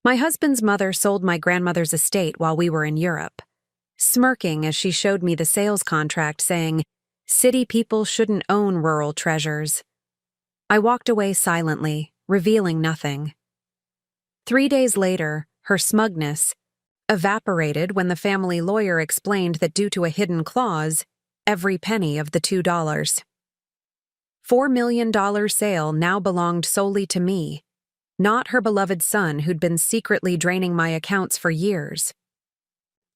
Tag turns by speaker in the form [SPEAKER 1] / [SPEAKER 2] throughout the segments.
[SPEAKER 1] My husband's mother sold my grandmother's estate while we were in Europe, smirking as she showed me the sales contract saying, "City people shouldn't own rural treasures." I walked away silently, revealing nothing. 3 days later, her smugness evaporated when the family lawyer explained that due to a hidden clause, every penny of the $4 million sale now belonged solely to me, not her beloved son who'd been secretly draining my accounts for years.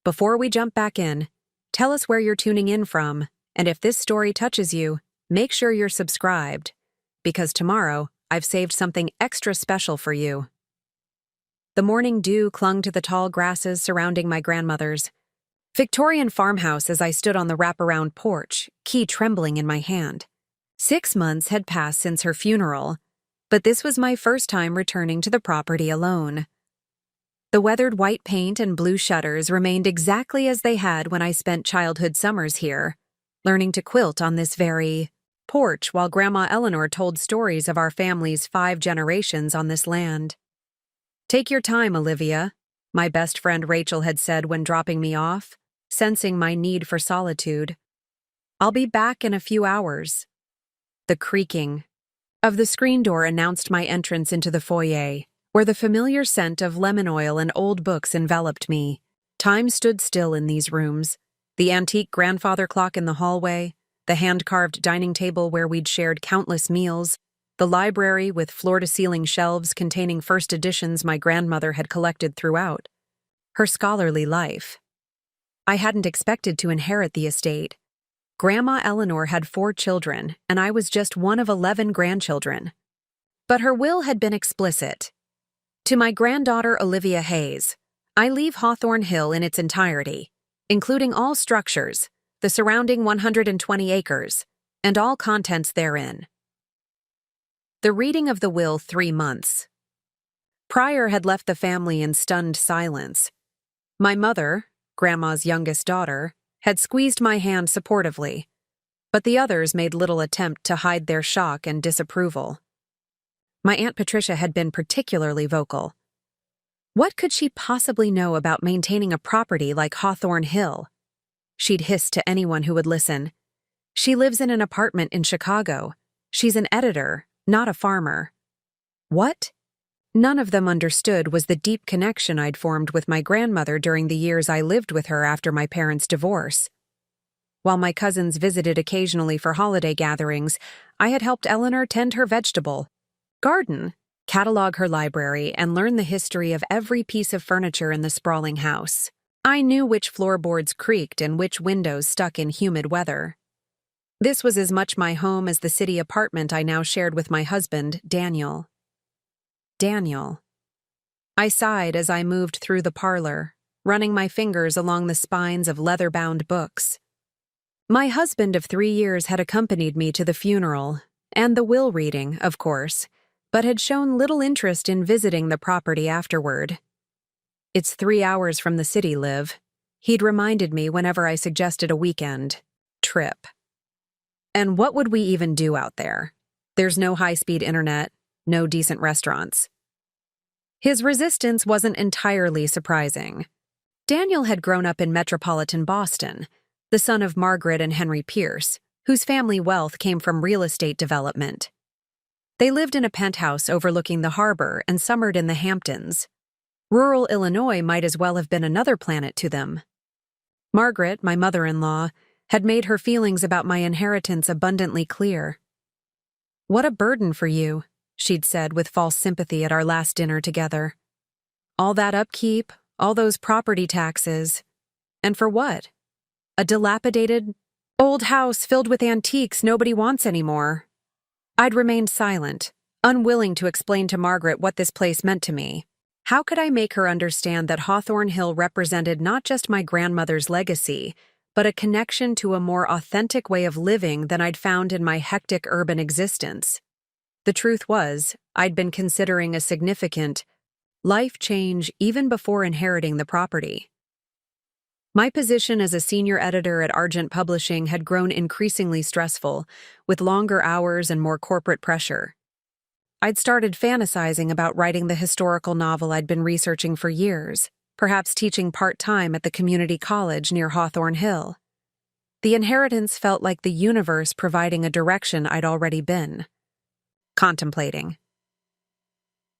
[SPEAKER 1] Before we jump back in, tell us where you're tuning in from, and if this story touches you, make sure you're subscribed, because tomorrow I've saved something extra special for you. The morning dew clung to the tall grasses surrounding my grandmother's Victorian farmhouse as I stood on the wraparound porch, key trembling in my hand. 6 months had passed since her funeral, but this was my first time returning to the property alone. The weathered white paint and blue shutters remained exactly as they had when I spent childhood summers here, learning to quilt on this very porch while Grandma Eleanor told stories of our family's 5 generations on this land. "Take your time, Olivia," my best friend Rachel had said when dropping me off, sensing my need for solitude. "I'll be back in a few hours." The creaking of the screen door announced my entrance into the foyer, where the familiar scent of lemon oil and old books enveloped me. Time stood still in these rooms. The antique grandfather clock in the hallway, the hand-carved dining table where we'd shared countless meals, the library with floor-to-ceiling shelves containing first editions my grandmother had collected throughout her scholarly life. I hadn't expected to inherit the estate. Grandma Eleanor had 4 children, and I was just one of 11 grandchildren. But her will had been explicit. To my granddaughter Olivia Hayes, I leave Hawthorne Hill in its entirety, including all structures, the surrounding 120 acres, and all contents therein. The reading of the will 3 months. Pryor had left the family in stunned silence. My mother, Grandma's youngest daughter, had squeezed my hand supportively, but the others made little attempt to hide their shock and disapproval. My Aunt Patricia had been particularly vocal. What could she possibly know about maintaining a property like Hawthorne Hill? She'd hissed to anyone who would listen. She lives in an apartment in Chicago. She's an editor, not a farmer. What? None of them understood was the deep connection I'd formed with my grandmother during the years I lived with her after my parents' divorce. While my cousins visited occasionally for holiday gatherings, I had helped Eleanor tend her vegetable garden, catalog her library, and learn the history of every piece of furniture in the sprawling house. I knew which floorboards creaked and which windows stuck in humid weather. This was as much my home as the city apartment I now shared with my husband, Daniel. Daniel. I sighed as I moved through the parlor, running my fingers along the spines of leather-bound books. My husband of 3 years had accompanied me to the funeral, and the will reading, of course, but had shown little interest in visiting the property afterward. "It's 3 hours from the city, Liv," he'd reminded me whenever I suggested a weekend trip. And what would we even do out there? There's no high-speed internet, no decent restaurants. His resistance wasn't entirely surprising. Daniel had grown up in metropolitan Boston, the son of Margaret and Henry Pierce, whose family wealth came from real estate development. They lived in a penthouse overlooking the harbor and summered in the Hamptons. Rural Illinois might as well have been another planet to them. Margaret, my mother-in-law, had made her feelings about my inheritance abundantly clear. "What a burden for you," she'd said with false sympathy at our last dinner together. "All that upkeep, all those property taxes. And for what? A dilapidated, old house filled with antiques nobody wants anymore." I'd remained silent, unwilling to explain to Margaret what this place meant to me. How could I make her understand that Hawthorne Hill represented not just my grandmother's legacy, but a connection to a more authentic way of living than I'd found in my hectic urban existence? The truth was, I'd been considering a significant life change even before inheriting the property. My position as a senior editor at Argent Publishing had grown increasingly stressful, with longer hours and more corporate pressure. I'd started fantasizing about writing the historical novel I'd been researching for years, perhaps teaching part-time at the community college near Hawthorne Hill. The inheritance felt like the universe providing a direction I'd already been contemplating.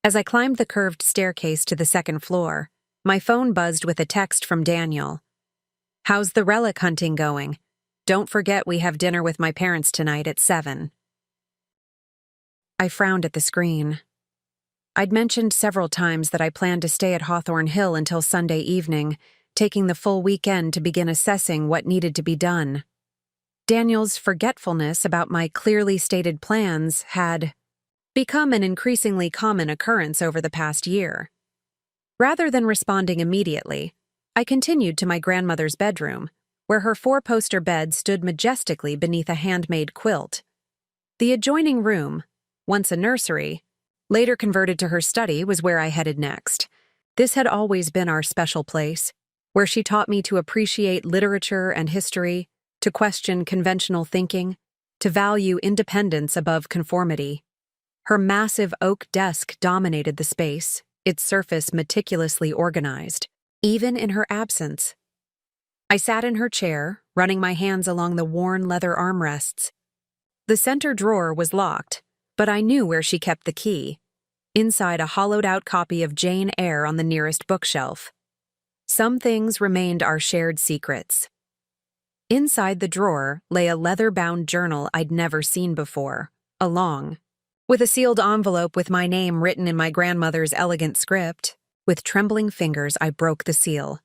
[SPEAKER 1] As I climbed the curved staircase to the second floor, my phone buzzed with a text from Daniel. "How's the relic hunting going? Don't forget we have dinner with my parents tonight at 7. I frowned at the screen. I'd mentioned several times that I planned to stay at Hawthorne Hill until Sunday evening, taking the full weekend to begin assessing what needed to be done. Daniel's forgetfulness about my clearly stated plans had become an increasingly common occurrence over the past year. Rather than responding immediately, I continued to my grandmother's bedroom, where her 4-poster bed stood majestically beneath a handmade quilt. The adjoining room, once a nursery, later converted to her study, was where I headed next. This had always been our special place, where she taught me to appreciate literature and history, to question conventional thinking, to value independence above conformity. Her massive oak desk dominated the space, its surface meticulously organized, even in her absence. I sat in her chair, running my hands along the worn leather armrests. The center drawer was locked, but I knew where she kept the key, inside a hollowed-out copy of Jane Eyre on the nearest bookshelf. Some things remained our shared secrets. Inside the drawer lay a leather-bound journal I'd never seen before, along with a sealed envelope with my name written in my grandmother's elegant script. With trembling fingers, I broke the seal.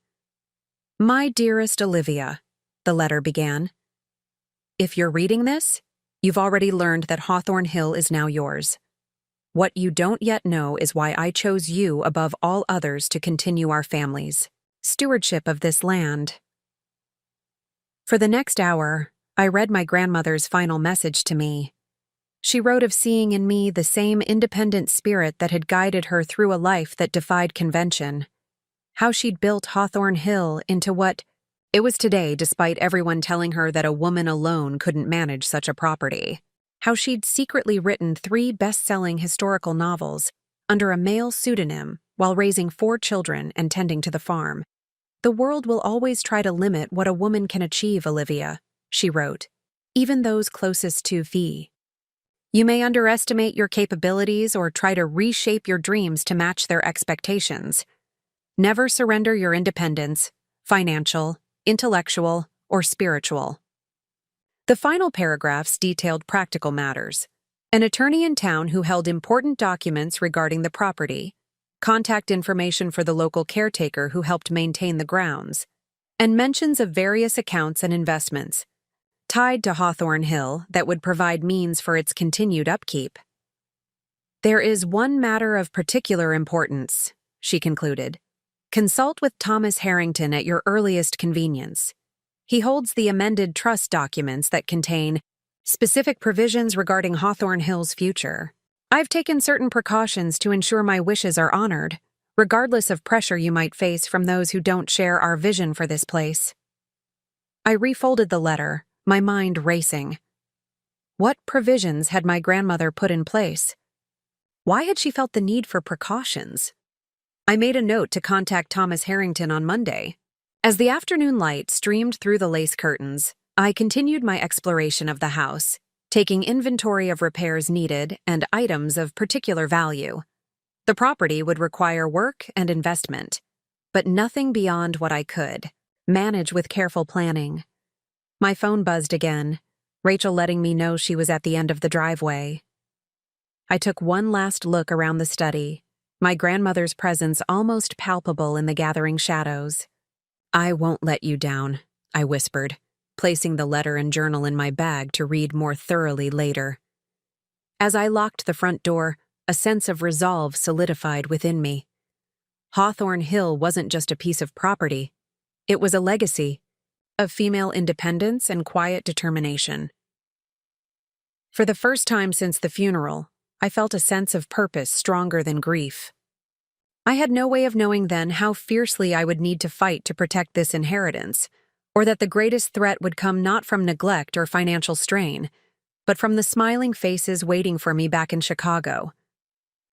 [SPEAKER 1] "My dearest Olivia," the letter began. "If you're reading this, you've already learned that Hawthorne Hill is now yours. What you don't yet know is why I chose you above all others to continue our family's stewardship of this land." For the next hour, I read my grandmother's final message to me. She wrote of seeing in me the same independent spirit that had guided her through a life that defied convention. How she'd built Hawthorne Hill into what it was today, despite everyone telling her that a woman alone couldn't manage such a property. How she'd secretly written 3 best-selling historical novels under a male pseudonym while raising 4 children and tending to the farm. "The world will always try to limit what a woman can achieve, Olivia," she wrote, "even those closest to thee. You may underestimate your capabilities or try to reshape your dreams to match their expectations. Never surrender your independence, financial, intellectual, or spiritual." The final paragraphs detailed practical matters. An attorney in town who held important documents regarding the property, contact information for the local caretaker who helped maintain the grounds, and mentions of various accounts and investments tied to Hawthorne Hill that would provide means for its continued upkeep. "There is one matter of particular importance," she concluded. "Consult with Thomas Harrington at your earliest convenience. He holds the amended trust documents that contain specific provisions regarding Hawthorne Hill's future. I've taken certain precautions to ensure my wishes are honored, regardless of pressure you might face from those who don't share our vision for this place." I refolded the letter, my mind racing. What provisions had my grandmother put in place? Why had she felt the need for precautions? I made a note to contact Thomas Harrington on Monday. As the afternoon light streamed through the lace curtains, I continued my exploration of the house, taking inventory of repairs needed and items of particular value. The property would require work and investment, but nothing beyond what I could manage with careful planning. My phone buzzed again, Rachel letting me know she was at the end of the driveway. I took one last look around the study, my grandmother's presence almost palpable in the gathering shadows. "I won't let you down," I whispered, placing the letter and journal in my bag to read more thoroughly later. As I locked the front door, a sense of resolve solidified within me. Hawthorne Hill wasn't just a piece of property. It was a legacy of female independence and quiet determination. For the first time since the funeral, I felt a sense of purpose stronger than grief. I had no way of knowing then how fiercely I would need to fight to protect this inheritance, or that the greatest threat would come not from neglect or financial strain, but from the smiling faces waiting for me back in Chicago,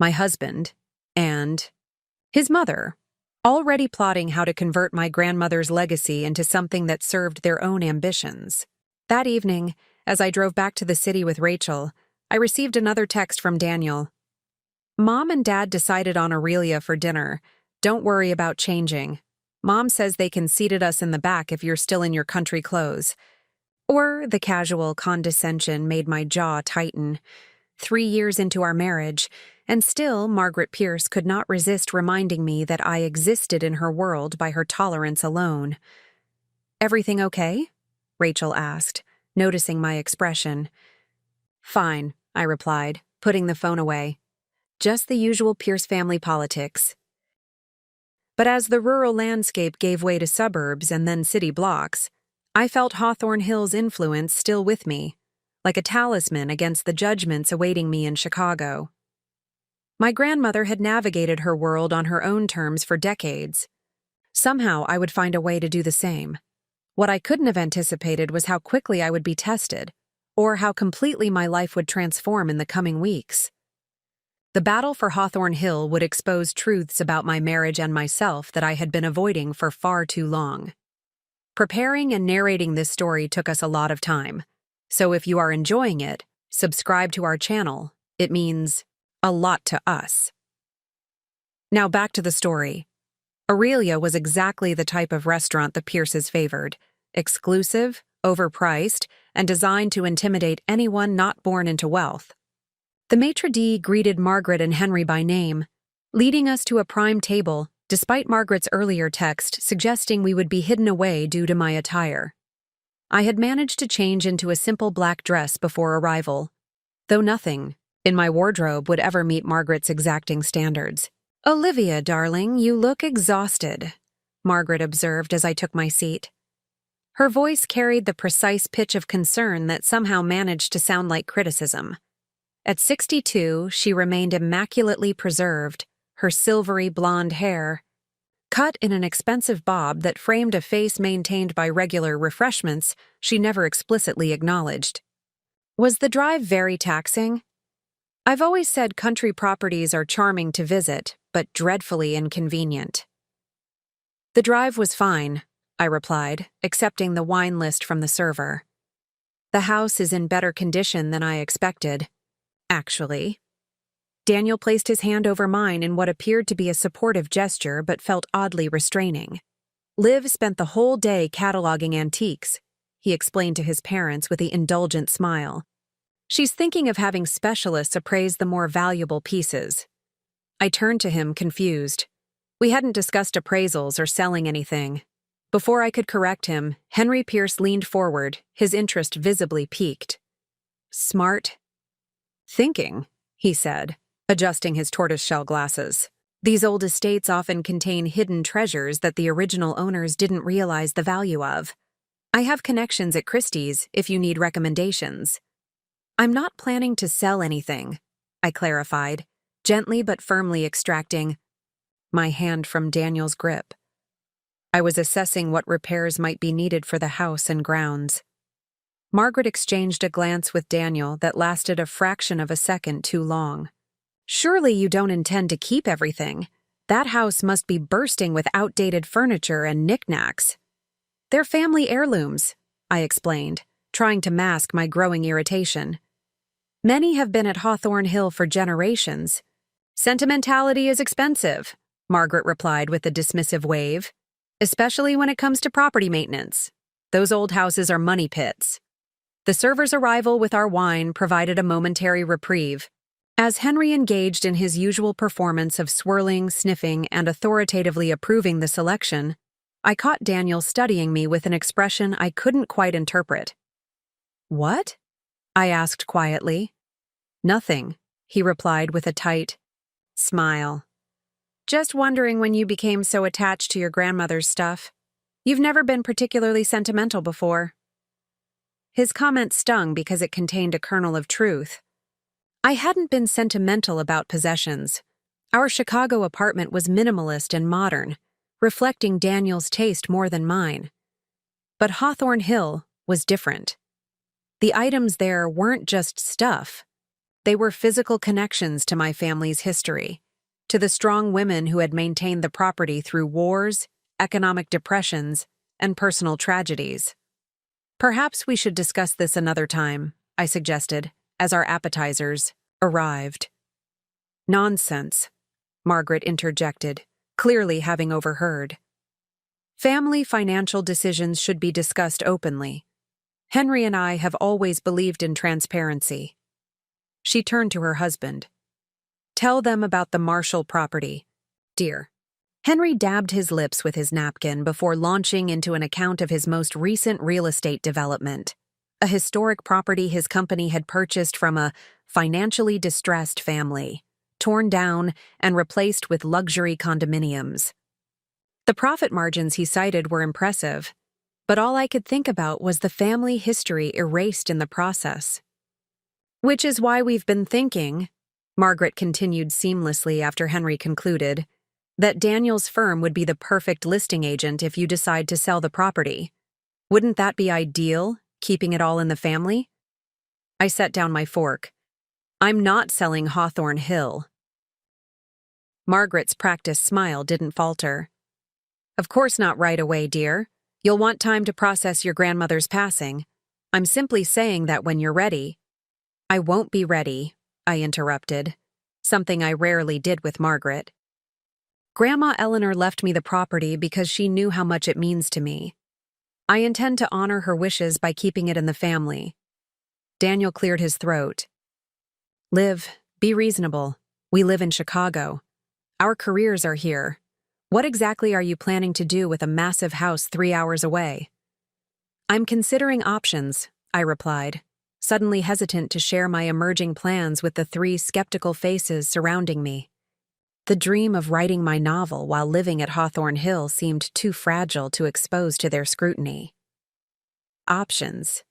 [SPEAKER 1] my husband, and his mother, already plotting how to convert my grandmother's legacy into something that served their own ambitions. That evening, as I drove back to the city with Rachel, I received another text from Daniel. Mom and Dad decided on Aurelia for dinner. Don't worry about changing. Mom says they can seat us in the back if you're still in your country clothes. Or the casual condescension made my jaw tighten. 3 years into our marriage, and still Margaret Pierce could not resist reminding me that I existed in her world by her tolerance alone. Everything okay? Rachel asked, noticing my expression. Fine, I replied, putting the phone away. Just the usual Pierce family politics. But as the rural landscape gave way to suburbs and then city blocks, I felt Hawthorne Hill's influence still with me, like a talisman against the judgments awaiting me in Chicago. My grandmother had navigated her world on her own terms for decades. Somehow I would find a way to do the same. What I couldn't have anticipated was how quickly I would be tested, or how completely my life would transform in the coming weeks. The battle for Hawthorne Hill would expose truths about my marriage and myself that I had been avoiding for far too long. Preparing and narrating this story took us a lot of time, so if you are enjoying it, subscribe to our channel. It means a lot to us. Now back to the story. Aurelia was exactly the type of restaurant the Pierces favored: exclusive, overpriced, and designed to intimidate anyone not born into wealth. The maitre d' greeted Margaret and Henry by name, leading us to a prime table, despite Margaret's earlier text suggesting we would be hidden away due to my attire. I had managed to change into a simple black dress before arrival, though nothing in my wardrobe would ever meet Margaret's exacting standards. "Olivia, darling, you look exhausted," Margaret observed as I took my seat. Her voice carried the precise pitch of concern that somehow managed to sound like criticism. At 62, she remained immaculately preserved, her silvery blonde hair cut in an expensive bob that framed a face maintained by regular refreshments she never explicitly acknowledged. Was the drive very taxing? I've always said country properties are charming to visit, but dreadfully inconvenient. The drive was fine, I replied, accepting the wine list from the server. The house is in better condition than I expected. Actually. Daniel placed his hand over mine in what appeared to be a supportive gesture but felt oddly restraining. Liv spent the whole day cataloging antiques, he explained to his parents with an indulgent smile. She's thinking of having specialists appraise the more valuable pieces. I turned to him, confused. We hadn't discussed appraisals or selling anything. Before I could correct him, Henry Pierce leaned forward, his interest visibly piqued. Smart thinking, he said, adjusting his tortoiseshell glasses. These old estates often contain hidden treasures that the original owners didn't realize the value of. I have connections at Christie's if you need recommendations. I'm not planning to sell anything, I clarified, gently but firmly extracting my hand from Daniel's grip. I was assessing what repairs might be needed for the house and grounds. Margaret exchanged a glance with Daniel that lasted a fraction of a second too long. Surely you don't intend to keep everything. That house must be bursting with outdated furniture and knickknacks. They're family heirlooms, I explained, trying to mask my growing irritation. Many have been at Hawthorne Hill for generations. Sentimentality is expensive, Margaret replied with a dismissive wave, especially when it comes to property maintenance. Those old houses are money pits. The server's arrival with our wine provided a momentary reprieve. As Henry engaged in his usual performance of swirling, sniffing, and authoritatively approving the selection, I caught Daniel studying me with an expression I couldn't quite interpret. "What?" I asked quietly. "Nothing," he replied with a tight smile. "Just wondering when you became so attached to your grandmother's stuff. You've never been particularly sentimental before." His comment stung because it contained a kernel of truth. I hadn't been sentimental about possessions. Our Chicago apartment was minimalist and modern, reflecting Daniel's taste more than mine. But Hawthorne Hill was different. The items there weren't just stuff. They were physical connections to my family's history, to the strong women who had maintained the property through wars, economic depressions, and personal tragedies. Perhaps we should discuss this another time, I suggested, as our appetizers arrived. Nonsense, Margaret interjected, clearly having overheard. Family financial decisions should be discussed openly. Henry and I have always believed in transparency. She turned to her husband. Tell them about the Marshall property, dear. Henry dabbed his lips with his napkin before launching into an account of his most recent real estate development, a historic property his company had purchased from a financially distressed family, torn down and replaced with luxury condominiums. The profit margins he cited were impressive, but all I could think about was the family history erased in the process. Which is why we've been thinking, Margaret continued seamlessly after Henry concluded, that Daniel's firm would be the perfect listing agent if you decide to sell the property. Wouldn't that be ideal, keeping it all in the family? I set down my fork. I'm not selling Hawthorne Hill. Margaret's practiced smile didn't falter. Of course not right away, dear. You'll want time to process your grandmother's passing. I'm simply saying that when you're ready. I won't be ready, I interrupted, something I rarely did with Margaret. Grandma Eleanor left me the property because she knew how much it means to me. I intend to honor her wishes by keeping it in the family. Daniel cleared his throat. Liv, be reasonable. We live in Chicago. Our careers are here. What exactly are you planning to do with a massive house 3 hours away? I'm considering options, I replied, suddenly hesitant to share my emerging plans with the 3 skeptical faces surrounding me. The dream of writing my novel while living at Hawthorne Hill seemed too fragile to expose to their scrutiny. Options,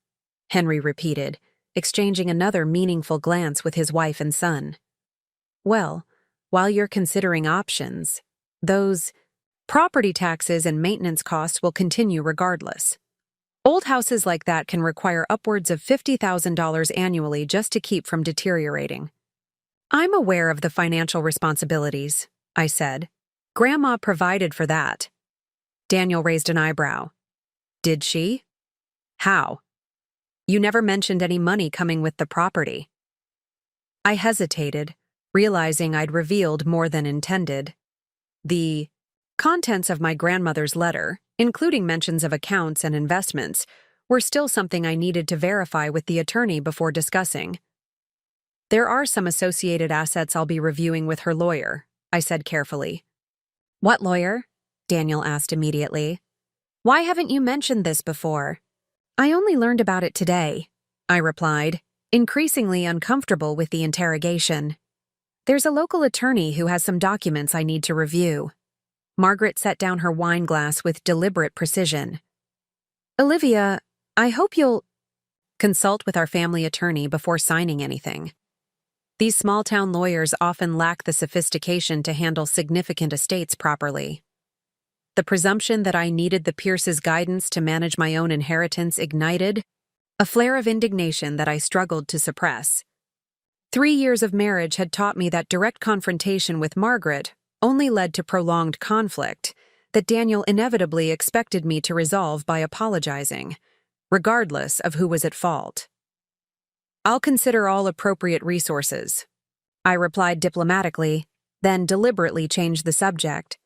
[SPEAKER 1] Henry repeated, exchanging another meaningful glance with his wife and son. Well, while you're considering options, those property taxes and maintenance costs will continue regardless. Old houses like that can require upwards of $50,000 annually just to keep from deteriorating. I'm aware of the financial responsibilities, I said. Grandma provided for that. Daniel raised an eyebrow. Did she? How? You never mentioned any money coming with the property. I hesitated, realizing I'd revealed more than intended. The contents of my grandmother's letter, including mentions of accounts and investments, were still something I needed to verify with the attorney before discussing. There are some associated assets I'll be reviewing with her lawyer, I said carefully. What lawyer? Daniel asked immediately. Why haven't you mentioned this before? I only learned about it today, I replied, increasingly uncomfortable with the interrogation. There's a local attorney who has some documents I need to review. Margaret set down her wine glass with deliberate precision. Olivia, I hope you'll consult with our family attorney before signing anything. These small-town lawyers often lack the sophistication to handle significant estates properly. The presumption that I needed the Pierces' guidance to manage my own inheritance ignited a flare of indignation that I struggled to suppress. 3 years of marriage had taught me that direct confrontation with Margaret only led to prolonged conflict that Daniel inevitably expected me to resolve by apologizing, regardless of who was at fault. I'll consider all appropriate resources, I replied diplomatically, then deliberately changed the subject.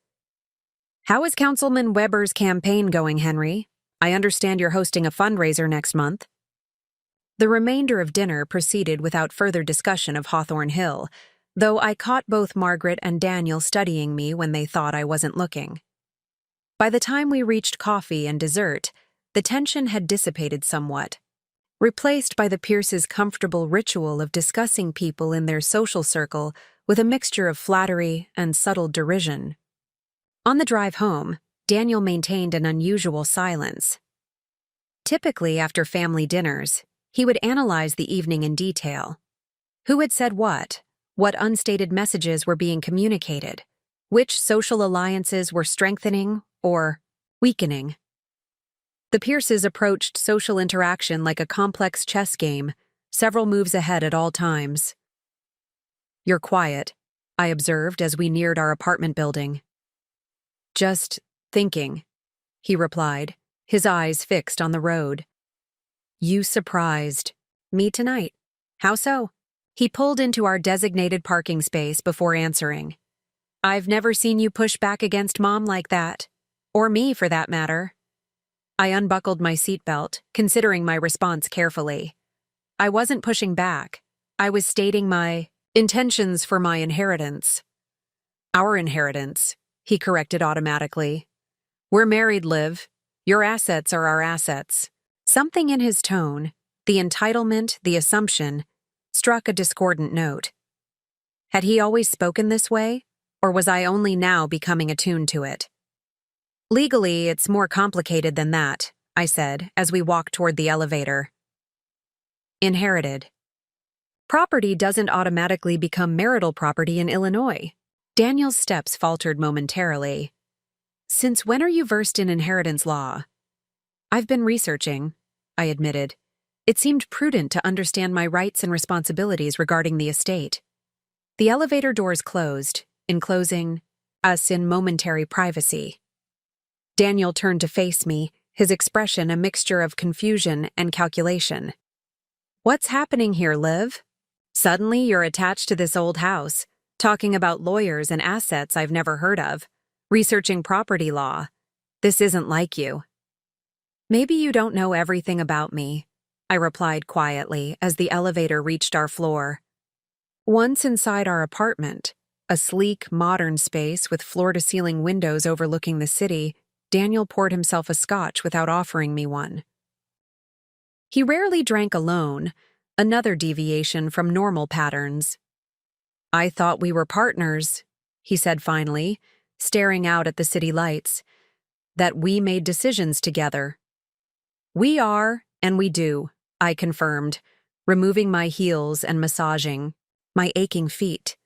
[SPEAKER 1] How is Councilman Weber's campaign going, Henry? I understand you're hosting a fundraiser next month. The remainder of dinner proceeded without further discussion of Hawthorne Hill, though I caught both Margaret and Daniel studying me when they thought I wasn't looking. By the time we reached coffee and dessert, the tension had dissipated somewhat, replaced by the Pierces' comfortable ritual of discussing people in their social circle with a mixture of flattery and subtle derision. On the drive home, Daniel maintained an unusual silence. Typically, after family dinners, he would analyze the evening in detail. Who had said what unstated messages were being communicated, which social alliances were strengthening or weakening. The Pierces approached social interaction like a complex chess game, several moves ahead at all times. "You're quiet," I observed as we neared our apartment building. "Just thinking," he replied, his eyes fixed on the road. "You surprised me tonight. How so?" He pulled into our designated parking space before answering. "I've never seen you push back against Mom like that. Or me, for that matter." I unbuckled my seatbelt, considering my response carefully. I wasn't pushing back. I was stating my intentions for my inheritance. "Our inheritance," he corrected automatically. "We're married, Liv. Your assets are our assets." Something in his tone, the entitlement, the assumption, struck a discordant note. Had he always spoken this way, or was I only now becoming attuned to it? "Legally, it's more complicated than that," I said as we walked toward the elevator. "Inherited. Property doesn't automatically become marital property in Illinois." Daniel's steps faltered momentarily. "Since when are you versed in inheritance law?" "I've been researching," I admitted. It seemed prudent to understand my rights and responsibilities regarding the estate. The elevator doors closed, enclosing us in momentary privacy. Daniel turned to face me, his expression a mixture of confusion and calculation. "What's happening here, Liv? Suddenly you're attached to this old house, talking about lawyers and assets I've never heard of, researching property law. This isn't like you." "Maybe you don't know everything about me," I replied quietly as the elevator reached our floor. Once inside our apartment, a sleek, modern space with floor-to-ceiling windows overlooking the city, Daniel poured himself a scotch without offering me one. He rarely drank alone, another deviation from normal patterns. "I thought we were partners," he said finally, staring out at the city lights, "that we made decisions together." "We are, and we do," I confirmed, removing my heels and massaging my aching feet.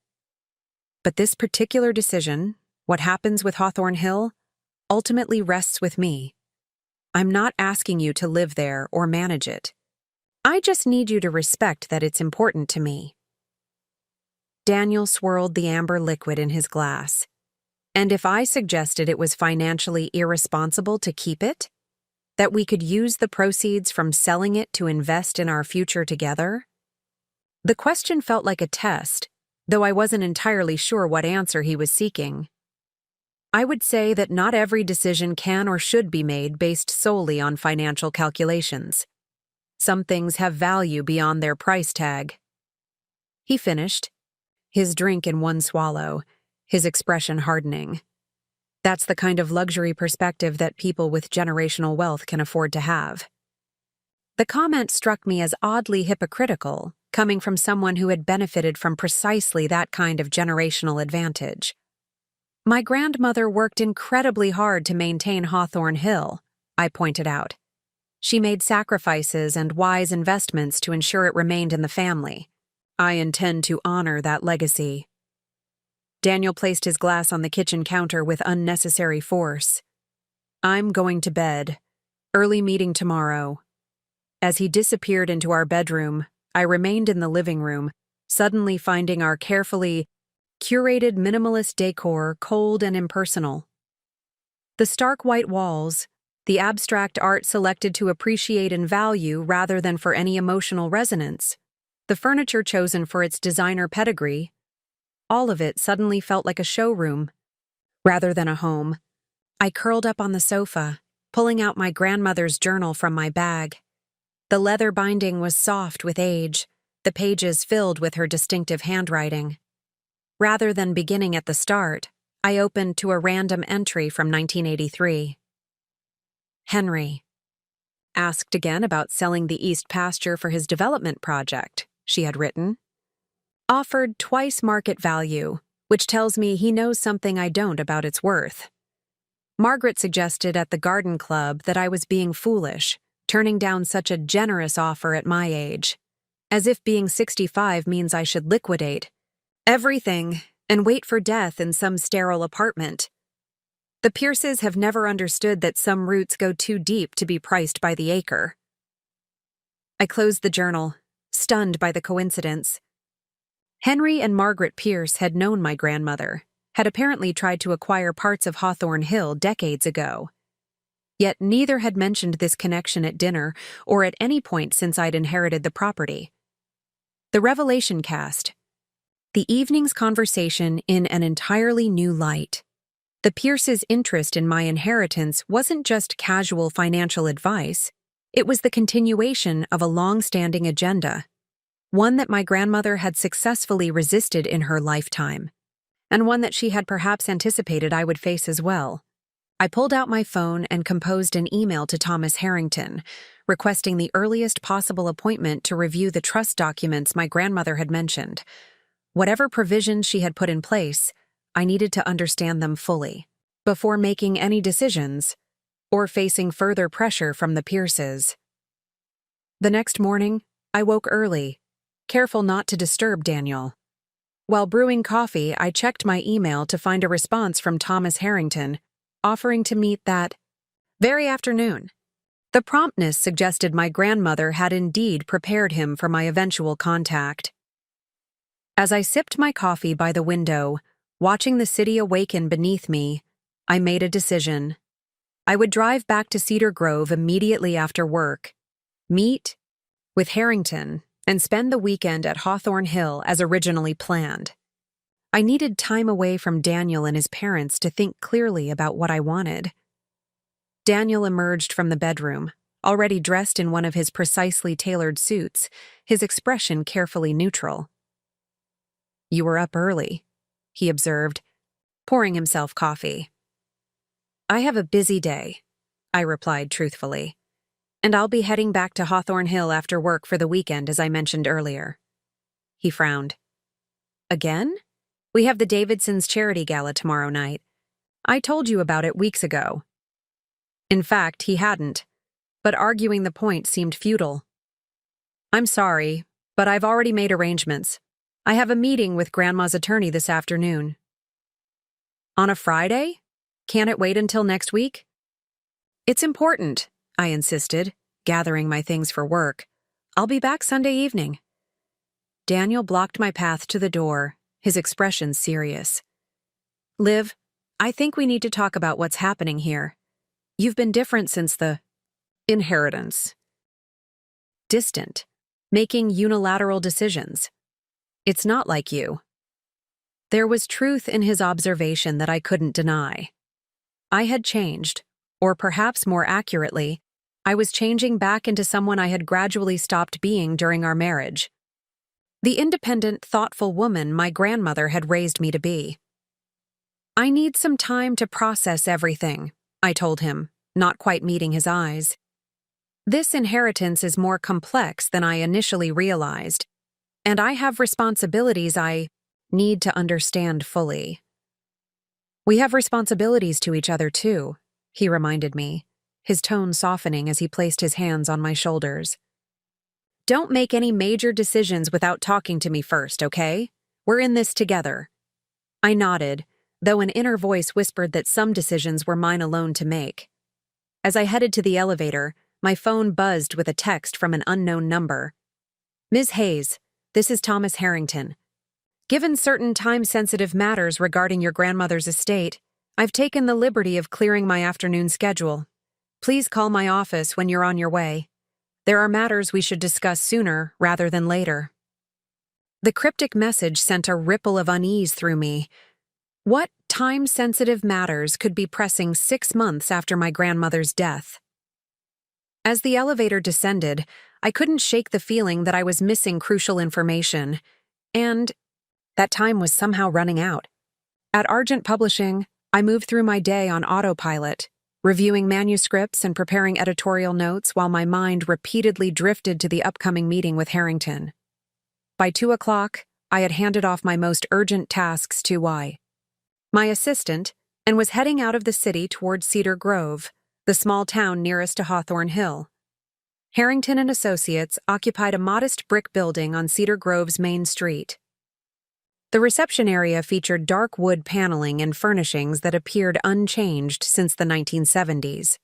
[SPEAKER 1] "But this particular decision, what happens with Hawthorne Hill, ultimately rests with me. I'm not asking you to live there or manage it. I just need you to respect that it's important to me." Daniel swirled the amber liquid in his glass. "And if I suggested it was financially irresponsible to keep it? That we could use the proceeds from selling it to invest in our future together?" The question felt like a test, though I wasn't entirely sure what answer he was seeking. I would say that not every decision can or should be made based solely on financial calculations. Some things have value beyond their price tag. He finished, his drink in one swallow, his expression hardening. That's the kind of luxury perspective that people with generational wealth can afford to have. The comment struck me as oddly hypocritical, coming from someone who had benefited from precisely that kind of generational advantage. "My grandmother worked incredibly hard to maintain Hawthorne Hill," I pointed out. "She made sacrifices and wise investments to ensure it remained in the family. I intend to honor that legacy." Daniel placed his glass on the kitchen counter with unnecessary force. "I'm going to bed. Early meeting tomorrow." As he disappeared into our bedroom, I remained in the living room, suddenly finding our carefully curated minimalist decor cold and impersonal. The stark white walls, the abstract art selected to appreciate and value rather than for any emotional resonance, the furniture chosen for its designer pedigree, all of it suddenly felt like a showroom rather than a home. I curled up on the sofa, pulling out my grandmother's journal from my bag. The leather binding was soft with age, the pages filled with her distinctive handwriting. Rather than beginning at the start, I opened to a random entry from 1983. "Henry asked again about selling the east pasture for his development project," she had written. "Offered twice market value, which tells me he knows something I don't about its worth. Margaret suggested at the garden club that I was being foolish, turning down such a generous offer at my age, as if being 65 means I should liquidate everything and wait for death in some sterile apartment. The Pierces have never understood that some roots go too deep to be priced by the acre." I closed the journal, stunned by the coincidence. Henry and Margaret Pierce had known my grandmother, had apparently tried to acquire parts of Hawthorne Hill decades ago. Yet neither had mentioned this connection at dinner or at any point since I'd inherited the property. The revelation cast the evening's conversation in an entirely new light. The Pierces' interest in my inheritance wasn't just casual financial advice, it was the continuation of a long-standing agenda, one that my grandmother had successfully resisted in her lifetime, and one that she had perhaps anticipated I would face as well. I pulled out my phone and composed an email to Thomas Harrington, requesting the earliest possible appointment to review the trust documents my grandmother had mentioned. Whatever provisions she had put in place, I needed to understand them fully, before making any decisions, or facing further pressure from the Pierces. The next morning, I woke early, careful not to disturb Daniel. While brewing coffee, I checked my email to find a response from Thomas Harrington, offering to meet that very afternoon. The promptness suggested my grandmother had indeed prepared him for my eventual contact. As I sipped my coffee by the window, watching the city awaken beneath me, I made a decision. I would drive back to Cedar Grove immediately after work, meet with Harrington, and spend the weekend at Hawthorne Hill as originally planned. I needed time away from Daniel and his parents to think clearly about what I wanted. Daniel emerged from the bedroom, already dressed in one of his precisely tailored suits, his expression carefully neutral. "You were up early," he observed, pouring himself coffee. "I have a busy day," I replied truthfully, "and I'll be heading back to Hawthorne Hill after work for the weekend as I mentioned earlier." He frowned. "Again? We have the Davidsons' charity gala tomorrow night. I told you about it weeks ago." In fact, he hadn't, but arguing the point seemed futile. "I'm sorry, but I've already made arrangements. I have a meeting with Grandma's attorney this afternoon." "On a Friday? Can't it wait until next week?" "It's important," I insisted, gathering my things for work. "I'll be back Sunday evening." Daniel blocked my path to the door, his expression serious. "Liv, I think we need to talk about what's happening here. You've been different since the inheritance. Distant, making unilateral decisions. It's not like you." There was truth in his observation that I couldn't deny. I had changed, or perhaps more accurately, I was changing back into someone I had gradually stopped being during our marriage. The independent, thoughtful woman my grandmother had raised me to be. "I need some time to process everything," I told him, not quite meeting his eyes. "This inheritance is more complex than I initially realized, and I have responsibilities I need to understand fully." "We have responsibilities to each other, too," he reminded me, his tone softening as he placed his hands on my shoulders. "Don't make any major decisions without talking to me first, okay? We're in this together." I nodded, though an inner voice whispered that some decisions were mine alone to make. As I headed to the elevator, my phone buzzed with a text from an unknown number. "Ms. Hayes, this is Thomas Harrington. Given certain time-sensitive matters regarding your grandmother's estate, I've taken the liberty of clearing my afternoon schedule. Please call my office when you're on your way. There are matters we should discuss sooner rather than later." The cryptic message sent a ripple of unease through me. What time-sensitive matters could be pressing 6 months after my grandmother's death? As the elevator descended, I couldn't shake the feeling that I was missing crucial information, and that time was somehow running out. At Argent Publishing, I moved through my day on autopilot, reviewing manuscripts and preparing editorial notes while my mind repeatedly drifted to the upcoming meeting with Harrington. By 2 o'clock, I had handed off my most urgent tasks to my assistant, and was heading out of the city toward Cedar Grove, the small town nearest to Hawthorne Hill. Harrington and Associates occupied a modest brick building on Cedar Grove's main street. The reception area featured dark wood paneling and furnishings that appeared unchanged since the 1970s.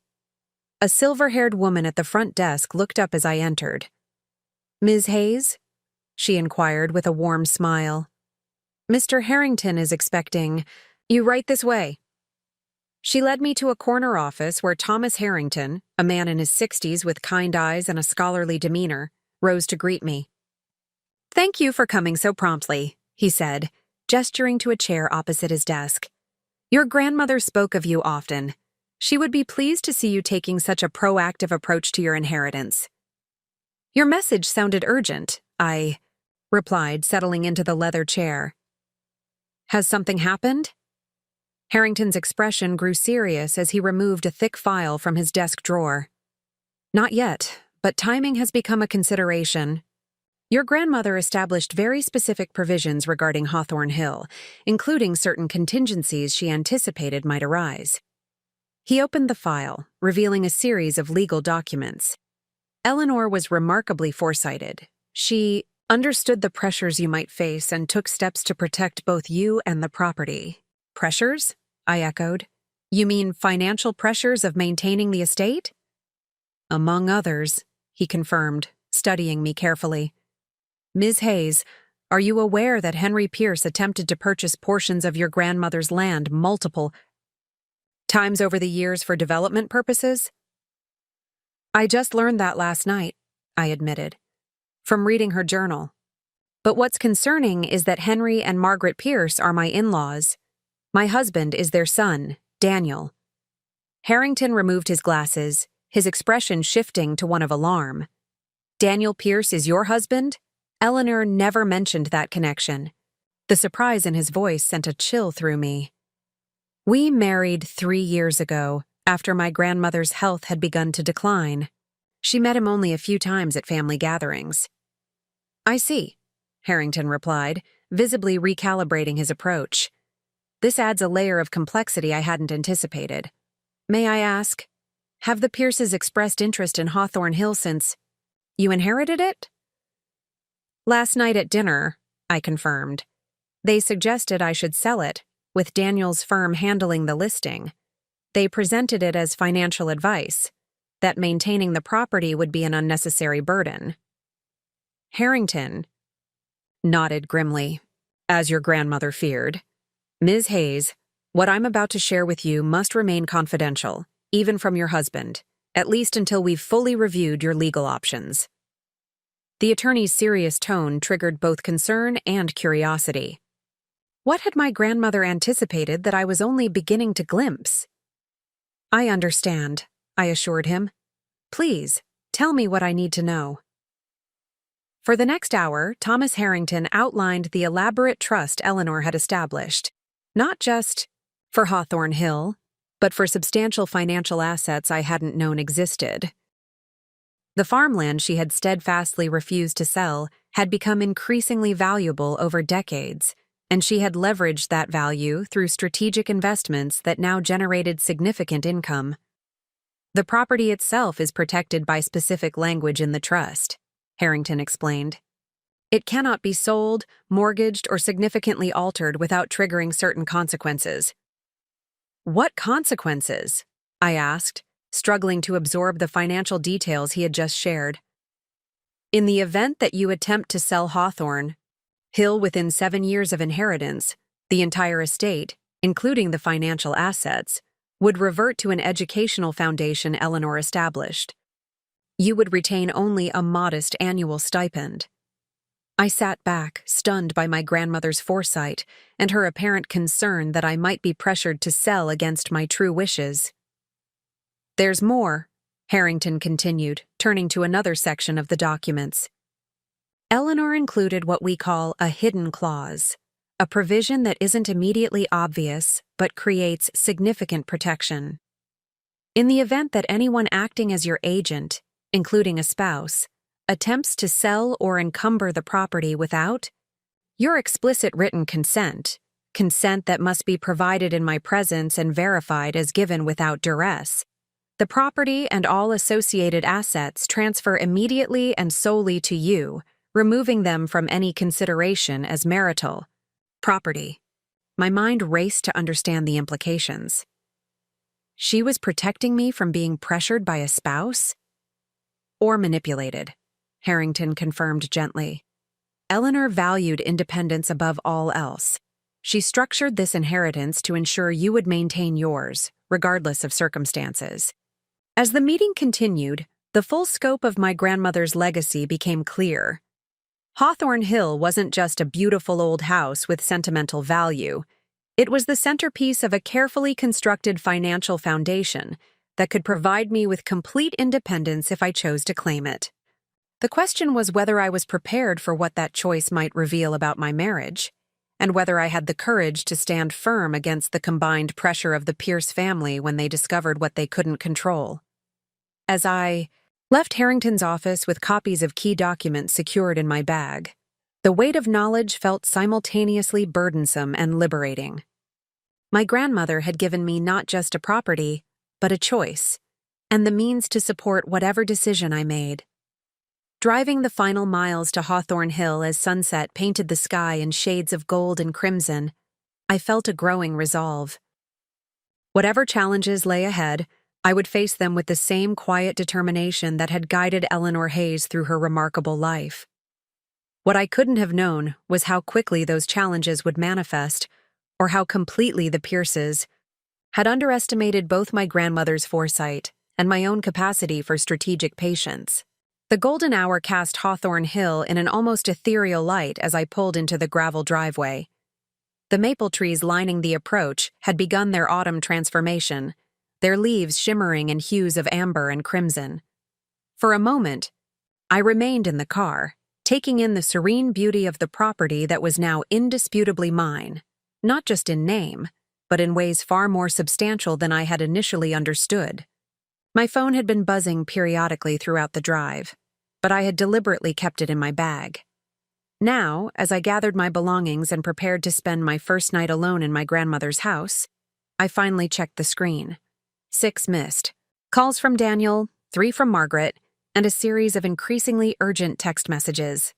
[SPEAKER 1] A silver-haired woman at the front desk looked up as I entered. "Ms. Hayes?" she inquired with a warm smile. Mr. Harrington is expecting you right this way. She led me to a corner office where Thomas Harrington, a man in his 60s with kind eyes and a scholarly demeanor, rose to greet me. Thank you for coming so promptly, he said, gesturing to a chair opposite his desk. Your grandmother spoke of you often. She would be pleased to see you taking such a proactive approach to your inheritance. Your message sounded urgent, I replied, settling into the leather chair. Has something happened? Harrington's expression grew serious as he removed a thick file from his desk drawer. Not yet, but timing has become a consideration. Your grandmother established very specific provisions regarding Hawthorne Hill, including certain contingencies she anticipated might arise. He opened the file, revealing a series of legal documents. Eleanor was remarkably foresighted. She understood the pressures you might face and took steps to protect both you and the property. Pressures? I echoed. You mean financial pressures of maintaining the estate? Among others, he confirmed, studying me carefully. Ms. Hayes, are you aware that Henry Pierce attempted to purchase portions of your grandmother's land multiple times over the years for development purposes? I just learned that last night, I admitted, from reading her journal. But what's concerning is that Henry and Margaret Pierce are my in-laws. My husband is their son, Daniel. Harrington removed his glasses, his expression shifting to one of alarm. Daniel Pierce is your husband? Eleanor never mentioned that connection. The surprise in his voice sent a chill through me. We married 3 years ago, after my grandmother's health had begun to decline. She met him only a few times at family gatherings. I see, Harrington replied, visibly recalibrating his approach. This adds a layer of complexity I hadn't anticipated. May I ask, have the Pierces expressed interest in Hawthorne Hill since you inherited it? Last night at dinner, I confirmed. They suggested I should sell it, with Daniel's firm handling the listing. They presented it as financial advice, that maintaining the property would be an unnecessary burden. Harrington nodded grimly, as your grandmother feared. Ms. Hayes, what I'm about to share with you must remain confidential, even from your husband, at least until we've fully reviewed your legal options. The attorney's serious tone triggered both concern and curiosity. What had my grandmother anticipated that I was only beginning to glimpse? I understand, I assured him. Please, tell me what I need to know. For the next hour, Thomas Harrington outlined the elaborate trust Eleanor had established, not just for Hawthorne Hill, but for substantial financial assets I hadn't known existed. The farmland she had steadfastly refused to sell had become increasingly valuable over decades, and she had leveraged that value through strategic investments that now generated significant income. The property itself is protected by specific language in the trust, Harrington explained. It cannot be sold, mortgaged, or significantly altered without triggering certain consequences. What consequences? I asked, struggling to absorb the financial details he had just shared. In the event that you attempt to sell Hawthorne Hill within 7 years of inheritance, the entire estate, including the financial assets, would revert to an educational foundation Eleanor established. You would retain only a modest annual stipend. I sat back, stunned by my grandmother's foresight and her apparent concern that I might be pressured to sell against my true wishes. There's more, Harrington continued, turning to another section of the documents. Eleanor included what we call a hidden clause, a provision that isn't immediately obvious but creates significant protection. In the event that anyone acting as your agent, including a spouse, attempts to sell or encumber the property without your explicit written consent that must be provided in my presence and verified as given without duress, the property and all associated assets transfer immediately and solely to you, removing them from any consideration as marital property. My mind raced to understand the implications. She was protecting me from being pressured by a spouse? Or manipulated, Harrington confirmed gently. Eleanor valued independence above all else. She structured this inheritance to ensure you would maintain yours, regardless of circumstances. As the meeting continued, the full scope of my grandmother's legacy became clear. Hawthorne Hill wasn't just a beautiful old house with sentimental value. It was the centerpiece of a carefully constructed financial foundation that could provide me with complete independence if I chose to claim it. The question was whether I was prepared for what that choice might reveal about my marriage, and whether I had the courage to stand firm against the combined pressure of the Pierce family when they discovered what they couldn't control. As I left Harrington's office with copies of key documents secured in my bag, the weight of knowledge felt simultaneously burdensome and liberating. My grandmother had given me not just a property, but a choice, and the means to support whatever decision I made. Driving the final miles to Hawthorne Hill as sunset painted the sky in shades of gold and crimson, I felt a growing resolve. Whatever challenges lay ahead, I would face them with the same quiet determination that had guided Eleanor Hayes through her remarkable life. What I couldn't have known was how quickly those challenges would manifest, or how completely the Pierces had underestimated both my grandmother's foresight and my own capacity for strategic patience. The golden hour cast Hawthorne Hill in an almost ethereal light as I pulled into the gravel driveway. The maple trees lining the approach had begun their autumn transformation, their leaves shimmering in hues of amber and crimson. For a moment, I remained in the car, taking in the serene beauty of the property that was now indisputably mine, not just in name, but in ways far more substantial than I had initially understood. My phone had been buzzing periodically throughout the drive, but I had deliberately kept it in my bag. Now, as I gathered my belongings and prepared to spend my first night alone in my grandmother's house, I finally checked the screen. 6 missed. Calls from Daniel, 3 from Margaret, and a series of increasingly urgent text messages.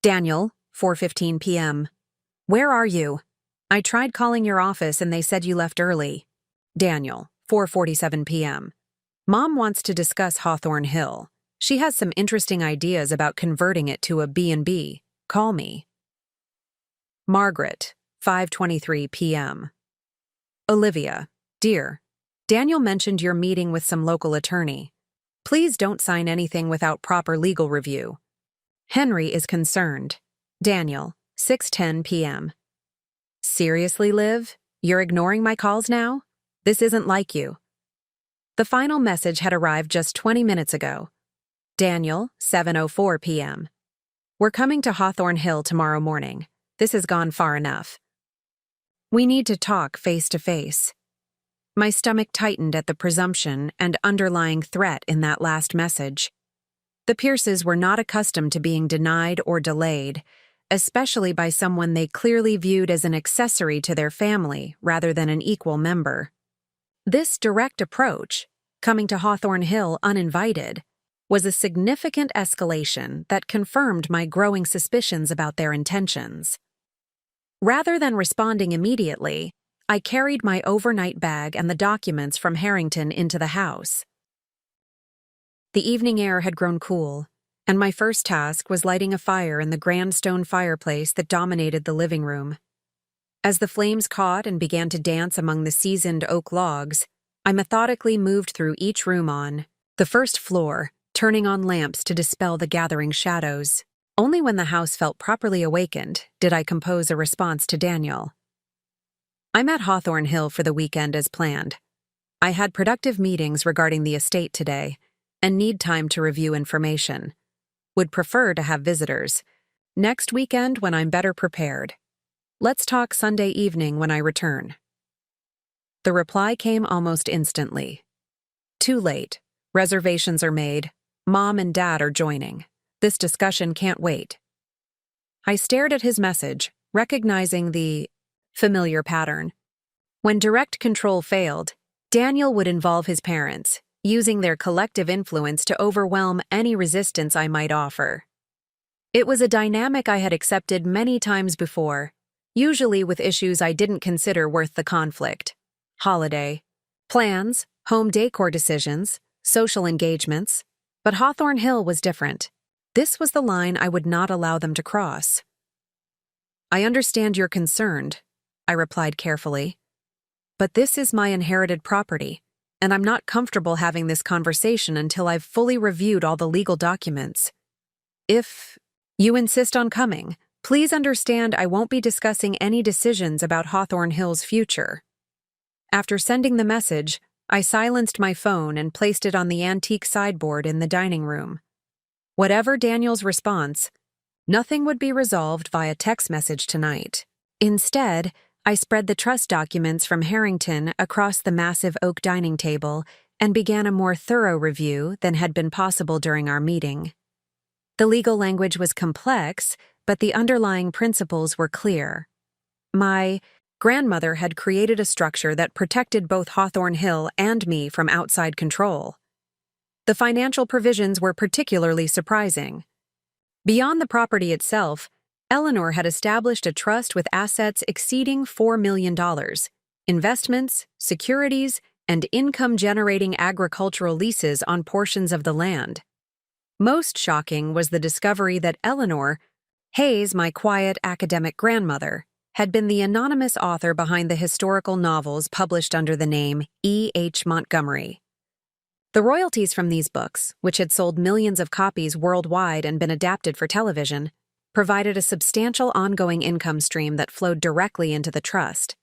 [SPEAKER 1] Daniel, 4:15 p.m. Where are you? I tried calling your office and they said you left early. Daniel, 4:47 p.m. Mom wants to discuss Hawthorne Hill. She has some interesting ideas about converting it to a B&B. Call me. Margaret, 5:23 p.m. Olivia, dear, Daniel mentioned you're meeting with some local attorney. Please don't sign anything without proper legal review. Henry is concerned. Daniel, 6:10 p.m. Seriously, Liv? You're ignoring my calls now? This isn't like you. The final message had arrived just 20 minutes ago. Daniel, 7:04 p.m. We're coming to Hawthorne Hill tomorrow morning. This has gone far enough. We need to talk face to face. My stomach tightened at the presumption and underlying threat in that last message. The Pierces were not accustomed to being denied or delayed, especially by someone they clearly viewed as an accessory to their family rather than an equal member. This direct approach, coming to Hawthorne Hill uninvited, was a significant escalation that confirmed my growing suspicions about their intentions. Rather than responding immediately, I carried my overnight bag and the documents from Harrington into the house. The evening air had grown cool, and my first task was lighting a fire in the grand stone fireplace that dominated the living room. As the flames caught and began to dance among the seasoned oak logs, I methodically moved through each room on the first floor, turning on lamps to dispel the gathering shadows. Only when the house felt properly awakened did I compose a response to Daniel. I'm at Hawthorne Hill for the weekend as planned. I had productive meetings regarding the estate today and need time to review information. Would prefer to have visitors. Next weekend when I'm better prepared. Let's talk Sunday evening when I return. The reply came almost instantly. Too late. Reservations are made. Mom and Dad are joining. This discussion can't wait. I stared at his message, recognizing the familiar pattern. When direct control failed, Daniel would involve his parents, using their collective influence to overwhelm any resistance I might offer. It was a dynamic I had accepted many times before, usually with issues I didn't consider worth the conflict. Holiday plans, home decor decisions, social engagements. But Hawthorne Hill was different. This was the line I would not allow them to cross. I understand you're concerned, I replied carefully. But this is my inherited property, and I'm not comfortable having this conversation until I've fully reviewed all the legal documents. If you insist on coming, please understand I won't be discussing any decisions about Hawthorne Hill's future. After sending the message, I silenced my phone and placed it on the antique sideboard in the dining room. Whatever Daniel's response, nothing would be resolved via text message tonight. Instead, I spread the trust documents from Harrington across the massive oak dining table and began a more thorough review than had been possible during our meeting. The legal language was complex, but the underlying principles were clear. My grandmother had created a structure that protected both Hawthorne Hill and me from outside control. The financial provisions were particularly surprising. Beyond the property itself, Eleanor had established a trust with assets exceeding $4 million, investments, securities, and income-generating agricultural leases on portions of the land. Most shocking was the discovery that Eleanor, Hayes, my quiet academic grandmother, had been the anonymous author behind the historical novels published under the name E. H. Montgomery. The royalties from these books, which had sold millions of copies worldwide and been adapted for television, provided a substantial ongoing income stream that flowed directly into the trust.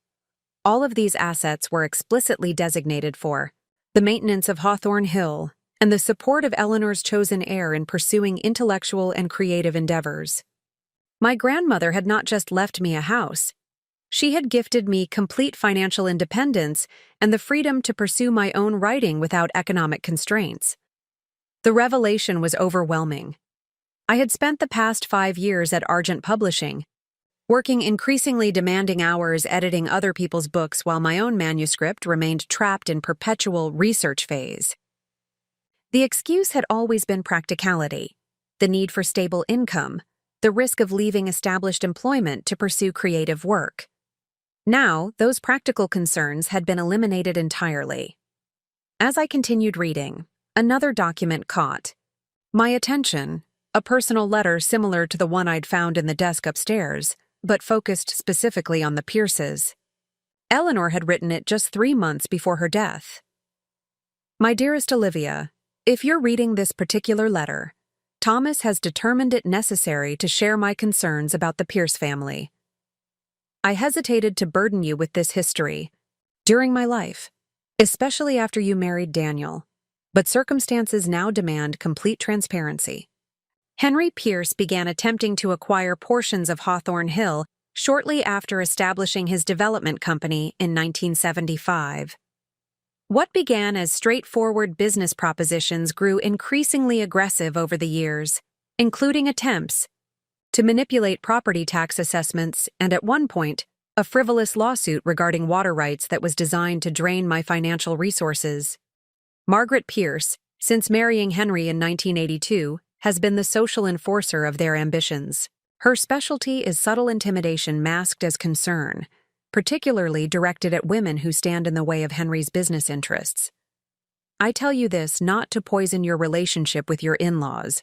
[SPEAKER 1] All of these assets were explicitly designated for the maintenance of Hawthorne Hill and the support of Eleanor's chosen heir in pursuing intellectual and creative endeavors. My grandmother had not just left me a house. She had gifted me complete financial independence and the freedom to pursue my own writing without economic constraints. The revelation was overwhelming. I had spent the past 5 years at Argent Publishing, working increasingly demanding hours editing other people's books while my own manuscript remained trapped in perpetual research phase. The excuse had always been practicality, the need for stable income, the risk of leaving established employment to pursue creative work. Now, those practical concerns had been eliminated entirely. As I continued reading, another document caught my attention, a personal letter similar to the one I'd found in the desk upstairs, but focused specifically on the Pierces. Eleanor had written it just 3 months before her death. My dearest Olivia, if you're reading this particular letter, Thomas has determined it necessary to share my concerns about the Pierce family. I hesitated to burden you with this history during my life, especially after you married Daniel, but circumstances now demand complete transparency. Henry Pierce began attempting to acquire portions of Hawthorne Hill shortly after establishing his development company in 1975. What began as straightforward business propositions grew increasingly aggressive over the years, including attempts to manipulate property tax assessments and, at one point, a frivolous lawsuit regarding water rights that was designed to drain my financial resources. Margaret Pierce, since marrying Henry in 1982, has been the social enforcer of their ambitions. Her specialty is subtle intimidation masked as concern, particularly directed at women who stand in the way of Henry's business interests. I tell you this not to poison your relationship with your in-laws,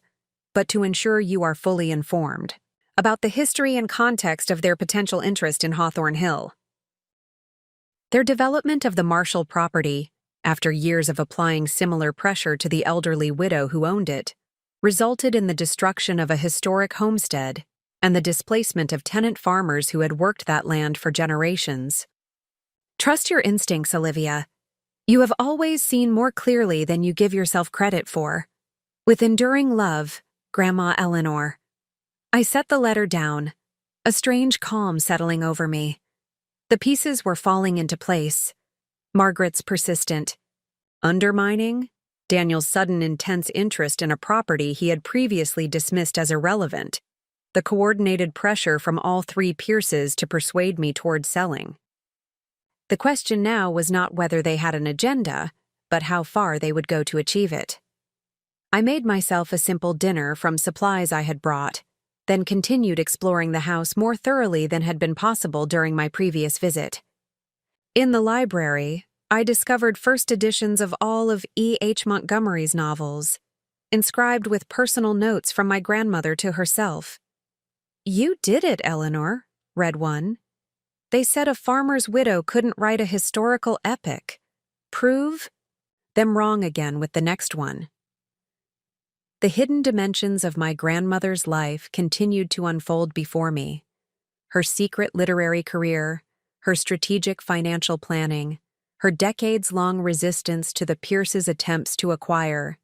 [SPEAKER 1] but to ensure you are fully informed about the history and context of their potential interest in Hawthorne Hill. Their development of the Marshall property, after years of applying similar pressure to the elderly widow who owned it, resulted in the destruction of a historic homestead and the displacement of tenant farmers who had worked that land for generations. Trust your instincts, Olivia. You have always seen more clearly than you give yourself credit for. With enduring love, Grandma Eleanor. I set the letter down, a strange calm settling over me. The pieces were falling into place. Margaret's persistent undermining, Daniel's sudden intense interest in a property he had previously dismissed as irrelevant, the coordinated pressure from all 3 Pierces to persuade me toward selling. The question now was not whether they had an agenda, but how far they would go to achieve it. I made myself a simple dinner from supplies I had brought, then continued exploring the house more thoroughly than had been possible during my previous visit. In the library, I discovered first editions of all of E. H. Montgomery's novels, inscribed with personal notes from my grandmother to herself. "You did it, Eleanor," read one. They said a farmer's widow couldn't write a historical epic. Prove? Them wrong again with the next one. The hidden dimensions of my grandmother's life continued to unfold before me. Her secret literary career, her strategic financial planning, her decades-long resistance to the Pierces' attempts to acquire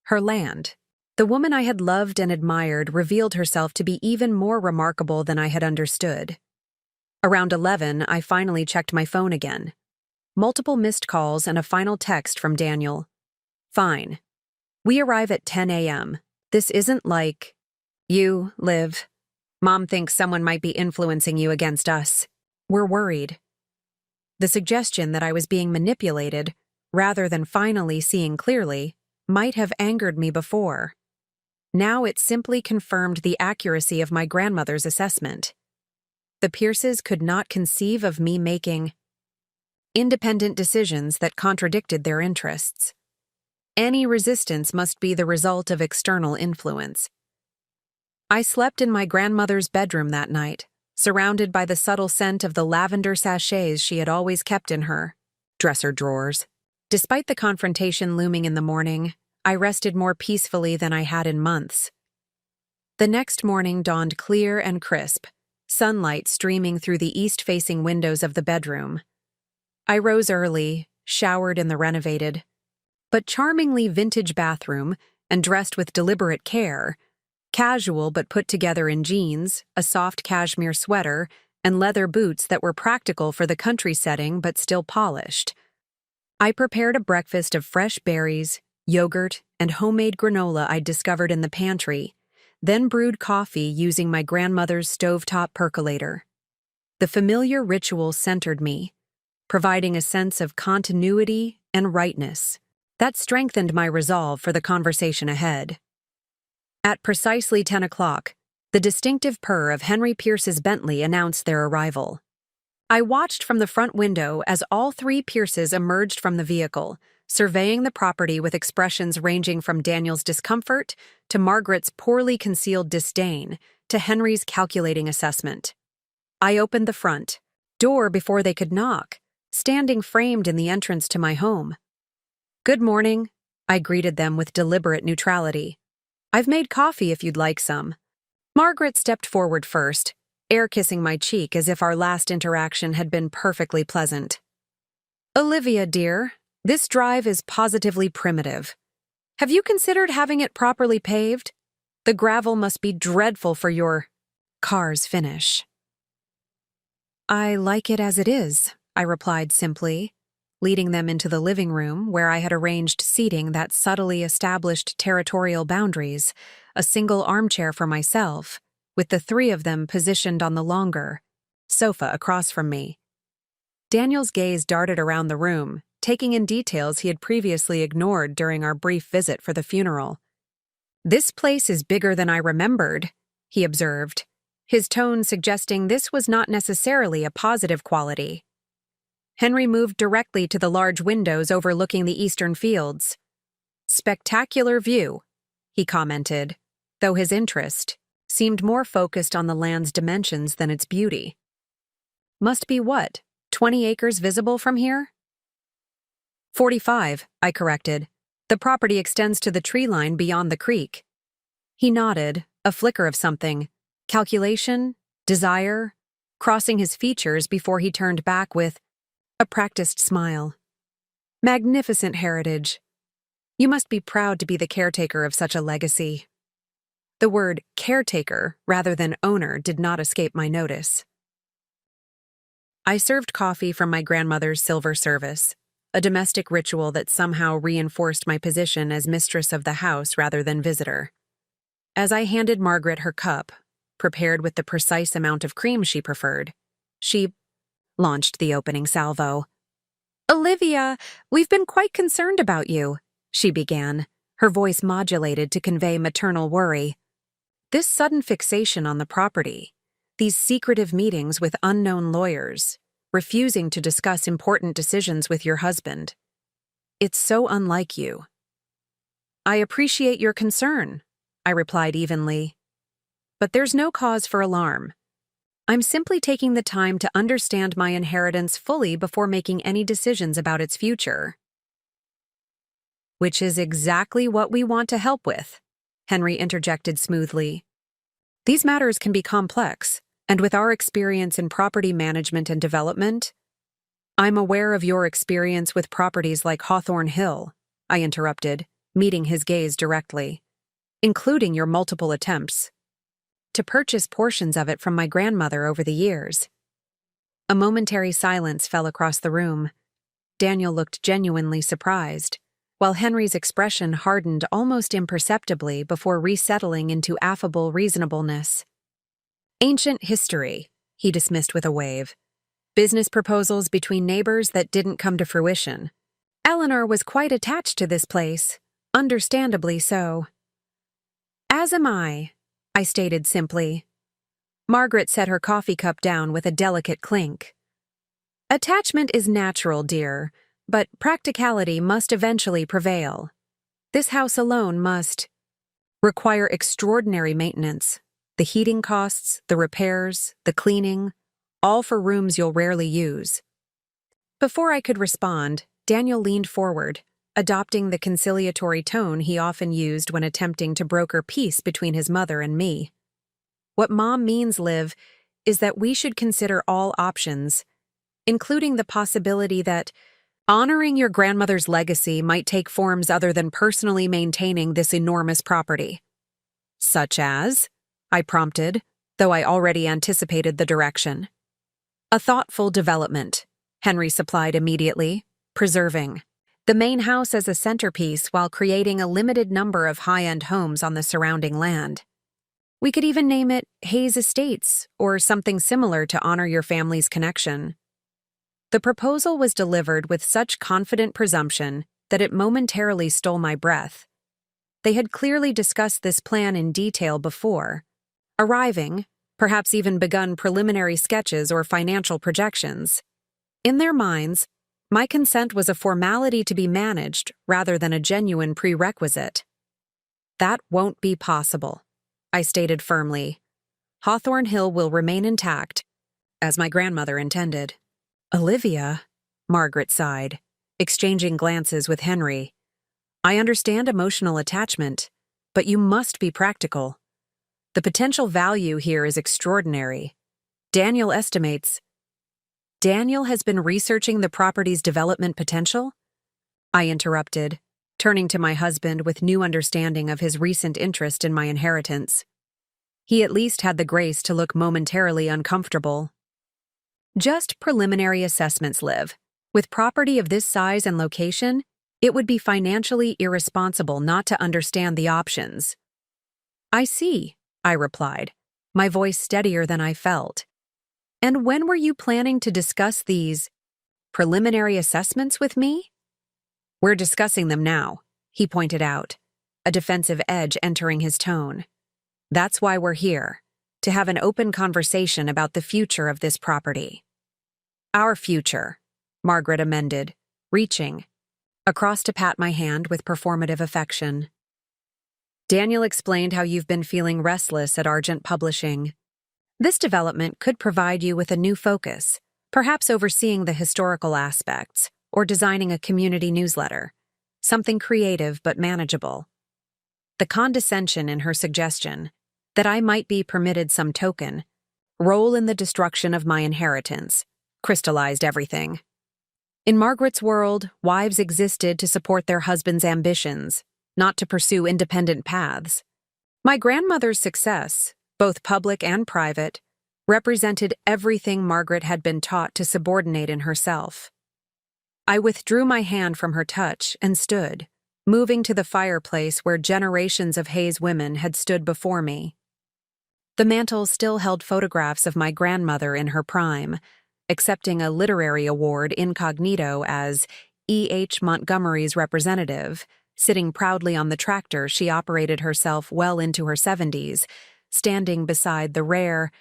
[SPEAKER 1] her land. The woman I had loved and admired revealed herself to be even more remarkable than I had understood. Around 11, I finally checked my phone again. Multiple missed calls and a final text from Daniel. Fine. We arrive at 10 a.m. This isn't like, you, Liv. Mom thinks someone might be influencing you against us. We're worried. The suggestion that I was being manipulated, rather than finally seeing clearly, might have angered me before. Now it simply confirmed the accuracy of my grandmother's assessment. The Pierces could not conceive of me making independent decisions that contradicted their interests. Any resistance must be the result of external influence. I slept in my grandmother's bedroom that night, surrounded by the subtle scent of the lavender sachets she had always kept in her dresser drawers. Despite the confrontation looming in the morning, I rested more peacefully than I had in months. The next morning dawned clear and crisp, sunlight streaming through the east-facing windows of the bedroom. I rose early, showered in the renovated, but charmingly vintage bathroom and dressed with deliberate care, casual but put together in jeans, a soft cashmere sweater, and leather boots that were practical for the country setting but still polished. I prepared a breakfast of fresh berries, yogurt, and homemade granola I'd discovered in the pantry, then brewed coffee using my grandmother's stovetop percolator. The familiar ritual centered me, providing a sense of continuity and rightness. That strengthened my resolve for the conversation ahead. At precisely 10 o'clock, the distinctive purr of Henry Pierce's Bentley announced their arrival. I watched from the front window as all three Pierces emerged from the vehicle, surveying the property with expressions ranging from Daniel's discomfort to Margaret's poorly concealed disdain to Henry's calculating assessment. I opened the front door before they could knock, standing framed in the entrance to my home. "Good morning," I greeted them with deliberate neutrality. "I've made coffee if you'd like some." Margaret stepped forward first, air-kissing my cheek as if our last interaction had been perfectly pleasant. "Olivia, dear, this drive is positively primitive. Have you considered having it properly paved? The gravel must be dreadful for your car's finish." "I like it as it is," I replied simply, leading them into the living room where I had arranged seating that subtly established territorial boundaries, a single armchair for myself, with the three of them positioned on the longer sofa across from me. Daniel's gaze darted around the room, taking in details he had previously ignored during our brief visit for the funeral. "This place is bigger than I remembered," he observed, his tone suggesting this was not necessarily a positive quality. Henry moved directly to the large windows overlooking the eastern fields. "Spectacular view," he commented, though his interest seemed more focused on the land's dimensions than its beauty. "Must be what, 20 acres visible from here?" 45, I corrected. "The property extends to the tree line beyond the creek." He nodded, a flicker of something, calculation, desire, crossing his features before he turned back with a practiced smile. "Magnificent heritage. You must be proud to be the caretaker of such a legacy." The word caretaker rather than owner did not escape my notice. I served coffee from my grandmother's silver service, a domestic ritual that somehow reinforced my position as mistress of the house rather than visitor. As I handed Margaret her cup, prepared with the precise amount of cream she preferred, she launched the opening salvo. "Olivia, we've been quite concerned about you," she began, her voice modulated to convey maternal worry. "This sudden fixation on the property, these secretive meetings with unknown lawyers, refusing to discuss important decisions with your husband. It's so unlike you." "I appreciate your concern," I replied evenly. "But there's no cause for alarm. I'm simply taking the time to understand my inheritance fully before making any decisions about its future. Which is exactly what we want to help with, Henry interjected smoothly. These matters can be complex, and with our experience in property management and development, I'm aware of your experience with properties like Hawthorne Hill, I interrupted, meeting his gaze directly, including your multiple attempts to purchase portions of it from my grandmother over the years. A momentary silence fell across the room. Daniel looked genuinely surprised, while Henry's expression hardened almost imperceptibly before resettling into affable reasonableness. Ancient history, he dismissed with a wave. Business proposals between neighbors that didn't come to fruition. Eleanor was quite attached to this place, understandably so. As am I stated simply. Margaret set her coffee cup down with a delicate clink. Attachment is natural, dear, but practicality must eventually prevail. This house alone must require extraordinary maintenance. The heating costs, the repairs, the cleaning, all for rooms you'll rarely use. Before I could respond, Daniel leaned forward, adopting the conciliatory tone he often used when attempting to broker peace between his mother and me. What Mom means, Liv, is that we should consider all options, including the possibility that honoring your grandmother's legacy might take forms other than personally maintaining this enormous property. Such as? I prompted, though I already anticipated the direction. A thoughtful development, Henry supplied immediately, preserving the main house as a centerpiece while creating a limited number of high-end homes on the surrounding land. We could even name it Hayes Estates or something similar to honor your family's connection. The proposal was delivered with such confident presumption that it momentarily stole my breath. They had clearly discussed this plan in detail before, arriving, perhaps even begun preliminary sketches or financial projections. In their minds, my consent was a formality to be managed rather than a genuine prerequisite. That won't be possible, I stated firmly. Hawthorne Hill will remain intact, as my grandmother intended. Olivia, Margaret sighed, exchanging glances with Henry. I understand emotional attachment, but you must be practical. The potential value here is extraordinary. Daniel has been researching the property's development potential? I interrupted, turning to my husband with new understanding of his recent interest in my inheritance. He at least had the grace to look momentarily uncomfortable. Just preliminary assessments, Liv. With property of this size and location, it would be financially irresponsible not to understand the options. I see, I replied, my voice steadier than I felt. And when were you planning to discuss these preliminary assessments with me? We're discussing them now, he pointed out, a defensive edge entering his tone. That's why we're here, to have an open conversation about the future of this property. Our future, Margaret amended, reaching across to pat my hand with performative affection. Daniel explained how you've been feeling restless at Argent Publishing. This development could provide you with a new focus, perhaps overseeing the historical aspects or designing a community newsletter, something creative but manageable. The condescension in her suggestion, that I might be permitted some token role in the destruction of my inheritance, crystallized everything. In Margaret's world, wives existed to support their husbands' ambitions, not to pursue independent paths. My grandmother's success, both public and private, represented everything Margaret had been taught to subordinate in herself. I withdrew my hand from her touch and stood, moving to the fireplace where generations of Hayes women had stood before me. The mantel still held photographs of my grandmother in her prime, accepting a literary award incognito as E.H. Montgomery's representative, sitting proudly on the tractor she operated herself well into her 70s, standing beside the rare,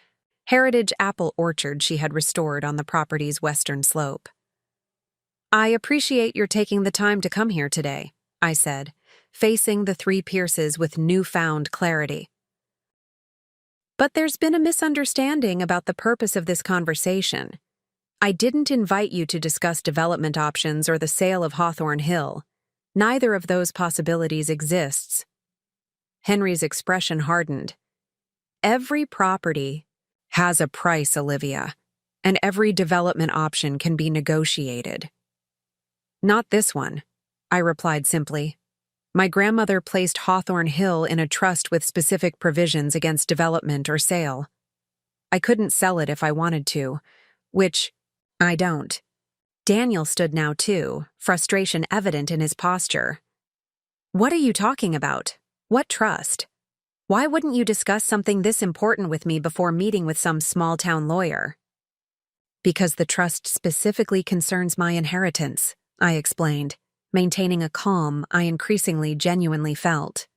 [SPEAKER 1] heritage apple orchard she had restored on the property's western slope. I appreciate your taking the time to come here today, I said, facing the three Pierces with newfound clarity. But there's been a misunderstanding about the purpose of this conversation. I didn't invite you to discuss development options or the sale of Hawthorne Hill. Neither of those possibilities exists. Henry's expression hardened. Every property has a price, Olivia, and every development option can be negotiated. Not this one, I replied simply. My grandmother placed Hawthorne Hill in a trust with specific provisions against development or sale. I couldn't sell it if I wanted to, which I don't. Daniel stood now too, frustration evident in his posture. What are you talking about? What trust? Why wouldn't you discuss something this important with me before meeting with some small-town lawyer? Because the trust specifically concerns my inheritance, I explained, maintaining a calm I increasingly genuinely felt.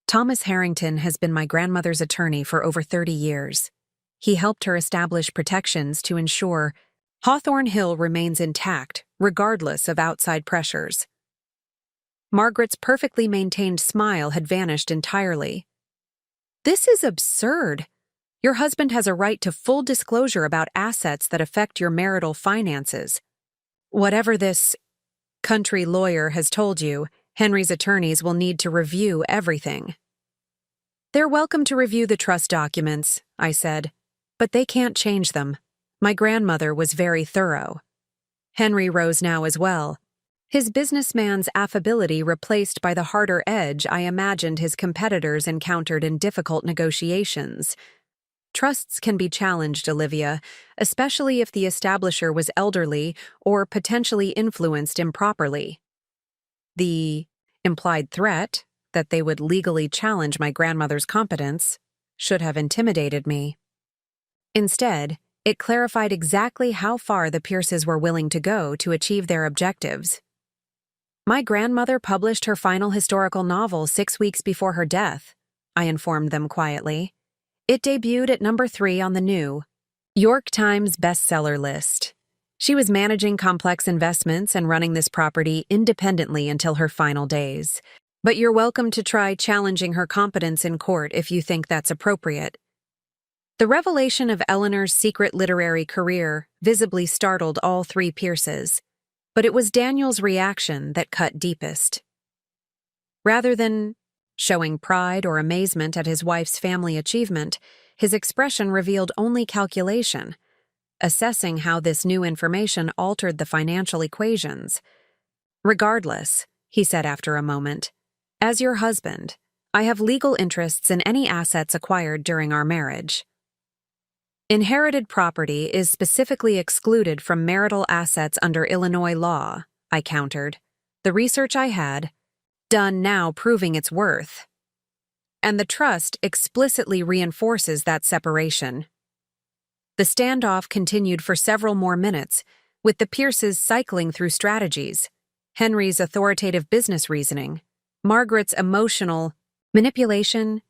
[SPEAKER 1] Thomas Harrington has been my grandmother's attorney for over 30 years. He helped her establish protections to ensure Hawthorne Hill remains intact, regardless of outside pressures. Margaret's perfectly maintained smile had vanished entirely. This is absurd. Your husband has a right to full disclosure about assets that affect your marital finances. Whatever this country lawyer has told you, Henry's attorneys will need to review everything. They're welcome to review the trust documents, I said, but they can't change them. My grandmother was very thorough. Henry rose now as well, his businessman's affability replaced by the harder edge I imagined his competitors encountered in difficult negotiations. Trusts can be challenged, Olivia, especially if the establisher was elderly or potentially influenced improperly. The implied threat that they would legally challenge my grandmother's competence should have intimidated me. Instead, it clarified exactly how far the Pierces were willing to go to achieve their objectives. My grandmother published her final historical novel 6 weeks before her death, I informed them quietly. It debuted at number 3 on the New York Times bestseller list. She was managing complex investments and running this property independently until her final days. But you're welcome to try challenging her competence in court if you think that's appropriate. The revelation of Eleanor's secret literary career visibly startled all 3 Pierces, but it was Daniel's reaction that cut deepest. Rather than showing pride or amazement at his wife's family achievement, his expression revealed only calculation, assessing how this new information altered the financial equations. Regardless, he said after a moment, as your husband, I have legal interests in any assets acquired during our marriage. Inherited property is specifically excluded from marital assets under Illinois law, I countered. The research I had done now proving its worth. And the trust explicitly reinforces that separation. The standoff continued for several more minutes, with the Pierces cycling through strategies, Henry's authoritative business reasoning, Margaret's emotional manipulation,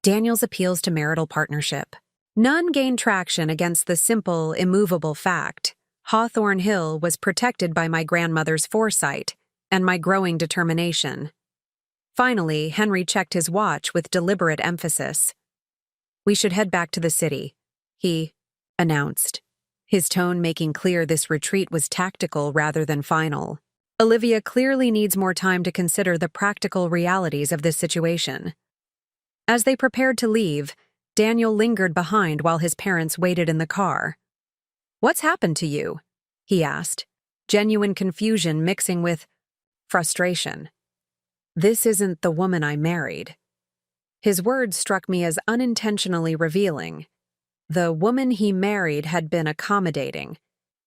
[SPEAKER 1] Daniel's appeals to marital partnership. None gained traction against the simple, immovable fact. Hawthorne Hill was protected by my grandmother's foresight and my growing determination. Finally, Henry checked his watch with deliberate emphasis. We should head back to the city, he announced, his tone making clear this retreat was tactical rather than final. Olivia clearly needs more time to consider the practical realities of this situation. As they prepared to leave, Daniel lingered behind while his parents waited in the car. What's happened to you? He asked, genuine confusion mixing with frustration. This isn't the woman I married. His words struck me as unintentionally revealing. The woman he married had been accommodating,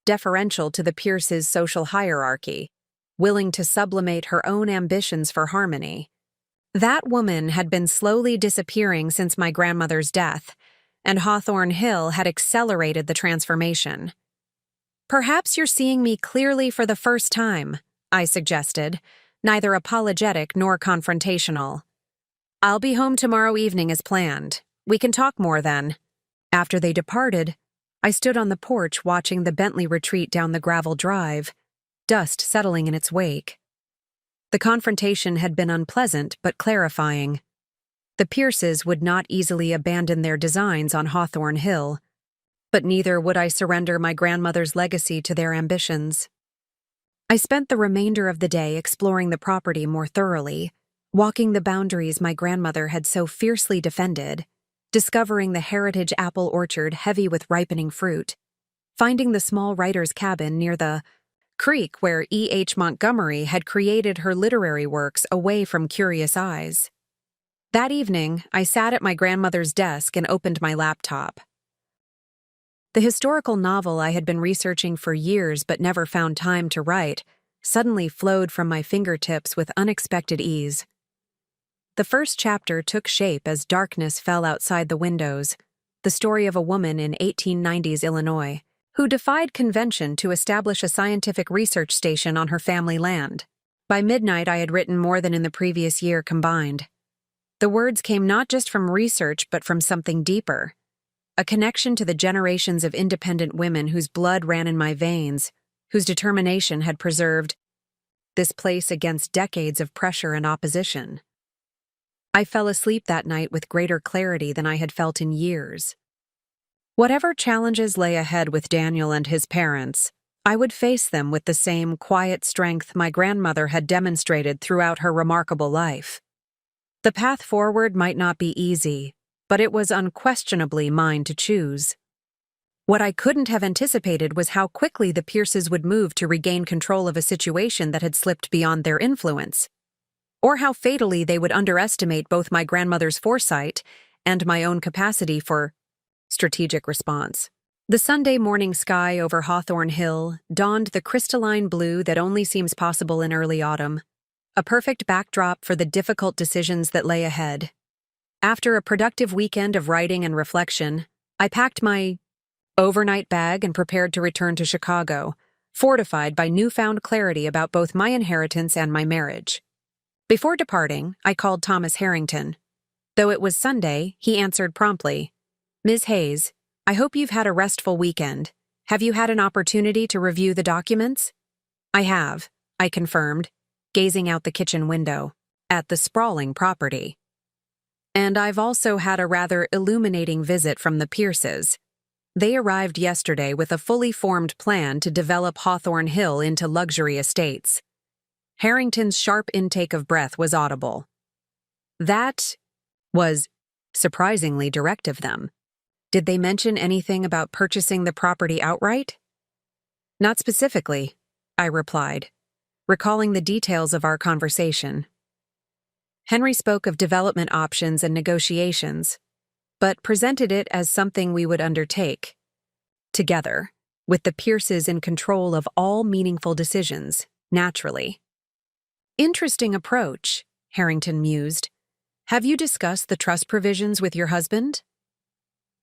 [SPEAKER 1] deferential to the Pierces' social hierarchy, willing to sublimate her own ambitions for harmony. That woman had been slowly disappearing since my grandmother's death, and Hawthorne Hill had accelerated the transformation. Perhaps you're seeing me clearly for the first time, I suggested, neither apologetic nor confrontational. I'll be home tomorrow evening as planned. We can talk more then. After they departed, I stood on the porch watching the Bentley retreat down the gravel drive, dust settling in its wake. The confrontation had been unpleasant but clarifying. The The Pierces would not easily abandon their designs on Hawthorne Hill, but neither would I surrender my grandmother's legacy to their ambitions. I spent the remainder of the day exploring the property more thoroughly, walking the boundaries my grandmother had so fiercely defended, discovering the heritage apple orchard heavy with ripening fruit, finding the small writer's cabin near the creek where E.H. Montgomery had created her literary works away from curious eyes. That evening, I sat at my grandmother's desk and opened my laptop. The historical novel I had been researching for years but never found time to write suddenly flowed from my fingertips with unexpected ease. The first chapter took shape as darkness fell outside the windows, the story of a woman in 1890s Illinois who defied convention to establish a scientific research station on her family land. By midnight, I had written more than in the previous year combined. The words came not just from research but from something deeper, a connection to the generations of independent women whose blood ran in my veins, whose determination had preserved this place against decades of pressure and opposition. I fell asleep that night with greater clarity than I had felt in years. Whatever challenges lay ahead with Daniel and his parents, I would face them with the same quiet strength my grandmother had demonstrated throughout her remarkable life. The path forward might not be easy, but it was unquestionably mine to choose. What I couldn't have anticipated was how quickly the Pierces would move to regain control of a situation that had slipped beyond their influence, or how fatally they would underestimate both my grandmother's foresight and my own capacity for strategic response. The Sunday morning sky over Hawthorne Hill donned the crystalline blue that only seems possible in early autumn, a perfect backdrop for the difficult decisions that lay ahead. After a productive weekend of writing and reflection, I packed my overnight bag and prepared to return to Chicago, fortified by newfound clarity about both my inheritance and my marriage. Before departing, I called Thomas Harrington. Though it was Sunday, he answered promptly. "Ms. Hayes, I hope you've had a restful weekend. Have you had an opportunity to review the documents?" "I have," I confirmed, gazing out the kitchen window at the sprawling property. "And I've also had a rather illuminating visit from the Pierces. They arrived yesterday with a fully formed plan to develop Hawthorne Hill into luxury estates." Harrington's sharp intake of breath was audible. That was surprisingly direct of them. Did they mention anything about purchasing the property outright? "Not specifically," I replied, recalling the details of our conversation. Henry spoke of development options and negotiations, but presented it as something we would undertake together, with the Pierces in control of all meaningful decisions, naturally. "Interesting approach," Harrington mused. "Have you discussed the trust provisions with your husband?"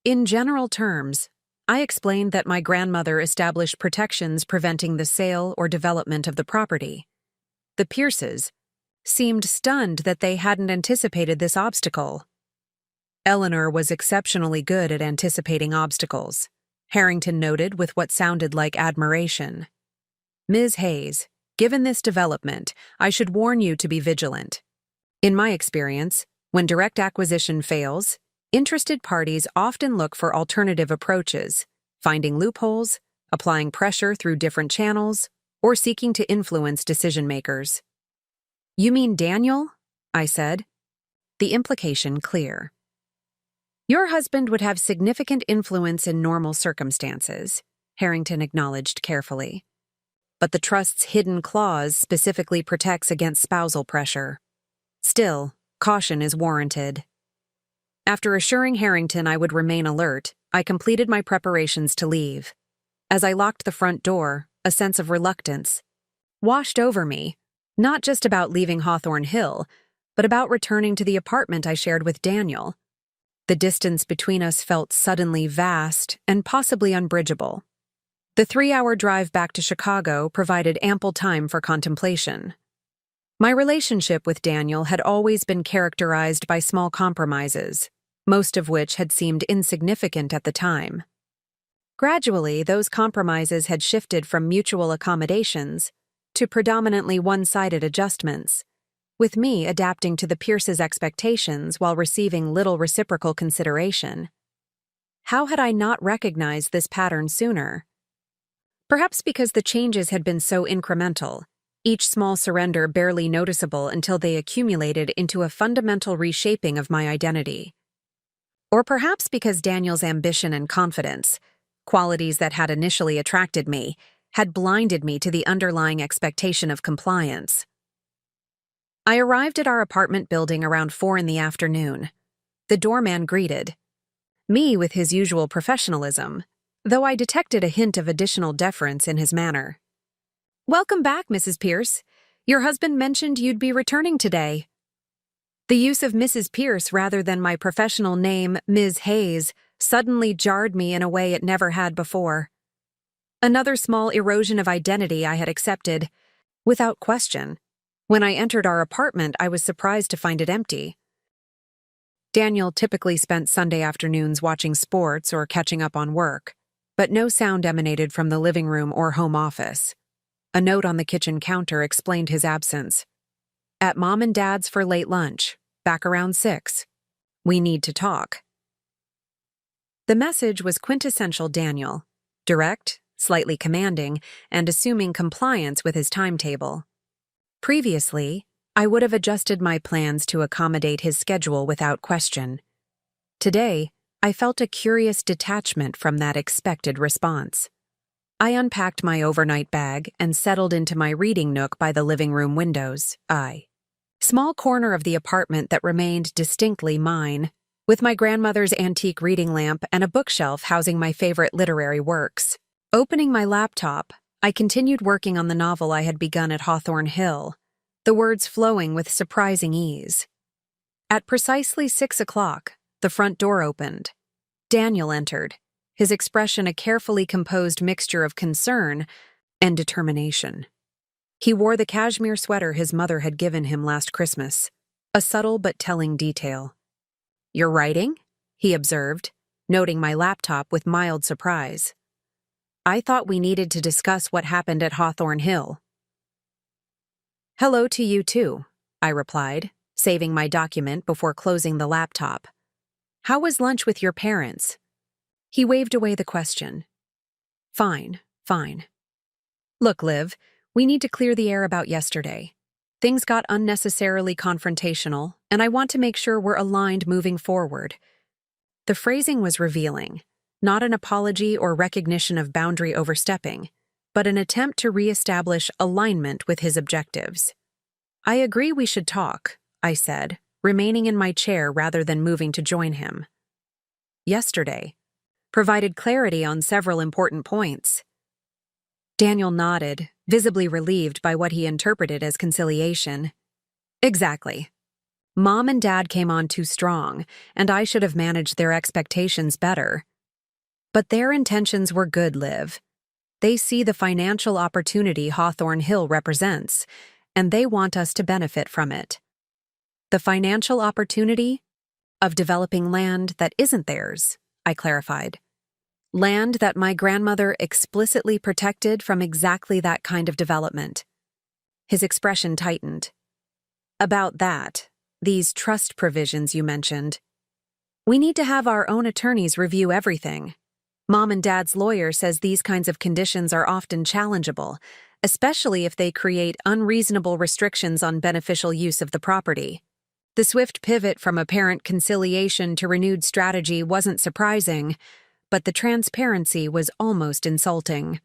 [SPEAKER 1] In general terms, I explained that my grandmother established protections preventing the sale or development of the property. The Pierces seemed stunned that they hadn't anticipated this obstacle. "Eleanor was exceptionally good at anticipating obstacles," Harrington noted with what sounded like admiration. "Ms. Hayes, given this development, I should warn you to be vigilant. In my experience, when direct acquisition fails, interested parties often look for alternative approaches, finding loopholes, applying pressure through different channels, or seeking to influence decision-makers." "You mean Daniel?" I said, the implication clear. "Your husband would have significant influence in normal circumstances," Harrington acknowledged carefully. "But the trust's hidden clause specifically protects against spousal pressure. Still, caution is warranted." After assuring Harrington I would remain alert, I completed my preparations to leave. As I locked the front door, a sense of reluctance washed over me, not just about leaving Hawthorne Hill, but about returning to the apartment I shared with Daniel. The distance between us felt suddenly vast and possibly unbridgeable. The 3-hour drive back to Chicago provided ample time for contemplation. My relationship with Daniel had always been characterized by small compromises, most of which had seemed insignificant at the time. Gradually, those compromises had shifted from mutual accommodations to predominantly one-sided adjustments, with me adapting to the Pierces' expectations while receiving little reciprocal consideration. How had I not recognized this pattern sooner? Perhaps because the changes had been so incremental, each small surrender barely noticeable until they accumulated into a fundamental reshaping of my identity. Or perhaps because Daniel's ambition and confidence, qualities that had initially attracted me, had blinded me to the underlying expectation of compliance. I arrived at our apartment building around 4 in the afternoon. The doorman greeted me with his usual professionalism, though I detected a hint of additional deference in his manner. "Welcome back, Mrs. Pierce. Your husband mentioned you'd be returning today." The use of Mrs. Pierce rather than my professional name, Ms. Hayes, suddenly jarred me in a way it never had before. Another small erosion of identity I had accepted, without question. When I entered our apartment, I was surprised to find it empty. Daniel typically spent Sunday afternoons watching sports or catching up on work, but no sound emanated from the living room or home office. A note on the kitchen counter explained his absence. "At Mom and Dad's for late lunch. Back around 6. We need to talk." The message was quintessential Daniel, direct, slightly commanding, and assuming compliance with his timetable. Previously, I would have adjusted my plans to accommodate his schedule without question. Today, I felt a curious detachment from that expected response. I unpacked my overnight bag and settled into my reading nook by the living room windows, small corner of the apartment that remained distinctly mine, with my grandmother's antique reading lamp and a bookshelf housing my favorite literary works. Opening my laptop, I continued working on the novel I had begun at Hawthorne Hill, the words flowing with surprising ease. At precisely 6 o'clock, the front door opened. Daniel entered, his expression a carefully composed mixture of concern and determination. He wore the cashmere sweater his mother had given him last Christmas, a subtle but telling detail. "You're writing?" he observed, noting my laptop with mild surprise. "I thought we needed to discuss what happened at Hawthorne Hill." "Hello to you too," I replied, saving my document before closing the laptop. "How was lunch with your parents?" He waved away the question. Fine. Look, Liv, we need to clear the air about yesterday. Things got unnecessarily confrontational, and I want to make sure we're aligned moving forward." The phrasing was revealing, not an apology or recognition of boundary overstepping, but an attempt to reestablish alignment with his objectives. "I agree we should talk," I said, remaining in my chair rather than moving to join him. "Yesterday provided clarity on several important points." Daniel nodded, visibly relieved by what he interpreted as conciliation. "Exactly. Mom and Dad came on too strong, and I should have managed their expectations better. But their intentions were good, Liv. They see the financial opportunity Hawthorne Hill represents, and they want us to benefit from it. The financial opportunity of developing land that isn't theirs," I clarified. "Land that my grandmother explicitly protected from exactly that kind of development." His expression tightened. "About that, these trust provisions you mentioned. We need to have our own attorneys review everything. Mom and Dad's lawyer says these kinds of conditions are often challengeable, especially if they create unreasonable restrictions on beneficial use of the property." The swift pivot from apparent conciliation to renewed strategy wasn't surprising, but the transparency was almost insulting.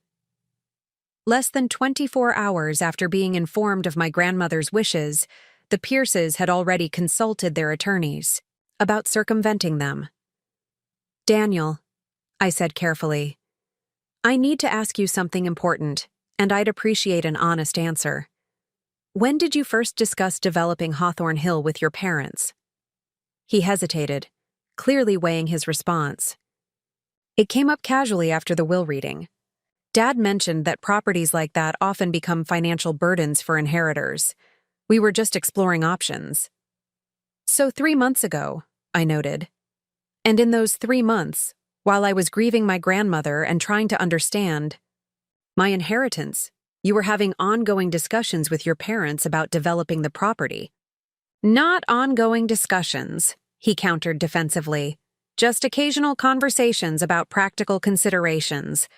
[SPEAKER 1] Less than 24 hours after being informed of my grandmother's wishes, the Pierces had already consulted their attorneys about circumventing them. "Daniel," I said carefully, "I need to ask you something important, and I'd appreciate an honest answer. When did you first discuss developing Hawthorne Hill with your parents?" He hesitated, clearly weighing his response. "It came up casually after the will reading. Dad mentioned that properties like that often become financial burdens for inheritors. We were just exploring options." "So 3 months ago," I noted. "And in those 3 months, while I was grieving my grandmother and trying to understand my inheritance, you were having ongoing discussions with your parents about developing the property. Not ongoing discussions, he countered defensively. Just occasional conversations about practical considerations.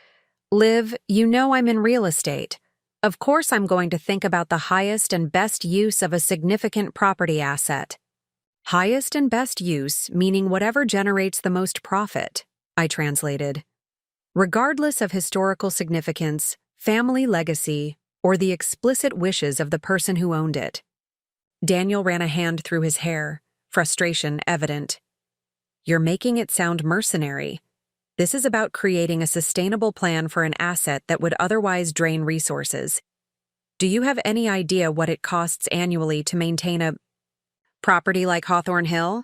[SPEAKER 1] Liv, you know I'm in real estate. Of course I'm going to think about the highest and best use of a significant property asset. Highest and best use, meaning whatever generates the most profit, I translated. Regardless of historical significance, family legacy, or the explicit wishes of the person who owned it. Daniel ran a hand through his hair, frustration evident. You're making it sound mercenary. This is about creating a sustainable plan for an asset that would otherwise drain resources. Do you have any idea what it costs annually to maintain a property like Hawthorne Hill?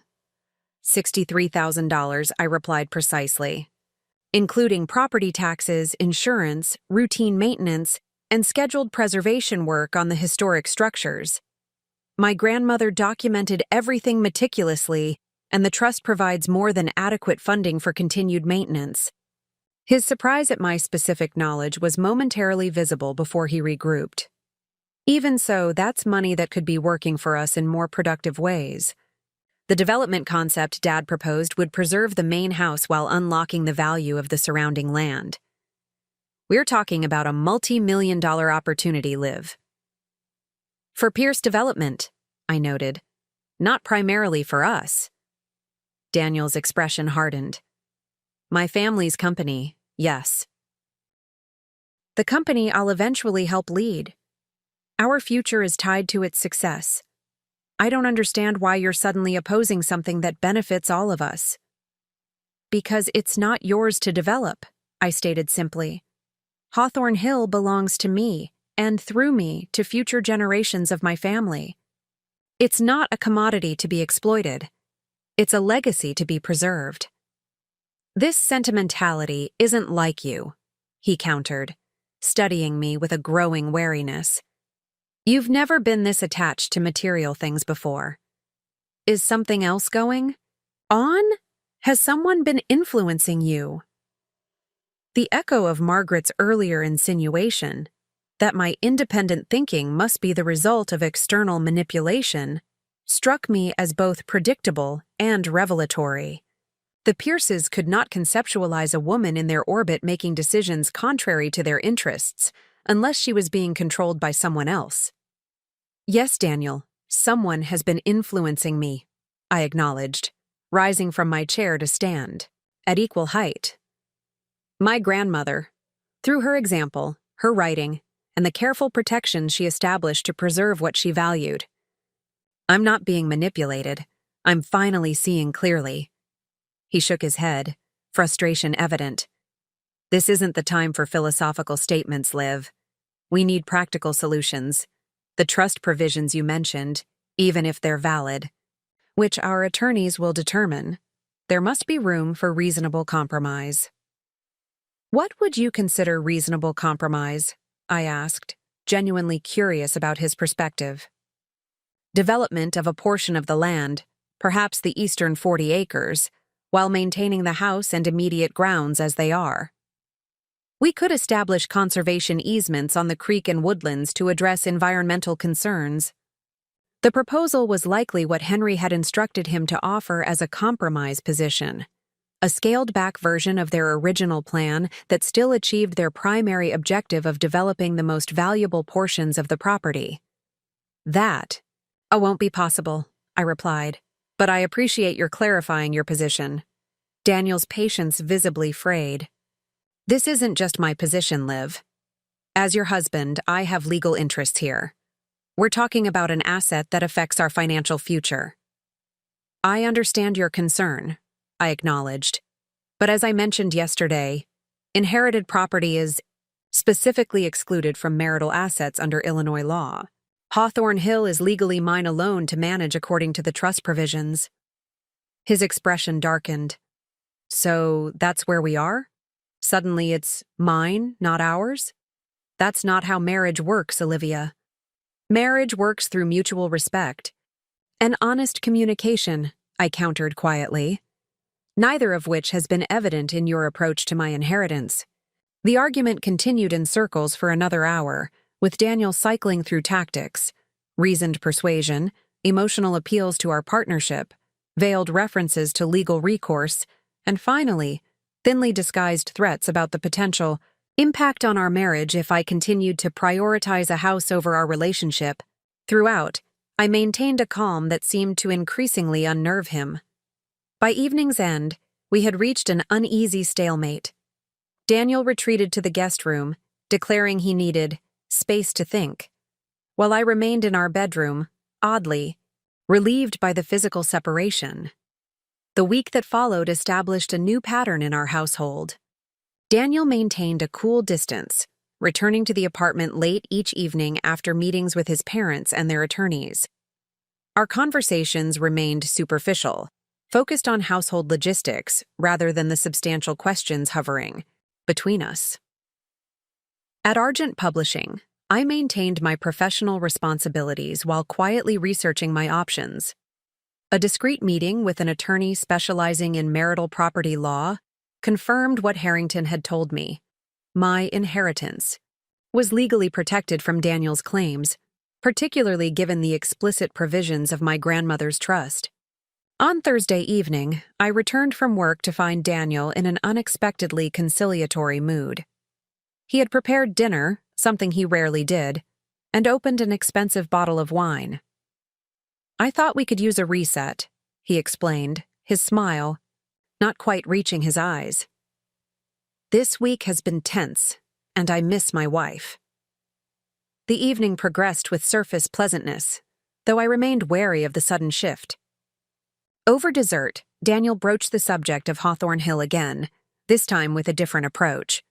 [SPEAKER 1] $63,000, I replied precisely, including property taxes, insurance, routine maintenance, and scheduled preservation work on the historic structures. My grandmother documented everything meticulously, and the trust provides more than adequate funding for continued maintenance. His surprise at my specific knowledge was momentarily visible before he regrouped. Even so, that's money that could be working for us in more productive ways. The development concept Dad proposed would preserve the main house while unlocking the value of the surrounding land. We're talking about a multi-million-dollar opportunity, Liv. For Pierce Development, I noted. Not primarily for us. Daniel's expression hardened. My family's company, yes. The company I'll eventually help lead. Our future is tied to its success. I don't understand why you're suddenly opposing something that benefits all of us. Because it's not yours to develop, I stated simply. Hawthorne Hill belongs to me, and through me, to future generations of my family. It's not a commodity to be exploited. It's a legacy to be preserved. This sentimentality isn't like you, he countered, studying me with a growing wariness. You've never been this attached to material things before. Is something else going on? Has someone been influencing you? The echo of Margaret's earlier insinuation, that my independent thinking must be the result of external manipulation, struck me as both predictable and revelatory. The Pierces could not conceptualize a woman in their orbit making decisions contrary to their interests, unless she was being controlled by someone else. Yes, Daniel, someone has been influencing me, I acknowledged, rising from my chair to stand, at equal height. My grandmother, through her example, her writing, and the careful protection she established to preserve what she valued. I'm not being manipulated. I'm finally seeing clearly. He shook his head, frustration evident. This isn't the time for philosophical statements, Liv. We need practical solutions. The trust provisions you mentioned, even if they're valid, which our attorneys will determine, there must be room for reasonable compromise. What would you consider reasonable compromise? I asked, genuinely curious about his perspective. Development of a portion of the land, perhaps the eastern 40 acres, while maintaining the house and immediate grounds as they are. We could establish conservation easements on the creek and woodlands to address environmental concerns. The proposal was likely what Henry had instructed him to offer as a compromise position, a scaled-back version of their original plan that still achieved their primary objective of developing the most valuable portions of the property. That won't be possible, I replied, but I appreciate your clarifying your position. Daniel's patience visibly frayed. This isn't just my position, Liv. As your husband, I have legal interests here. We're talking about an asset that affects our financial future. I understand your concern, I acknowledged. But as I mentioned yesterday, inherited property is specifically excluded from marital assets under Illinois law. Hawthorne Hill is legally mine alone to manage according to the trust provisions. His expression darkened. So that's where we are? Suddenly it's mine, not ours? That's not how marriage works, Olivia. Marriage works through mutual respect and honest communication, I countered quietly, neither of which has been evident in your approach to my inheritance. The argument continued in circles for another hour, with Daniel cycling through tactics, reasoned persuasion, emotional appeals to our partnership, veiled references to legal recourse, and finally, thinly disguised threats about the potential impact on our marriage if I continued to prioritize a house over our relationship. Throughout, I maintained a calm that seemed to increasingly unnerve him. By evening's end, we had reached an uneasy stalemate. Daniel retreated to the guest room, declaring he needed space to think, while I remained in our bedroom, oddly, relieved by the physical separation. The week that followed established a new pattern in our household. Daniel maintained a cool distance, returning to the apartment late each evening after meetings with his parents and their attorneys. Our conversations remained superficial, focused on household logistics rather than the substantial questions hovering between us. At Argent Publishing, I maintained my professional responsibilities while quietly researching my options. A discreet meeting with an attorney specializing in marital property law confirmed what Harrington had told me. My inheritance was legally protected from Daniel's claims, particularly given the explicit provisions of my grandmother's trust. On Thursday evening, I returned from work to find Daniel in an unexpectedly conciliatory mood. He had prepared dinner, something he rarely did, and opened an expensive bottle of wine. "I thought we could use a reset," he explained, his smile not quite reaching his eyes. "This week has been tense, and I miss my wife." The evening progressed with surface pleasantness, though I remained wary of the sudden shift. Over dessert, Daniel broached the subject of Hawthorne Hill again, this time with a different approach.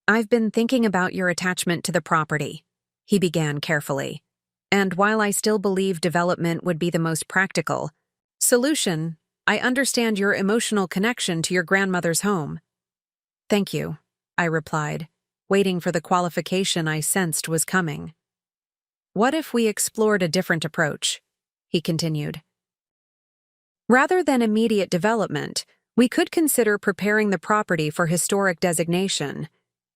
[SPEAKER 1] "I've been thinking about your attachment to the property," he began carefully. "And while I still believe development would be the most practical solution, I understand your emotional connection to your grandmother's home." "Thank you," I replied, waiting for the qualification I sensed was coming. "What if we explored a different approach?" he continued. "Rather than immediate development, we could consider preparing the property for historic designation.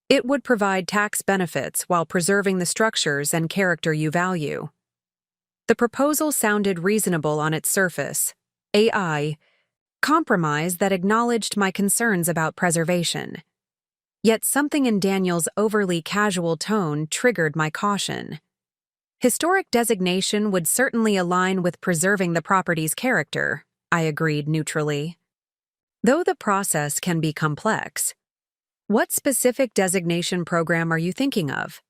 [SPEAKER 1] It would provide tax benefits while preserving the structures and character you value." The proposal sounded reasonable on its surface, a compromise that acknowledged my concerns about preservation. Yet something in Daniel's overly casual tone triggered my caution. Historic designation would certainly align with preserving the property's character, I agreed neutrally. Though the process can be complex. What specific designation program are you thinking of?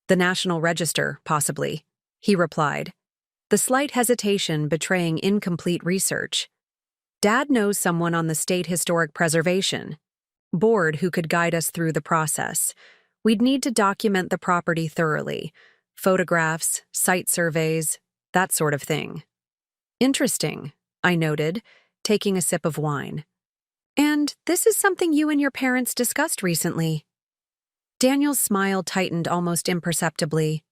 [SPEAKER 1] "The National Register, possibly," he replied, the slight hesitation betraying incomplete research. "Dad knows someone on the State Historic Preservation Board who could guide us through the process. We'd need to document the property thoroughly, photographs, site surveys, that sort of thing." "Interesting," I noted, taking a sip of wine. "And this is something you and your parents discussed recently?" Daniel's smile tightened almost imperceptibly.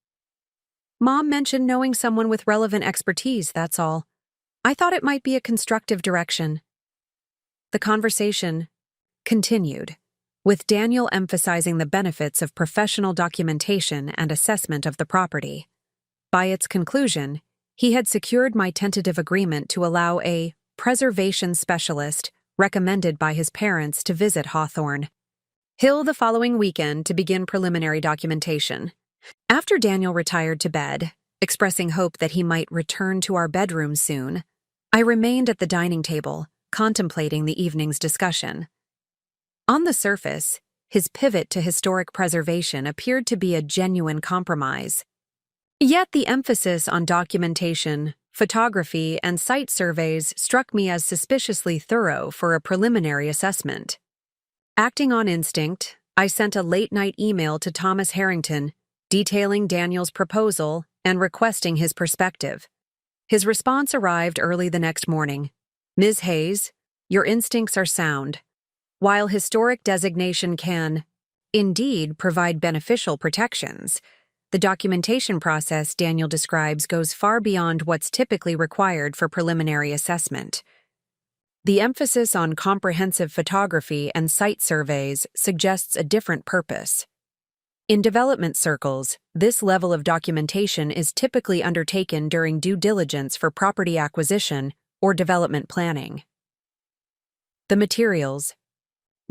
[SPEAKER 1] "Mom mentioned knowing someone with relevant expertise, that's all. I thought it might be a constructive direction." The conversation continued, with Daniel emphasizing the benefits of professional documentation and assessment of the property. By its conclusion, he had secured my tentative agreement to allow a preservation specialist recommended by his parents to visit Hawthorne Hill the following weekend to begin preliminary documentation. After Daniel retired to bed, expressing hope that he might return to our bedroom soon, I remained at the dining table, contemplating the evening's discussion. On the surface, his pivot to historic preservation appeared to be a genuine compromise. Yet the emphasis on documentation, photography, and site surveys struck me as suspiciously thorough for a preliminary assessment. Acting on instinct, I sent a late-night email to Thomas Harrington, detailing Daniel's proposal and requesting his perspective. His response arrived early the next morning. "Ms. Hayes, your instincts are sound. While historic designation can, indeed, provide beneficial protections, the documentation process Daniel describes goes far beyond what's typically required for preliminary assessment. The emphasis on comprehensive photography and site surveys suggests a different purpose. In development circles, this level of documentation is typically undertaken during due diligence for property acquisition or development planning. The materials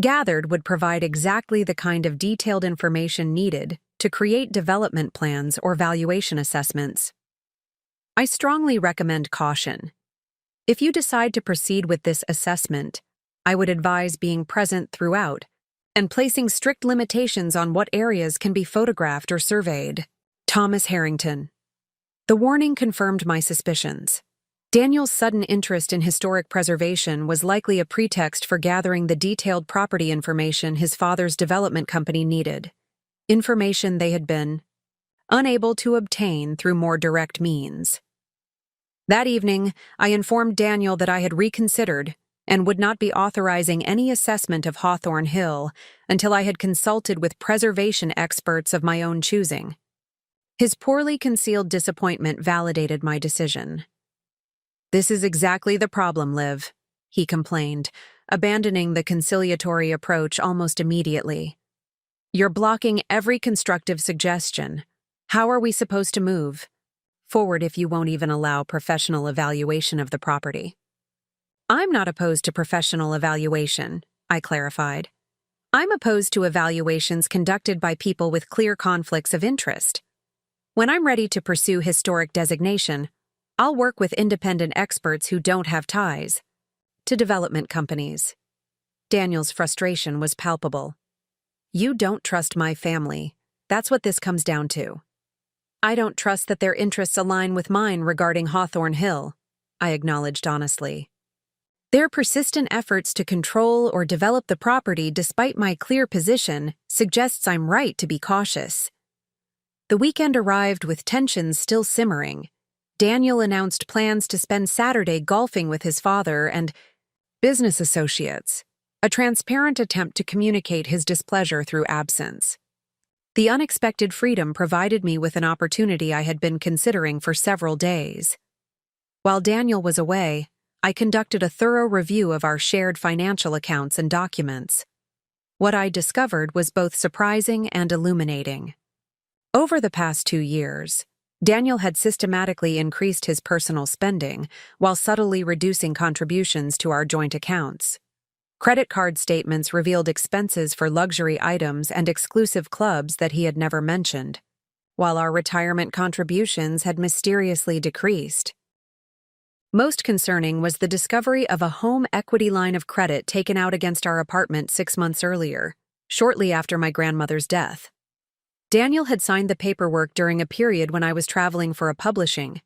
[SPEAKER 1] gathered would provide exactly the kind of detailed information needed to create development plans or valuation assessments. I strongly recommend caution. If you decide to proceed with this assessment, I would advise being present throughout and placing strict limitations on what areas can be photographed or surveyed. Thomas Harrington. The warning confirmed my suspicions. Daniel's sudden interest in historic preservation was likely a pretext for gathering the detailed property information his father's development company needed, information they had been unable to obtain through more direct means. That evening, I informed Daniel that I had reconsidered and would not be authorizing any assessment of Hawthorne Hill until I had consulted with preservation experts of my own choosing. His poorly concealed disappointment validated my decision. "This is exactly the problem, Liv," he complained, abandoning the conciliatory approach almost immediately. "You're blocking every constructive suggestion. How are we supposed to move forward if you won't even allow professional evaluation of the property?" "I'm not opposed to professional evaluation," I clarified. "I'm opposed to evaluations conducted by people with clear conflicts of interest. When I'm ready to pursue historic designation, I'll work with independent experts who don't have ties to development companies." Daniel's frustration was palpable. "You don't trust my family. That's what this comes down to." "I don't trust that their interests align with mine regarding Hawthorne Hill," I acknowledged honestly. "Their persistent efforts to control or develop the property despite my clear position suggests I'm right to be cautious." The weekend arrived with tensions still simmering. Daniel announced plans to spend Saturday golfing with his father and business associates, a transparent attempt to communicate his displeasure through absence. The unexpected freedom provided me with an opportunity I had been considering for several days. While Daniel was away, I conducted a thorough review of our shared financial accounts and documents. What I discovered was both surprising and illuminating. Over the past 2 years, Daniel had systematically increased his personal spending while subtly reducing contributions to our joint accounts. Credit card statements revealed expenses for luxury items and exclusive clubs that he had never mentioned, while our retirement contributions had mysteriously decreased. Most concerning was the discovery of a home equity line of credit taken out against our apartment 6 months earlier, shortly after my grandmother's death. Daniel had signed the paperwork during a period when I was traveling for a publishing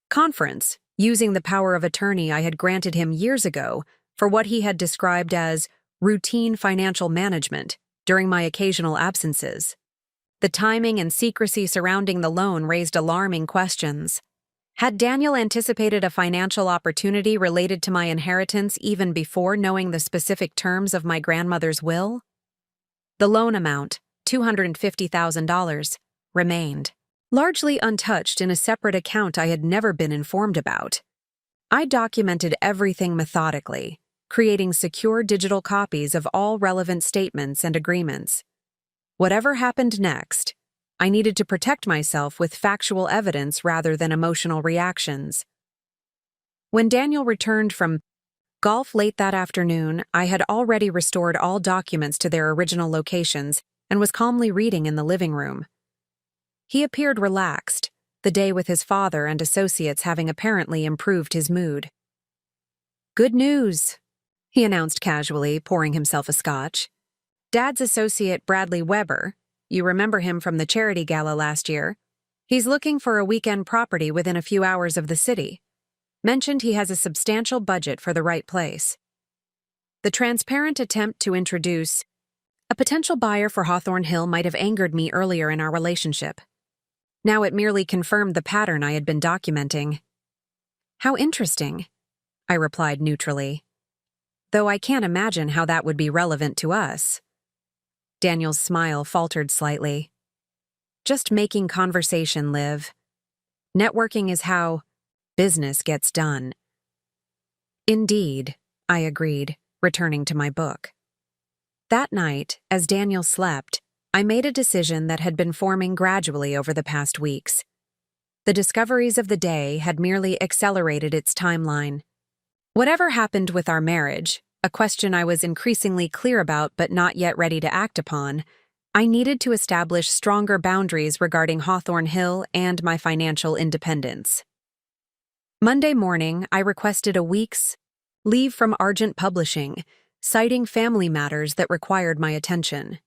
[SPEAKER 1] conference, using the power of attorney I had granted him years ago for what he had described as routine financial management during my occasional absences. The timing and secrecy surrounding the loan raised alarming questions. Had Daniel anticipated a financial opportunity related to my inheritance even before knowing the specific terms of my grandmother's will? The loan amount, $250,000, remained, largely untouched in a separate account I had never been informed about. I documented everything methodically, creating secure digital copies of all relevant statements and agreements. Whatever happened next, I needed to protect myself with factual evidence rather than emotional reactions. When Daniel returned from golf late that afternoon, I had already restored all documents to their original locations and was calmly reading in the living room. He appeared relaxed, the day with his father and associates having apparently improved his mood. "Good news," he announced casually, pouring himself a scotch. "Dad's associate Bradley Weber, you remember him from the charity gala last year, he's looking for a weekend property within a few hours of the city. Mentioned he has a substantial budget for the right place." The transparent attempt to introduce a potential buyer for Hawthorne Hill might have angered me earlier in our relationship. Now it merely confirmed the pattern I had been documenting. "How interesting," I replied neutrally. "Though I can't imagine how that would be relevant to us." Daniel's smile faltered slightly. "Just making conversation, Liv. Networking is how business gets done." "Indeed," I agreed, returning to my book. That night, as Daniel slept, I made a decision that had been forming gradually over the past weeks. The discoveries of the day had merely accelerated its timeline. Whatever happened with our marriage, a question I was increasingly clear about but not yet ready to act upon, I needed to establish stronger boundaries regarding Hawthorne Hill and my financial independence. Monday morning, I requested a week's leave from Argent Publishing, citing family matters that required my attention.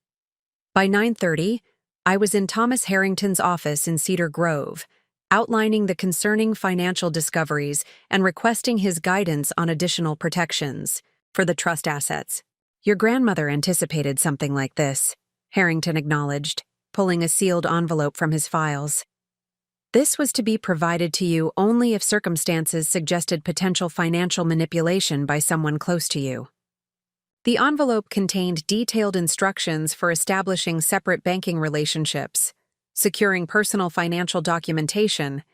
[SPEAKER 1] By 9:30, I was in Thomas Harrington's office in Cedar Grove, outlining the concerning financial discoveries and requesting his guidance on additional protections for the trust assets. Your grandmother anticipated something like this, Harrington acknowledged, pulling a sealed envelope from his files. This was to be provided to you only if circumstances suggested potential financial manipulation by someone close to you. The envelope contained detailed instructions for establishing separate banking relationships, securing personal financial documentation,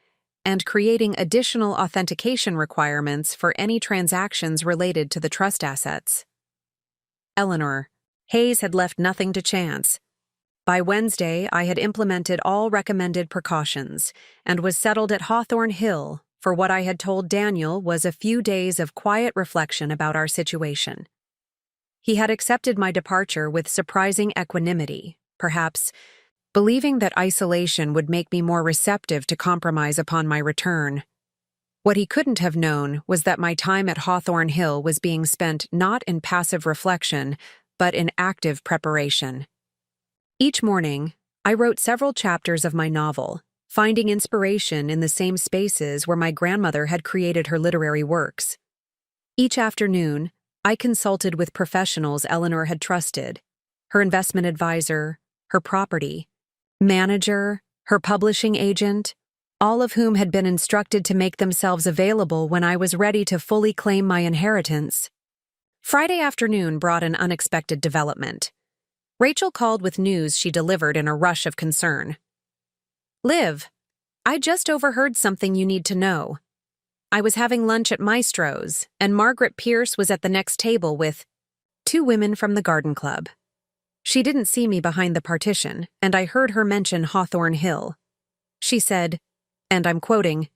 [SPEAKER 1] and creating additional authentication requirements for any transactions related to the trust assets. Eleanor, Hayes had left nothing to chance. By Wednesday, I had implemented all recommended precautions and was settled at Hawthorne Hill for what I had told Daniel was a few days of quiet reflection about our situation. He had accepted my departure with surprising equanimity, perhaps believing that isolation would make me more receptive to compromise upon my return. What he couldn't have known was that my time at Hawthorne Hill was being spent not in passive reflection, but in active preparation. Each morning, I wrote several chapters of my novel, finding inspiration in the same spaces where my grandmother had created her literary works. Each afternoon, I consulted with professionals Eleanor had trusted, her investment advisor, her property manager, her publishing agent, all of whom had been instructed to make themselves available when I was ready to fully claim my inheritance. Friday afternoon brought an unexpected development. Rachel called with news she delivered in a rush of concern. "Liv, I just overheard something you need to know. I was having lunch at Maestro's, and Margaret Pierce was at the next table with 2 women from the garden club. She didn't see me behind the partition, and I heard her mention Hawthorne Hill. She said, and I'm quoting,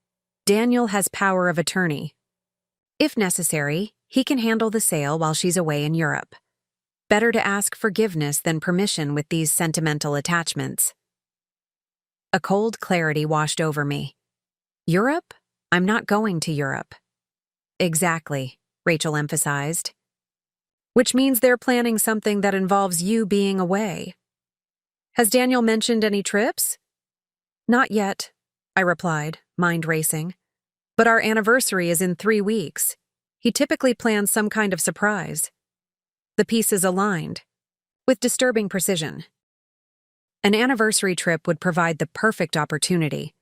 [SPEAKER 1] 'Daniel has power of attorney. If necessary, he can handle the sale while she's away in Europe. Better to ask forgiveness than permission with these sentimental attachments.'" A cold clarity washed over me. "Europe? I'm not going to Europe." "Exactly," Rachel emphasized. "Which means they're planning something that involves you being away. Has Daniel mentioned any trips?" "Not yet," I replied, mind racing. "But our anniversary is in 3 weeks. He typically plans some kind of surprise." The pieces aligned, with disturbing precision. An anniversary trip would provide the perfect opportunity,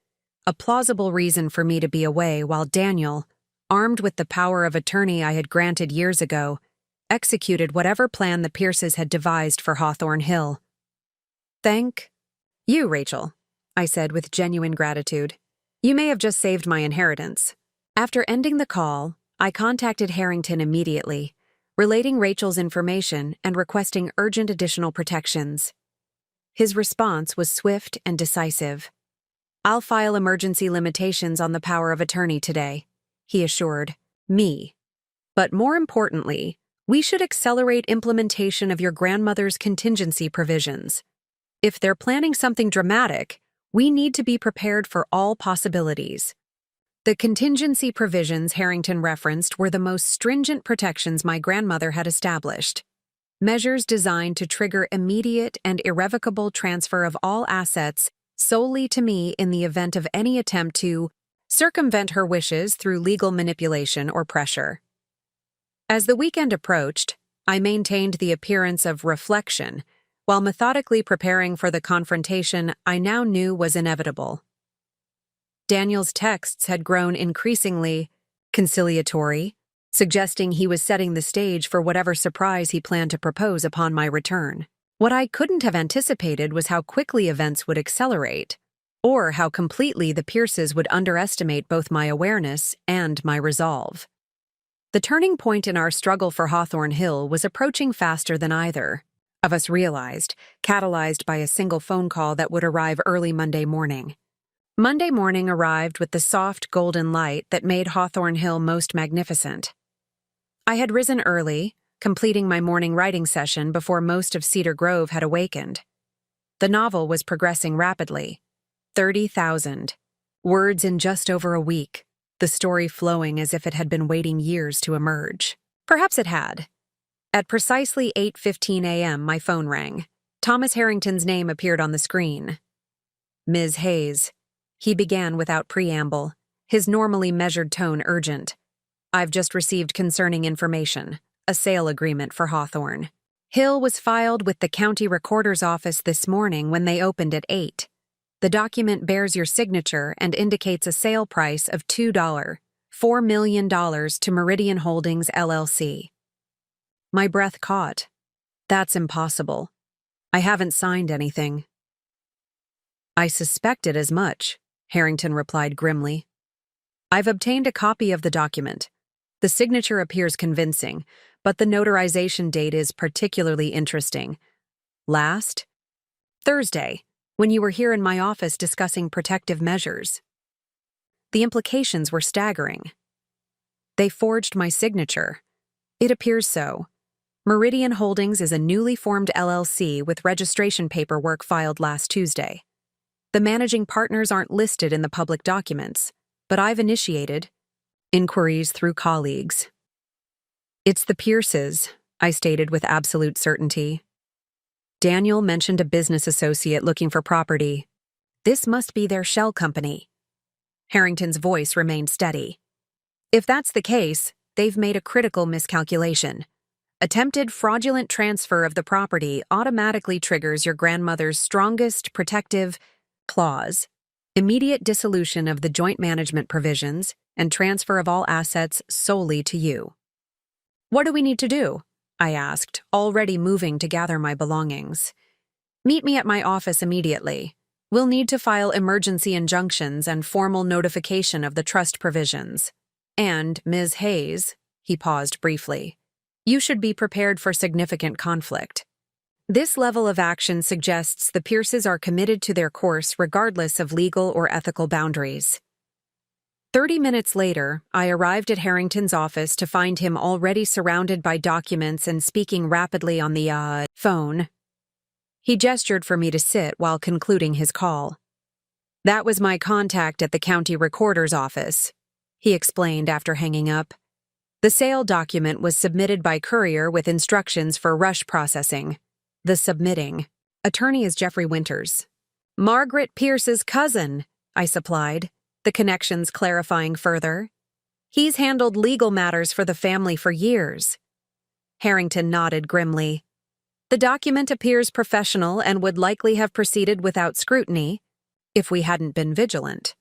[SPEAKER 1] a plausible reason for me to be away while Daniel, armed with the power of attorney I had granted years ago, executed whatever plan the Pierces had devised for Hawthorne Hill. "Thank you, Rachel," I said with genuine gratitude. "You may have just saved my inheritance." After ending the call, I contacted Harrington immediately, relating Rachel's information and requesting urgent additional protections. His response was swift and decisive. "I'll file emergency limitations on the power of attorney today," he assured me. "But more importantly, we should accelerate implementation of your grandmother's contingency provisions. If they're planning something dramatic, we need to be prepared for all possibilities." The contingency provisions Harrington referenced were the most stringent protections my grandmother had established. Measures designed to trigger immediate and irrevocable transfer of all assets solely to me in the event of any attempt to circumvent her wishes through legal manipulation or pressure. As the weekend approached, I maintained the appearance of reflection, while methodically preparing for the confrontation I now knew was inevitable. Daniel's texts had grown increasingly conciliatory, suggesting he was setting the stage for whatever surprise he planned to propose upon my return. What I couldn't have anticipated was how quickly events would accelerate, or how completely the Pierces would underestimate both my awareness and my resolve. The turning point in our struggle for Hawthorne Hill was approaching faster than either. of us realized, catalyzed by a single phone call that would arrive early Monday morning. Monday morning arrived with the soft golden light that made Hawthorne Hill most magnificent. I had risen early, completing my morning writing session before most of Cedar Grove had awakened. The novel was progressing rapidly. 30,000 words in just over a week, the story flowing as if it had been waiting years to emerge. Perhaps it had. At precisely 8:15 a.m., my phone rang. Thomas Harrington's name appeared on the screen. Ms. Hayes. He began without preamble, his normally measured tone urgent. I've just received concerning information, a sale agreement for Hawthorne Hill was filed with the county recorder's office this morning when they opened at 8. The document bears your signature and indicates a sale price of $4 million to Meridian Holdings, LLC. My breath caught. That's impossible. I haven't signed anything. I suspected as much, Harrington replied grimly. I've obtained a copy of the document. The signature appears convincing, but the notarization date is particularly interesting. Last Thursday, when you were here in my office discussing protective measures. The implications were staggering. They forged my signature. It appears so. Meridian Holdings is a newly formed LLC with registration paperwork filed last Tuesday. The managing partners aren't listed in the public documents, but I've initiated inquiries through colleagues. It's the Pierces, I stated with absolute certainty. Daniel mentioned a business associate looking for property. This must be their shell company. Harrington's voice remained steady. If that's the case, they've made a critical miscalculation. Attempted fraudulent transfer of the property automatically triggers your grandmother's strongest protective clause, immediate dissolution of the joint management provisions, and transfer of all assets solely to you. What do we need to do? I asked, already moving to gather my belongings. Meet me at my office immediately. We'll need to file emergency injunctions and formal notification of the trust provisions. And, Ms. Hayes, he paused briefly, you should be prepared for significant conflict. This level of action suggests the Pierces are committed to their course regardless of legal or ethical boundaries. 30 minutes later, I arrived at Harrington's office to find him already surrounded by documents and speaking rapidly on the phone. He gestured for me to sit while concluding his call. That was my contact at the county recorder's office, he explained after hanging up. The sale document was submitted by courier with instructions for rush processing. The submitting attorney is Jeffrey Winters. Margaret Pierce's cousin, I supplied, the connections clarifying further. He's handled legal matters for the family for years. Harrington nodded grimly. The document appears professional and would likely have proceeded without scrutiny if we hadn't been vigilant.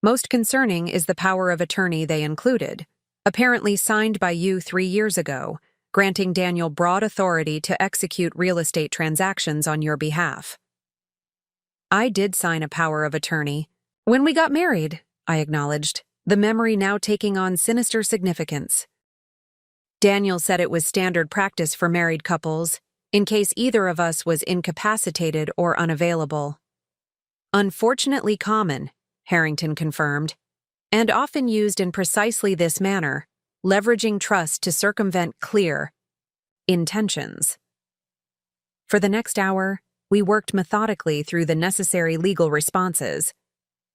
[SPEAKER 1] Most concerning is the power of attorney they included, apparently signed by you 3 years ago, granting Daniel broad authority to execute real estate transactions on your behalf. I did sign a power of attorney. When we got married, I acknowledged, the memory now taking on sinister significance. Daniel said it was standard practice for married couples, in case either of us was incapacitated or unavailable. Unfortunately common, Harrington confirmed, and often used in precisely this manner, leveraging trust to circumvent clear intentions. For the next hour, we worked methodically through the necessary legal responses,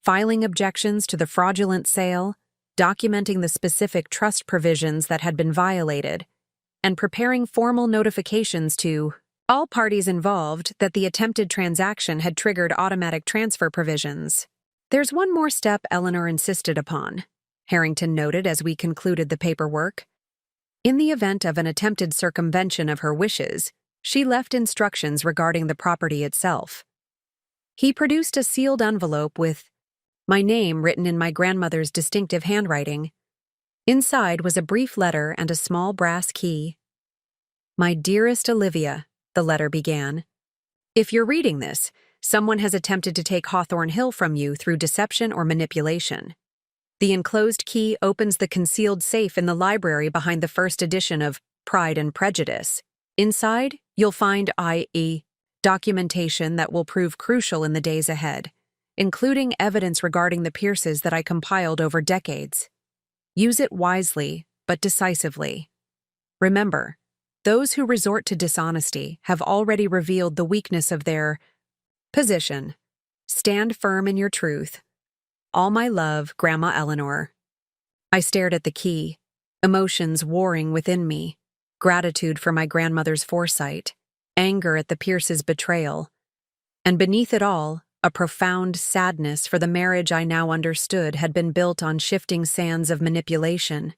[SPEAKER 1] filing objections to the fraudulent sale, documenting the specific trust provisions that had been violated, and preparing formal notifications to all parties involved that the attempted transaction had triggered automatic transfer provisions. There's one more step Eleanor insisted upon, Harrington noted as we concluded the paperwork. In the event of an attempted circumvention of her wishes, she left instructions regarding the property itself. He produced a sealed envelope with my name written in my grandmother's distinctive handwriting. Inside was a brief letter and a small brass key. My dearest Olivia, the letter began. If you're reading this, someone has attempted to take Hawthorne Hill from you through deception or manipulation. The enclosed key opens the concealed safe in the library behind the first edition of Pride and Prejudice. Inside, you'll find i.e. documentation that will prove crucial in the days ahead, including evidence regarding the Pierces that I compiled over decades. Use it wisely, but decisively. Remember, those who resort to dishonesty have already revealed the weakness of their position. Stand firm in your truth. All my love, Grandma Eleanor. I stared at the key, emotions warring within me. Gratitude for my grandmother's foresight, anger at the Pierces' betrayal, and beneath it all, a profound sadness for the marriage I now understood had been built on shifting sands of manipulation.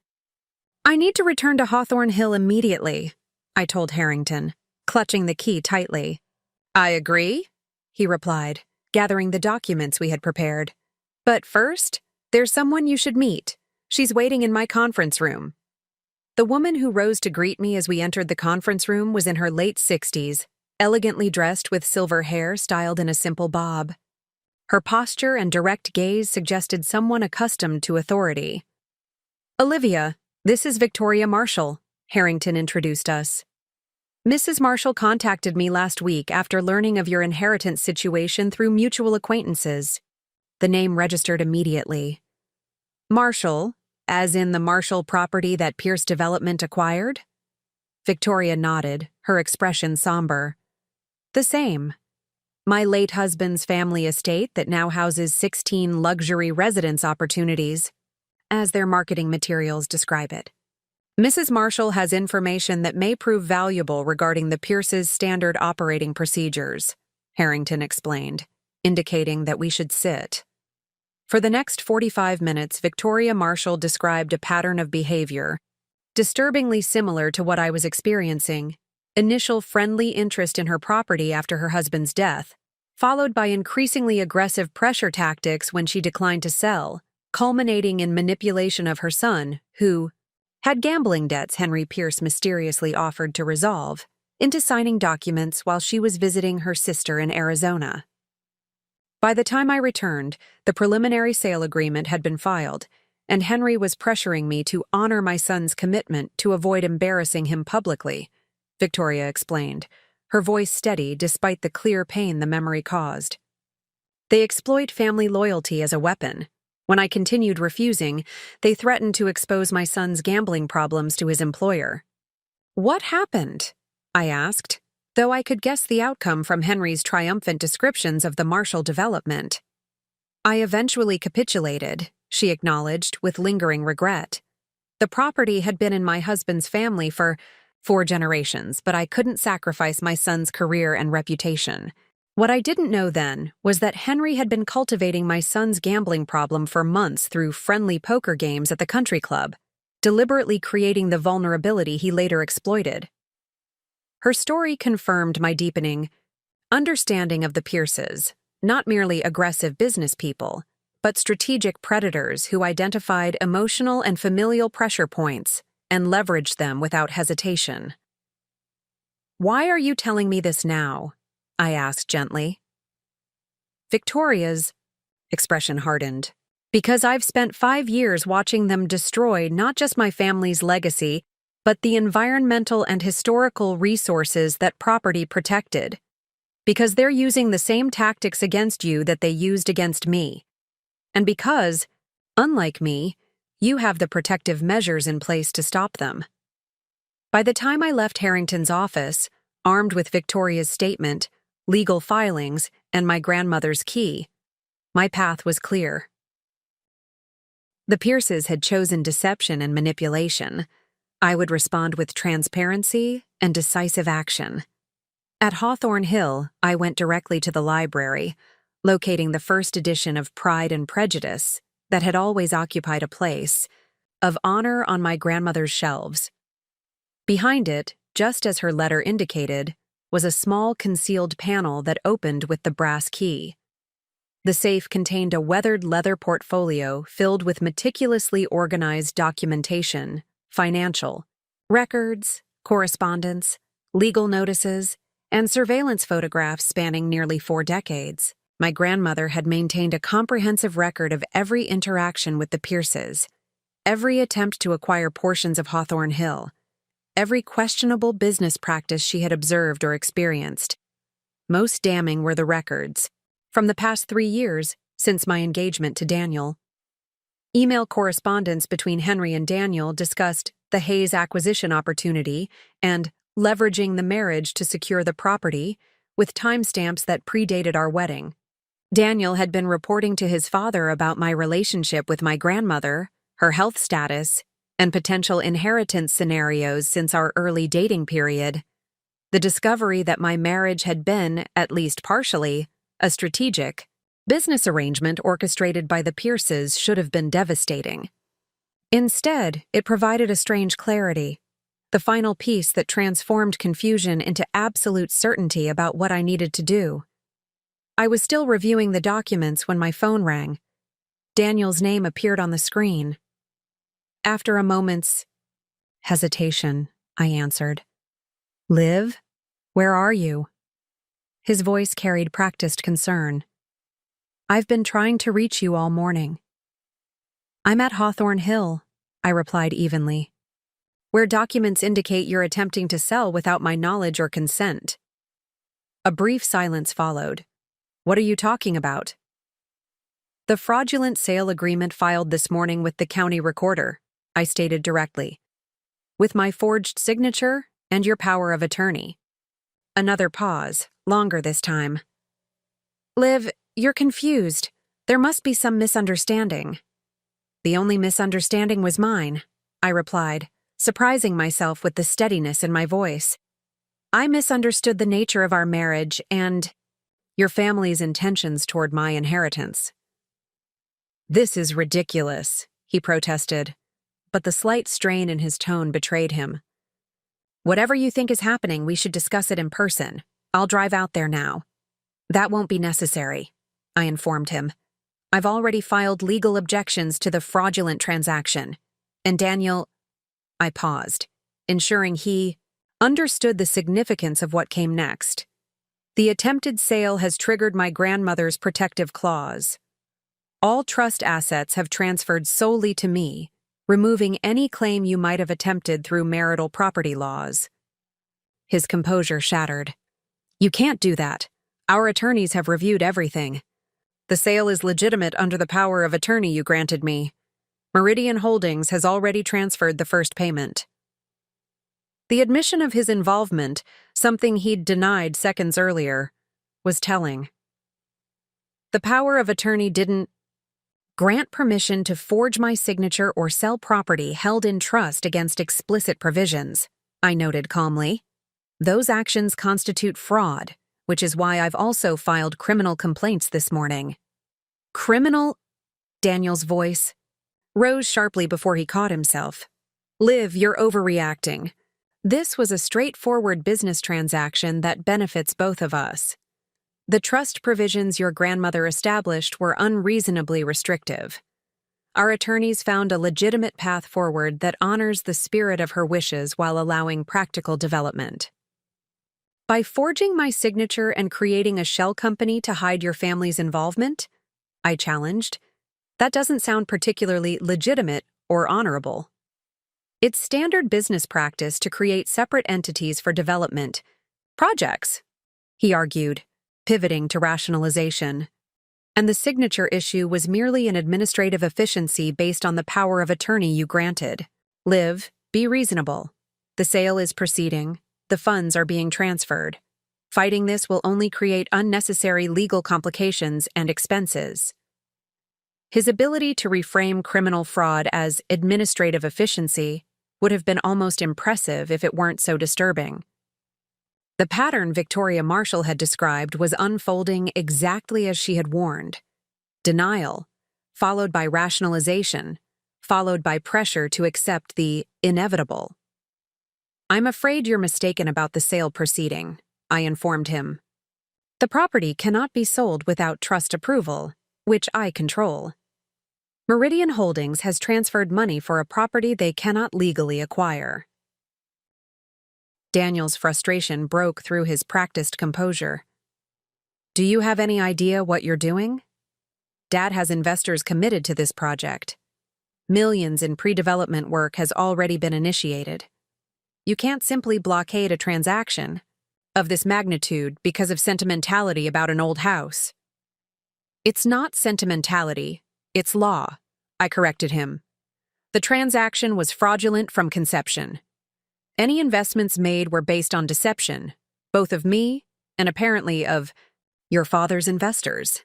[SPEAKER 1] I need to return to Hawthorne Hill immediately, I told Harrington, clutching the key tightly. I agree, he replied, gathering the documents we had prepared. But first, there's someone you should meet. She's waiting in my conference room. The woman who rose to greet me as we entered the conference room was in her late 60s, elegantly dressed with silver hair styled in a simple bob. Her posture and direct gaze suggested someone accustomed to authority. Olivia, this is Victoria Marshall, Harrington introduced us. Mrs. Marshall contacted me last week after learning of your inheritance situation through mutual acquaintances. The name registered immediately. Marshall, as in the Marshall property that Pierce Development acquired? Victoria nodded, her expression somber. The same. My late husband's family estate that now houses 16 luxury residence opportunities, as their marketing materials describe it. Mrs. Marshall has information that may prove valuable regarding the Pierce's standard operating procedures, Harrington explained, indicating that we should sit. For the next 45 minutes, Victoria Marshall described a pattern of behavior, disturbingly similar to what I was experiencing. Initial friendly interest in her property after her husband's death, followed by increasingly aggressive pressure tactics when she declined to sell, culminating in manipulation of her son, who had gambling debts Henry Pierce mysteriously offered to resolve, into signing documents while she was visiting her sister in Arizona. By the time I returned, the preliminary sale agreement had been filed, and Henry was pressuring me to honor my son's commitment to avoid embarrassing him publicly, Victoria explained, her voice steady despite the clear pain the memory caused. They exploit family loyalty as a weapon. When I continued refusing, they threatened to expose my son's gambling problems to his employer. What happened? I asked, though I could guess the outcome from Henry's triumphant descriptions of the Marshall development. I eventually capitulated, she acknowledged with lingering regret. The property had been in my husband's family for 4 generations, but I couldn't sacrifice my son's career and reputation. What I didn't know then was that Henry had been cultivating my son's gambling problem for months through friendly poker games at the country club, deliberately creating the vulnerability he later exploited. Her story confirmed my deepening understanding of the Pierces, not merely aggressive business people, but strategic predators who identified emotional and familial pressure points and leveraged them without hesitation. Why are you telling me this now? I asked gently. Victoria's expression hardened. Because I've spent 5 years watching them destroy not just my family's legacy, but the environmental and historical resources that property protected. Because they're using the same tactics against you that they used against me. And because, unlike me, you have the protective measures in place to stop them. By the time I left Harrington's office, armed with Victoria's statement, legal filings, and my grandmother's key, my path was clear. The Pierces had chosen deception and manipulation. I would respond with transparency and decisive action. At Hawthorne Hill, I went directly to the library, locating the first edition of Pride and Prejudice that had always occupied a place of honor on my grandmother's shelves. Behind it, just as her letter indicated, was a small concealed panel that opened with the brass key. The safe contained a weathered leather portfolio filled with meticulously organized documentation, financial, records, correspondence, legal notices, and surveillance photographs spanning nearly 4 decades. My grandmother had maintained a comprehensive record of every interaction with the Pierces, every attempt to acquire portions of Hawthorne Hill, every questionable business practice she had observed or experienced. Most damning were the records, from the past 3 years since my engagement to Daniel. Email correspondence between Henry and Daniel discussed the Hayes acquisition opportunity and leveraging the marriage to secure the property, with timestamps that predated our wedding. Daniel had been reporting to his father about my relationship with my grandmother, her health status, and potential inheritance scenarios since our early dating period. The discovery that my marriage had been, at least partially, a strategic business arrangement orchestrated by the Pierces should have been devastating. Instead, it provided a strange clarity, the final piece that transformed confusion into absolute certainty about what I needed to do. I was still reviewing the documents when my phone rang. Daniel's name appeared on the screen. After a moment's hesitation, I answered. "Liv, where are you?" His voice carried practiced concern. "I've been trying to reach you all morning." "I'm at Hawthorne Hill," I replied evenly, "where documents indicate you're attempting to sell without my knowledge or consent." A brief silence followed. "What are you talking about?" "The fraudulent sale agreement filed this morning with the county recorder," I stated directly, "with my forged signature and your power of attorney." Another pause, longer this time. "Liv, you're confused. There must be some misunderstanding." "The only misunderstanding was mine," I replied, surprising myself with the steadiness in my voice. "I misunderstood the nature of our marriage and your family's intentions toward my inheritance." "This is ridiculous," he protested, but the slight strain in his tone betrayed him. "Whatever you think is happening, we should discuss it in person. I'll drive out there now." "That won't be necessary," I informed him. "I've already filed legal objections to the fraudulent transaction, and Daniel—" I paused, ensuring he understood the significance of what came next. "The attempted sale has triggered my grandmother's protective clause. All trust assets have transferred solely to me, removing any claim you might have attempted through marital property laws." His composure shattered. "You can't do that. Our attorneys have reviewed everything. The sale is legitimate under the power of attorney you granted me. Meridian Holdings has already transferred the first payment." The admission of his involvement, something he'd denied seconds earlier, was telling. "The power of attorney didn't grant permission to forge my signature or sell property held in trust against explicit provisions," I noted calmly. "Those actions constitute fraud, which is why I've also filed criminal complaints this morning." "Criminal?" Daniel's voice rose sharply before he caught himself. "Liv, you're overreacting. This was a straightforward business transaction that benefits both of us. The trust provisions your grandmother established were unreasonably restrictive. Our attorneys found a legitimate path forward that honors the spirit of her wishes while allowing practical development." "By forging my signature and creating a shell company to hide your family's involvement?" I challenged. "That doesn't sound particularly legitimate or honorable." "It's standard business practice to create separate entities for development projects," he argued, pivoting to rationalization. "And the signature issue was merely an administrative efficiency based on the power of attorney you granted. Liv, be reasonable. The sale is proceeding. The funds are being transferred. Fighting this will only create unnecessary legal complications and expenses." His ability to reframe criminal fraud as administrative efficiency would have been almost impressive if it weren't so disturbing. The pattern Victoria Marshall had described was unfolding exactly as she had warned. Denial, followed by rationalization, followed by pressure to accept the inevitable. "I'm afraid you're mistaken about the sale proceeding," I informed him. "The property cannot be sold without trust approval, which I control. Meridian Holdings has transferred money for a property they cannot legally acquire." Daniel's frustration broke through his practiced composure. "Do you have any idea what you're doing? Dad has investors committed to this project. Millions in pre-development work has already been initiated. You can't simply blockade a transaction of this magnitude because of sentimentality about an old house. It's not sentimentality, it's law, I corrected him. The transaction was fraudulent from conception. Any investments made were based on deception, both of me and apparently of your father's investors.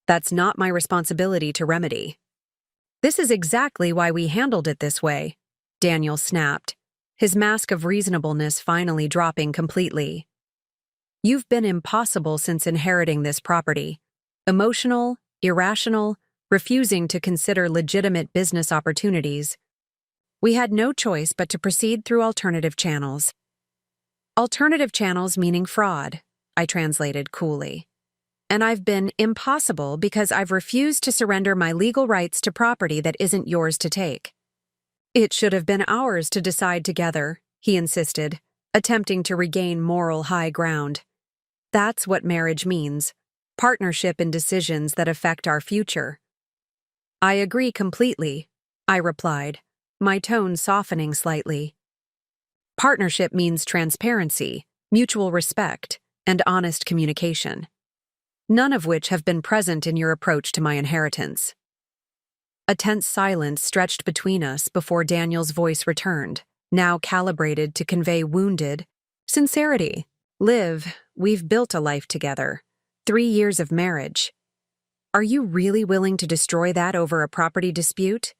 [SPEAKER 1] That's not my responsibility to remedy. This is exactly why we handled it this way, Daniel snapped, his mask of reasonableness finally dropping completely. You've been impossible since inheriting this property. Emotional, irrational, refusing to consider legitimate business opportunities. We had no choice but to proceed through alternative channels. Alternative channels meaning fraud, I translated coolly. And I've been impossible because I've refused to surrender my legal rights to property that isn't yours to take. It should have been ours to decide together, he insisted, attempting to regain moral high ground. That's what marriage means, partnership in decisions that affect our future. I agree completely, I replied, my tone softening slightly. Partnership means transparency, mutual respect, and honest communication. None of which have been present in your approach to my inheritance. A tense silence stretched between us before Daniel's voice returned, now calibrated to convey wounded sincerity. Liv, we've built a life together. 3 years of marriage. Are you really willing to destroy that over a property dispute?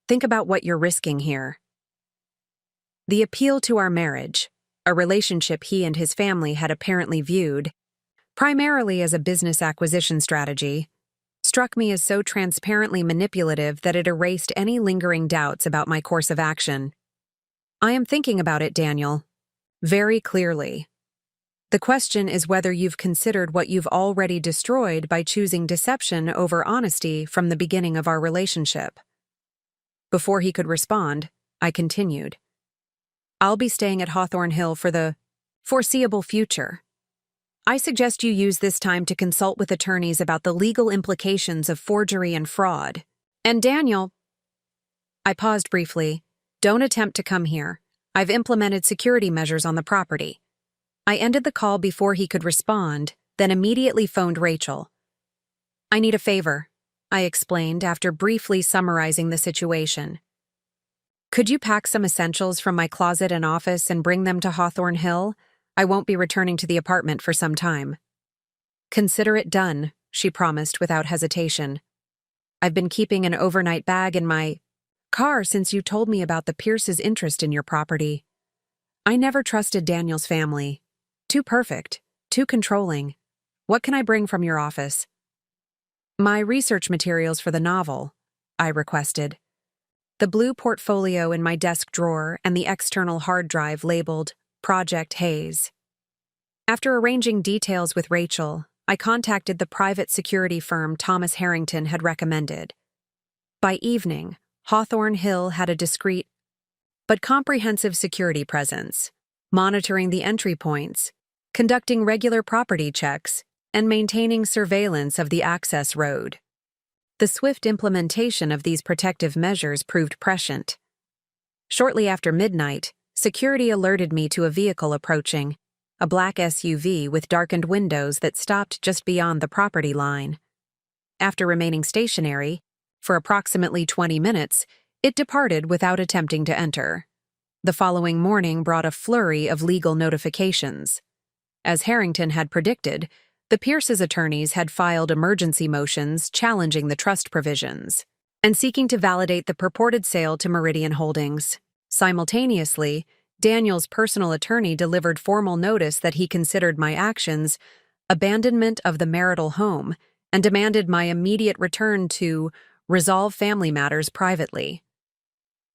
[SPEAKER 1] Think about what you're risking here. The appeal to our marriage, a relationship he and his family had apparently viewed primarily as a business acquisition strategy, struck me as so transparently manipulative that it erased any lingering doubts about my course of action. I am thinking about it, Daniel. Very clearly. The question is whether you've considered what you've already destroyed by choosing deception over honesty from the beginning of our relationship. Before he could respond, I continued. I'll be staying at Hawthorne Hill for the foreseeable future. I suggest you use this time to consult with attorneys about the legal implications of forgery and fraud. And Daniel, I paused briefly. Don't attempt to come here. I've implemented security measures on the property. I ended the call before he could respond, then immediately phoned Rachel. I need a favor, I explained after briefly summarizing the situation. Could you pack some essentials from my closet and office and bring them to Hawthorne Hill? I won't be returning to the apartment for some time. Consider it done, she promised without hesitation. I've been keeping an overnight bag in my car since you told me about the Pierce's interest in your property. I never trusted Daniel's family. Too perfect, too controlling. What can I bring from your office? My research materials for the novel, I requested. The blue portfolio in my desk drawer and the external hard drive labeled Project Haze. After arranging details with Rachel, I contacted the private security firm Thomas Harrington had recommended. By evening, Hawthorne Hill had a discreet but comprehensive security presence, monitoring the entry points, conducting regular property checks, and maintaining surveillance of the access road. The swift implementation of these protective measures proved prescient. Shortly after midnight, security alerted me to a vehicle approaching, a black SUV with darkened windows that stopped just beyond the property line. After remaining stationary, for approximately 20 minutes, it departed without attempting to enter. The following morning brought a flurry of legal notifications. As Harrington had predicted, the Pierce's attorneys had filed emergency motions challenging the trust provisions and seeking to validate the purported sale to Meridian Holdings. Simultaneously, Daniel's personal attorney delivered formal notice that he considered my actions abandonment of the marital home and demanded my immediate return to resolve family matters privately.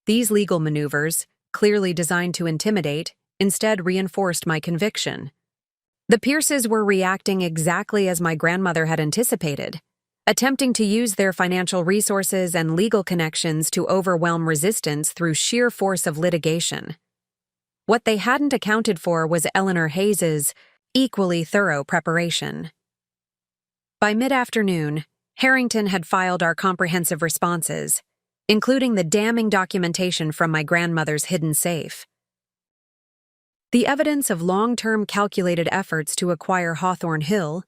[SPEAKER 1] These legal maneuvers, clearly designed to intimidate, instead reinforced my conviction. The Pierces were reacting exactly as my grandmother had anticipated, attempting to use their financial resources and legal connections to overwhelm resistance through sheer force of litigation. What they hadn't accounted for was Eleanor Hayes's equally thorough preparation. By mid-afternoon, Harrington had filed our comprehensive responses, including the damning documentation from my grandmother's hidden safe. The evidence of long-term calculated efforts to acquire Hawthorne Hill,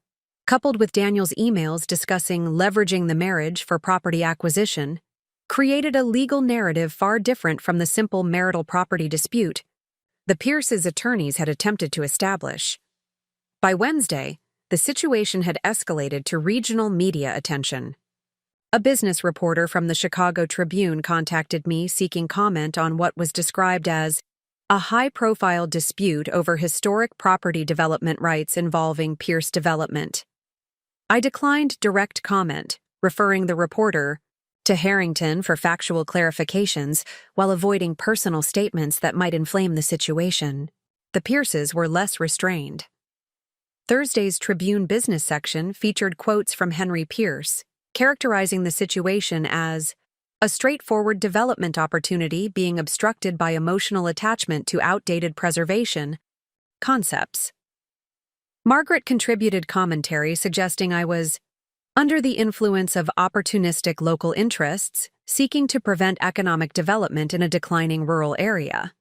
[SPEAKER 1] coupled with Daniel's emails discussing leveraging the marriage for property acquisition, created a legal narrative far different from the simple marital property dispute the Pierces' attorneys had attempted to establish. By Wednesday, the situation had escalated to regional media attention. A business reporter from the Chicago Tribune contacted me seeking comment on what was described as a high-profile dispute over historic property development rights involving Pierce Development. I declined direct comment, referring the reporter to Harrington for factual clarifications while avoiding personal statements that might inflame the situation. The Pierces were less restrained. Thursday's Tribune business section featured quotes from Henry Pierce, characterizing the situation as a straightforward development opportunity being obstructed by emotional attachment to outdated preservation concepts. Margaret contributed commentary suggesting I was under the influence of opportunistic local interests, seeking to prevent economic development in a declining rural area.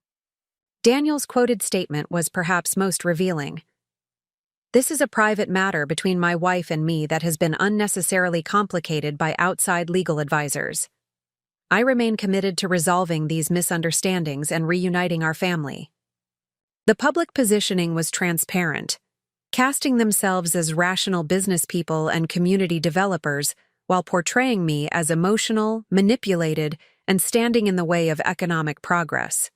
[SPEAKER 1] Daniel's quoted statement was perhaps most revealing. This is a private matter between my wife and me that has been unnecessarily complicated by outside legal advisors. I remain committed to resolving these misunderstandings and reuniting our family. The public positioning was transparent, casting themselves as rational business people and community developers while portraying me as emotional, manipulated, and standing in the way of economic progress.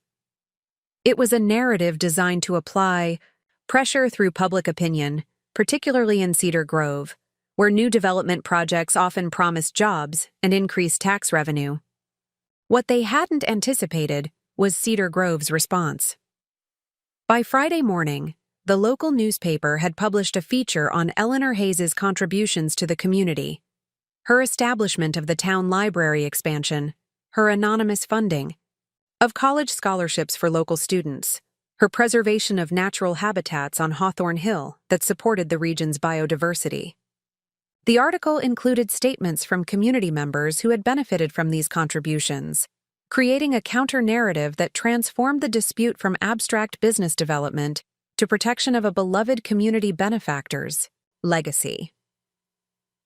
[SPEAKER 1] It was a narrative designed to apply pressure through public opinion, particularly in Cedar Grove, where new development projects often promised jobs and increased tax revenue. What they hadn't anticipated was Cedar Grove's response. By Friday morning, the local newspaper had published a feature on Eleanor Hayes's contributions to the community, her establishment of the town library expansion, her anonymous funding of college scholarships for local students, her preservation of natural habitats on Hawthorne Hill that supported the region's biodiversity. The article included statements from community members who had benefited from these contributions, creating a counter-narrative that transformed the dispute from abstract business development to protection of a beloved community benefactor's legacy.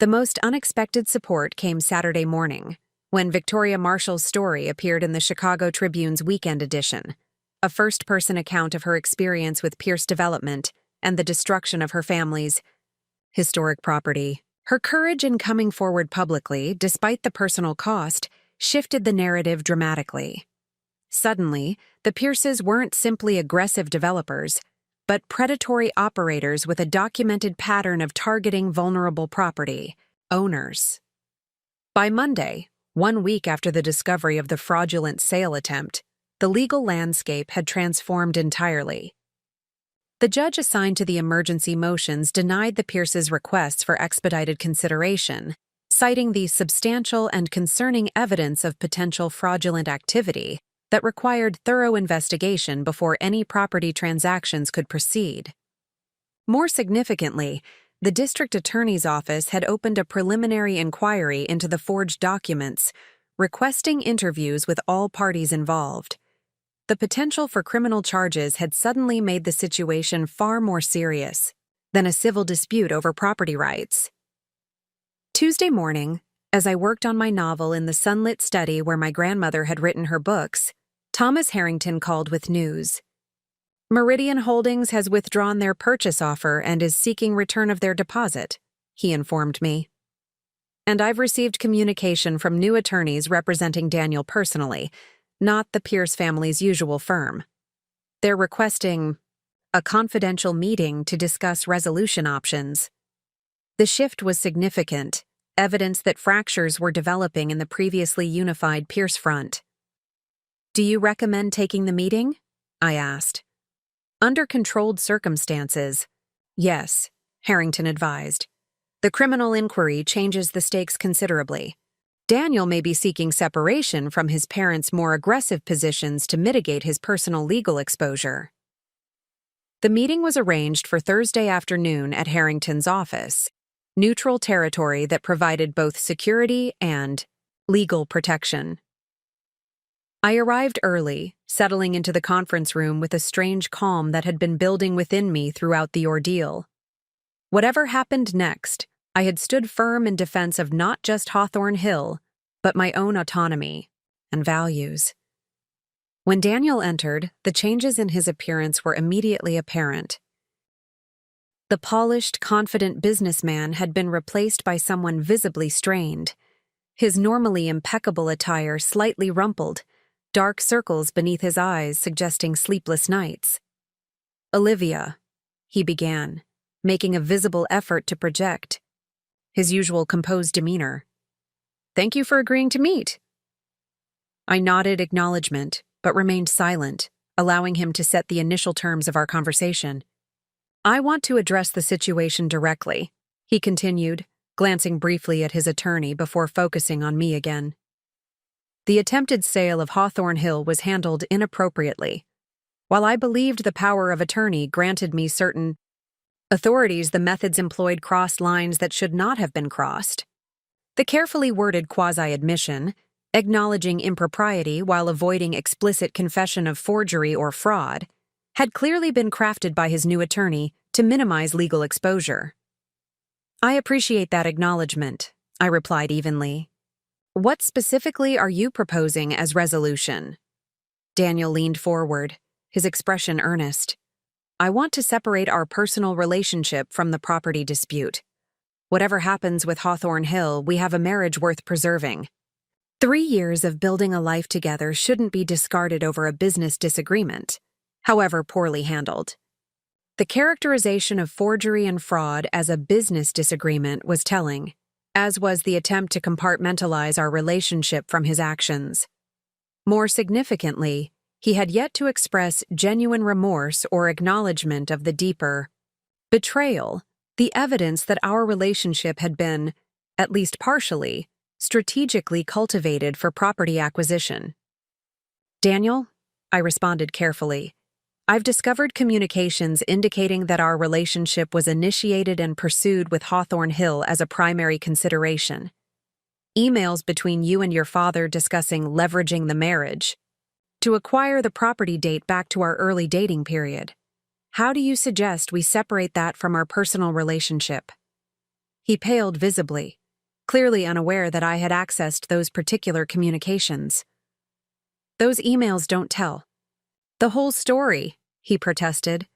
[SPEAKER 1] The most unexpected support came Saturday morning, when Victoria Marshall's story appeared in the Chicago Tribune's weekend edition, a first-person account of her experience with Pierce Development and the destruction of her family's historic property. Her courage in coming forward publicly, despite the personal cost, shifted the narrative dramatically. Suddenly, the Pierces weren't simply aggressive developers, but predatory operators with a documented pattern of targeting vulnerable property owners. By Monday, 1 week after the discovery of the fraudulent sale attempt, the legal landscape had transformed entirely. The judge assigned to the emergency motions denied the Pierces' requests for expedited consideration, citing the substantial and concerning evidence of potential fraudulent activity that required thorough investigation before any property transactions could proceed. More significantly, the district attorney's office had opened a preliminary inquiry into the forged documents, requesting interviews with all parties involved. The potential for criminal charges had suddenly made the situation far more serious than a civil dispute over property rights. Tuesday morning, as I worked on my novel in the sunlit study where my grandmother had written her books, Thomas Harrington called with news. Meridian Holdings has withdrawn their purchase offer and is seeking return of their deposit, he informed me. And I've received communication from new attorneys representing Daniel personally, not the Pierce family's usual firm. They're requesting a confidential meeting to discuss resolution options. The shift was significant, evidence that fractures were developing in the previously unified Pierce front. Do you recommend taking the meeting? I asked. Under controlled circumstances, yes, Harrington advised. The criminal inquiry changes the stakes considerably. Daniel may be seeking separation from his parents' more aggressive positions to mitigate his personal legal exposure. The meeting was arranged for Thursday afternoon at Harrington's office, neutral territory that provided both security and legal protection. I arrived early, settling into the conference room with a strange calm that had been building within me throughout the ordeal. Whatever happened next, I had stood firm in defense of not just Hawthorne Hill, but my own autonomy and values. When Daniel entered, the changes in his appearance were immediately apparent. The polished, confident businessman had been replaced by someone visibly strained. His normally impeccable attire slightly rumpled, dark circles beneath his eyes suggesting sleepless nights. "Olivia," he began, making a visible effort to project his usual composed demeanor. "Thank you for agreeing to meet." I nodded acknowledgement, but remained silent, allowing him to set the initial terms of our conversation. "I want to address the situation directly," he continued, glancing briefly at his attorney before focusing on me again. "The attempted sale of Hawthorne Hill was handled inappropriately. While I believed the power of attorney granted me certain authorities, the methods employed crossed lines that should not have been crossed. The carefully worded quasi-admission, acknowledging impropriety while avoiding explicit confession of forgery or fraud, had clearly been crafted by his new attorney to minimize legal exposure." "I appreciate that acknowledgement," I replied evenly. "What specifically are you proposing as resolution?" Daniel leaned forward, his expression earnest. "I want to separate our personal relationship from the property dispute. Whatever happens with Hawthorne Hill, we have a marriage worth preserving. 3 years of building a life together shouldn't be discarded over a business disagreement, however poorly handled." The characterization of forgery and fraud as a business disagreement was telling, as was the attempt to compartmentalize our relationship from his actions. More significantly, he had yet to express genuine remorse or acknowledgement of the deeper betrayal, the evidence that our relationship had been, at least partially, strategically cultivated for property acquisition. "Daniel," I responded carefully, "I've discovered communications indicating that our relationship was initiated and pursued with Hawthorne Hill as a primary consideration. Emails between you and your father discussing leveraging the marriage to acquire the property date back to our early dating period. How do you suggest we separate that from our personal relationship?" He paled visibly, clearly unaware that I had accessed those particular communications. "Those emails don't tell the whole story," he protested.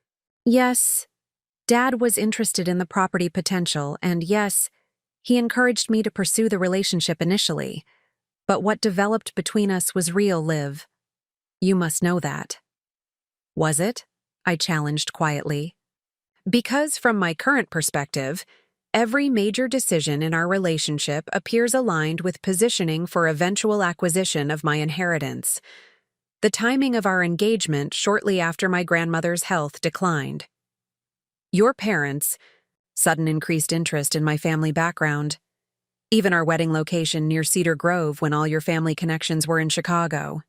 [SPEAKER 1] "Yes, Dad was interested in the property potential, and yes, he encouraged me to pursue the relationship initially. But what developed between us was real, Liv. You must know that." "Was it?" I challenged quietly. "Because from my current perspective, every major decision in our relationship appears aligned with positioning for eventual acquisition of my inheritance. The timing of our engagement shortly after my grandmother's health declined. Your parents, sudden increased interest in my family background, even our wedding location near Cedar Grove when all your family connections were in Chicago."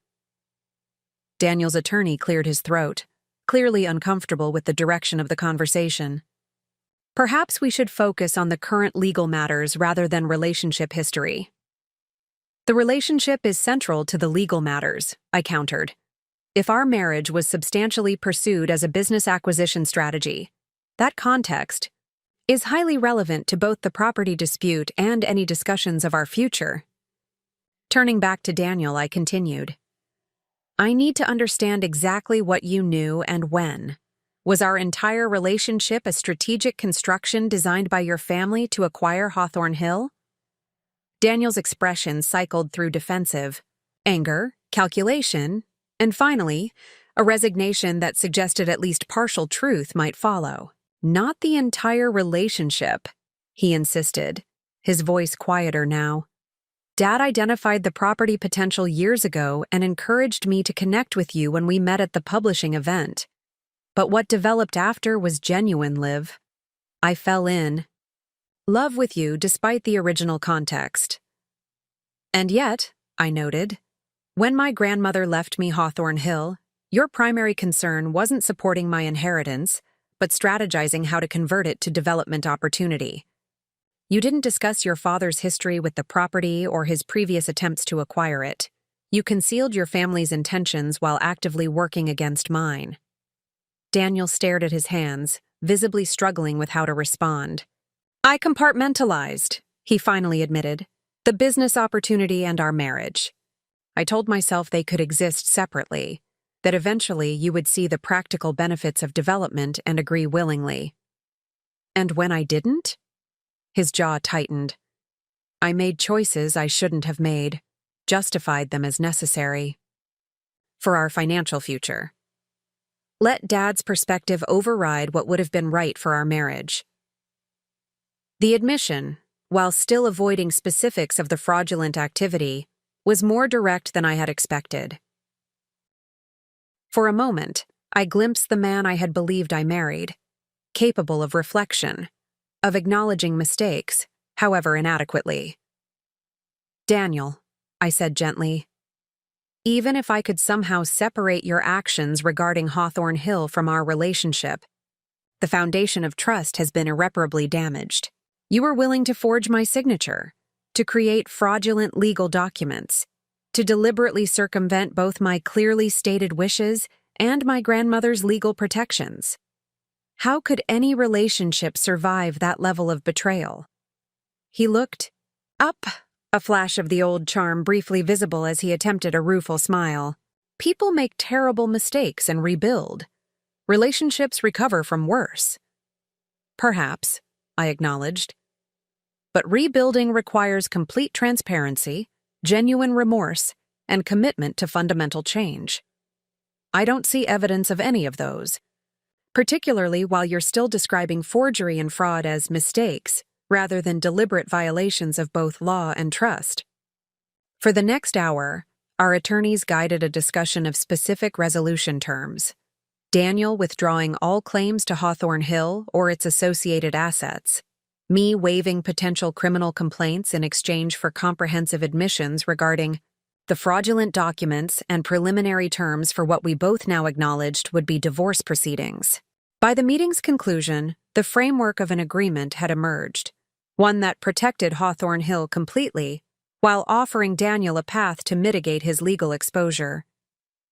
[SPEAKER 1] Daniel's attorney cleared his throat, clearly uncomfortable with the direction of the conversation. "Perhaps we should focus on the current legal matters rather than relationship history." "The relationship is central to the legal matters," I countered. "If our marriage was substantially pursued as a business acquisition strategy, that context is highly relevant to both the property dispute and any discussions of our future." Turning back to Daniel, I continued. "I need to understand exactly what you knew and when. Was our entire relationship a strategic construction designed by your family to acquire Hawthorne Hill?" Daniel's expression cycled through defensive, anger, calculation, and finally, a resignation that suggested at least partial truth might follow. "Not the entire relationship," he insisted, his voice quieter now. "Dad identified the property potential years ago and encouraged me to connect with you when we met at the publishing event. But what developed after was genuine, Liv. I fell in love with you despite the original context. And yet," I noted, "when my grandmother left me Hawthorne Hill, your primary concern wasn't supporting my inheritance, but strategizing how to convert it to development opportunity. You didn't discuss your father's history with the property or his previous attempts to acquire it. You concealed your family's intentions while actively working against mine. Daniel stared at his hands, visibly struggling with how to respond. I compartmentalized, he finally admitted, the business opportunity and our marriage. I told myself they could exist separately, that eventually you would see the practical benefits of development and agree willingly. And when I didn't? His jaw tightened. I made choices I shouldn't have made, justified them as necessary. For our financial future. Let Dad's perspective override what would have been right for our marriage. The admission, while still avoiding specifics of the fraudulent activity, was more direct than I had expected. For a moment, I glimpsed the man I had believed I married, capable of reflection, of acknowledging mistakes, however inadequately. Daniel, I said gently, even if I could somehow separate your actions regarding Hawthorne Hill from our relationship, the foundation of trust has been irreparably damaged. You were willing to forge my signature, to create fraudulent legal documents, to deliberately circumvent both my clearly stated wishes and my grandmother's legal protections. How could any relationship survive that level of betrayal? He looked up, a flash of the old charm briefly visible as he attempted a rueful smile. People make terrible mistakes and rebuild. Relationships recover from worse. Perhaps, I acknowledged. But rebuilding requires complete transparency, genuine remorse, and commitment to fundamental change. I don't see evidence of any of those, particularly while you're still describing forgery and fraud as mistakes, rather than deliberate violations of both law and trust. For the next hour, our attorneys guided a discussion of specific resolution terms. Daniel withdrawing all claims to Hawthorne Hill or its associated assets, me waiving potential criminal complaints in exchange for comprehensive admissions regarding the fraudulent documents and preliminary terms for what we both now acknowledged would be divorce proceedings. By the meeting's conclusion, the framework of an agreement had emerged, one that protected Hawthorne Hill completely, while offering Daniel a path to mitigate his legal exposure.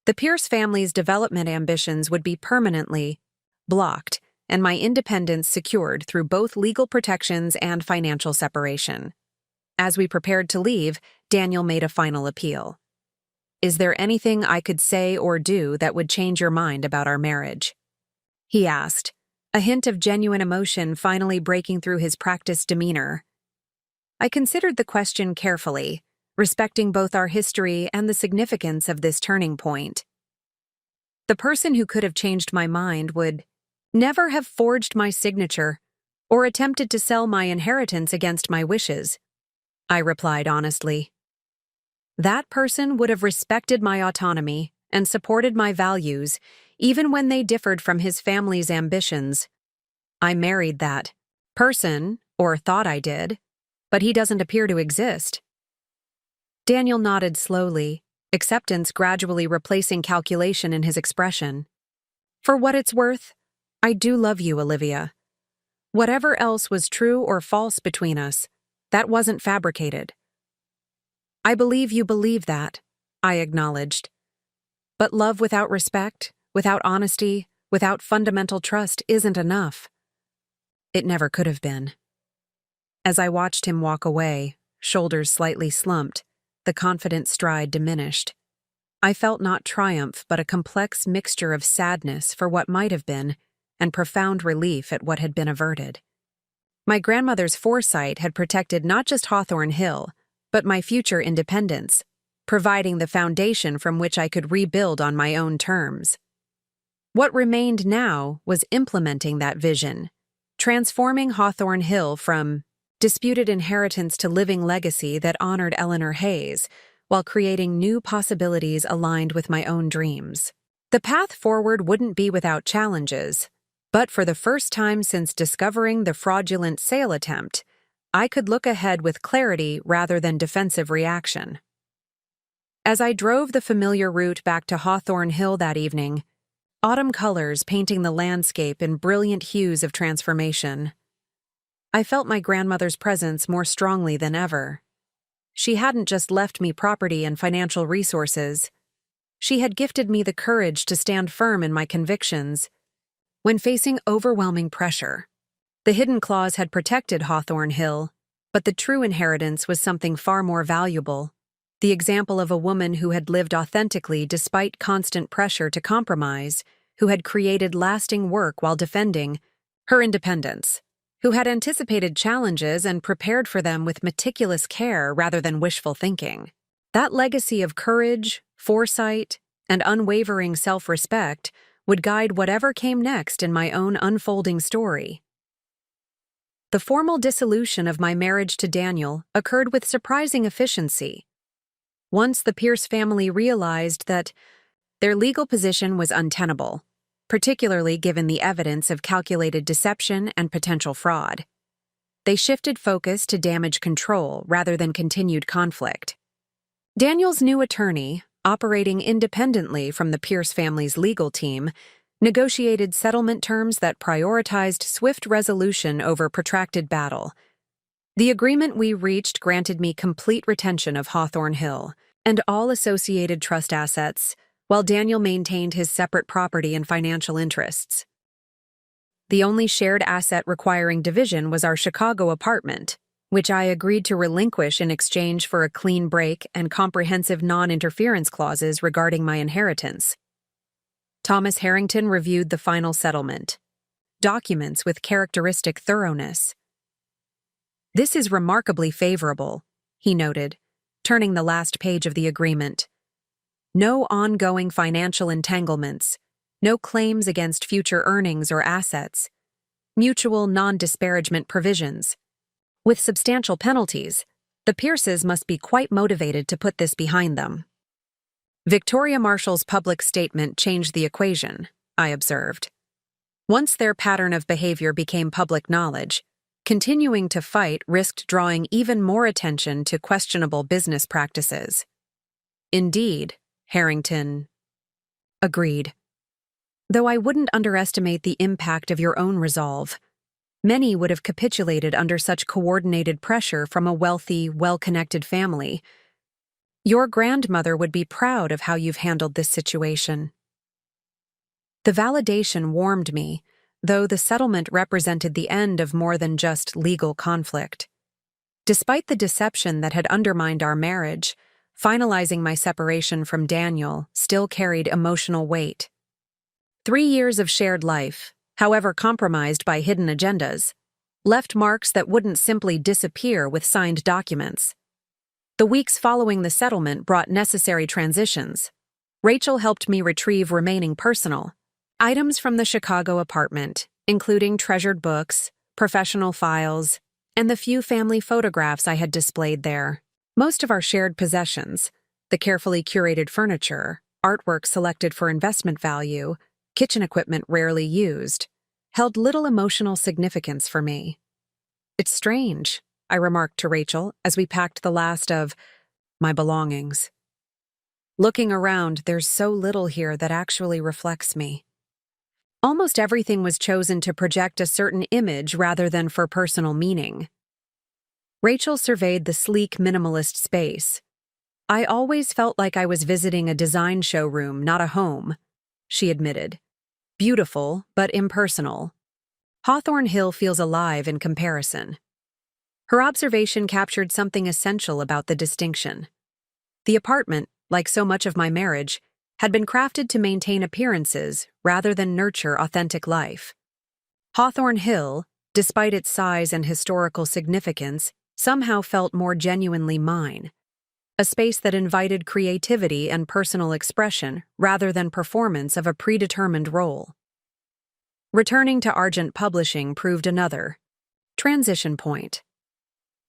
[SPEAKER 1] The Pierce family's development ambitions would be permanently blocked, and my independence secured through both legal protections and financial separation. As we prepared to leave, Daniel made a final appeal. Is there anything I could say or do that would change your mind about our marriage? He asked, a hint of genuine emotion finally breaking through his practiced demeanor. I considered the question carefully, respecting both our history and the significance of this turning point. The person who could have changed my mind would never have forged my signature or attempted to sell my inheritance against my wishes, I replied honestly. That person would have respected my autonomy and supported my values, even when they differed from his family's ambitions. I married that person, or thought I did, but he doesn't appear to exist. Daniel nodded slowly, acceptance gradually replacing calculation in his expression. For what it's worth, I do love you, Olivia. Whatever else was true or false between us, that wasn't fabricated. I believe you believe that, I acknowledged. But love without respect, without honesty, without fundamental trust isn't enough. It never could have been. As I watched him walk away, shoulders slightly slumped, the confident stride diminished. I felt not triumph but a complex mixture of sadness for what might have been and profound relief at what had been averted. My grandmother's foresight had protected not just Hawthorne Hill, but my future independence, providing the foundation from which I could rebuild on my own terms. What remained now was implementing that vision, transforming Hawthorne Hill from disputed inheritance to living legacy that honored Eleanor Hayes, while creating new possibilities aligned with my own dreams. The path forward wouldn't be without challenges, but for the first time since discovering the fraudulent sale attempt, I could look ahead with clarity rather than defensive reaction. As I drove the familiar route back to Hawthorne Hill that evening, autumn colors painting the landscape in brilliant hues of transformation, I felt my grandmother's presence more strongly than ever. she hadn't just left me property and financial resources. She had gifted me the courage to stand firm in my convictions. When facing overwhelming pressure, the hidden clause had protected Hawthorne Hill, but the true inheritance was something far more valuable. The example of a woman who had lived authentically despite constant pressure to compromise, who had created lasting work while defending her independence, who had anticipated challenges and prepared for them with meticulous care rather than wishful thinking. That legacy of courage, foresight, and unwavering self-respect would guide whatever came next in my own unfolding story. The formal dissolution of my marriage to Daniel occurred with surprising efficiency. Once the Pierce family realized that their legal position was untenable, particularly given the evidence of calculated deception and potential fraud, they shifted focus to damage control rather than continued conflict. Daniel's new attorney, operating independently from the Pierce family's legal team, negotiated settlement terms that prioritized swift resolution over protracted battle. The agreement we reached granted me complete retention of Hawthorne Hill and all associated trust assets, while Daniel maintained his separate property and financial interests. The only shared asset requiring division was our Chicago apartment, which I agreed to relinquish in exchange for a clean break and comprehensive non-interference clauses regarding my inheritance. Thomas Harrington reviewed the final settlement documents with characteristic thoroughness. "This is remarkably favorable," he noted, turning the last page of the agreement. "No ongoing financial entanglements, no claims against future earnings or assets, mutual non-disparagement provisions. With substantial penalties, the Pierces must be quite motivated to put this behind them." Victoria Marshall's public statement changed the equation, I observed. Once their pattern of behavior became public knowledge, continuing to fight risked drawing even more attention to questionable business practices. "Indeed," Harrington agreed. "Though I wouldn't underestimate the impact of your own resolve. Many would have capitulated under such coordinated pressure from a wealthy, well-connected family. Your grandmother would be proud of how you've handled this situation." The validation warmed me, though the settlement represented the end of more than just legal conflict. Despite the deception that had undermined our marriage, finalizing my separation from Daniel still carried emotional weight. 3 years of shared life, however compromised by hidden agendas, left marks that wouldn't simply disappear with signed documents. The weeks following the settlement brought necessary transitions. Rachel helped me retrieve remaining personal items from the Chicago apartment, including treasured books, professional files, and the few family photographs I had displayed there. Most of our shared possessions, the carefully curated furniture, artwork selected for investment value, kitchen equipment rarely used, held little emotional significance for me. "It's strange," I remarked to Rachel as we packed the last of my belongings. "Looking around, there's so little here that actually reflects me." Almost everything was chosen to project a certain image rather than for personal meaning. Rachel surveyed the sleek, minimalist space. "I always felt like I was visiting a design showroom, not a home," she admitted. "Beautiful, but impersonal. Hawthorne Hill feels alive in comparison." Her observation captured something essential about the distinction. The apartment, like so much of my marriage, had been crafted to maintain appearances rather than nurture authentic life. Hawthorne Hill, despite its size and historical significance, somehow felt more genuinely mine, a space that invited creativity and personal expression rather than performance of a predetermined role. Returning to Argent Publishing proved another transition point.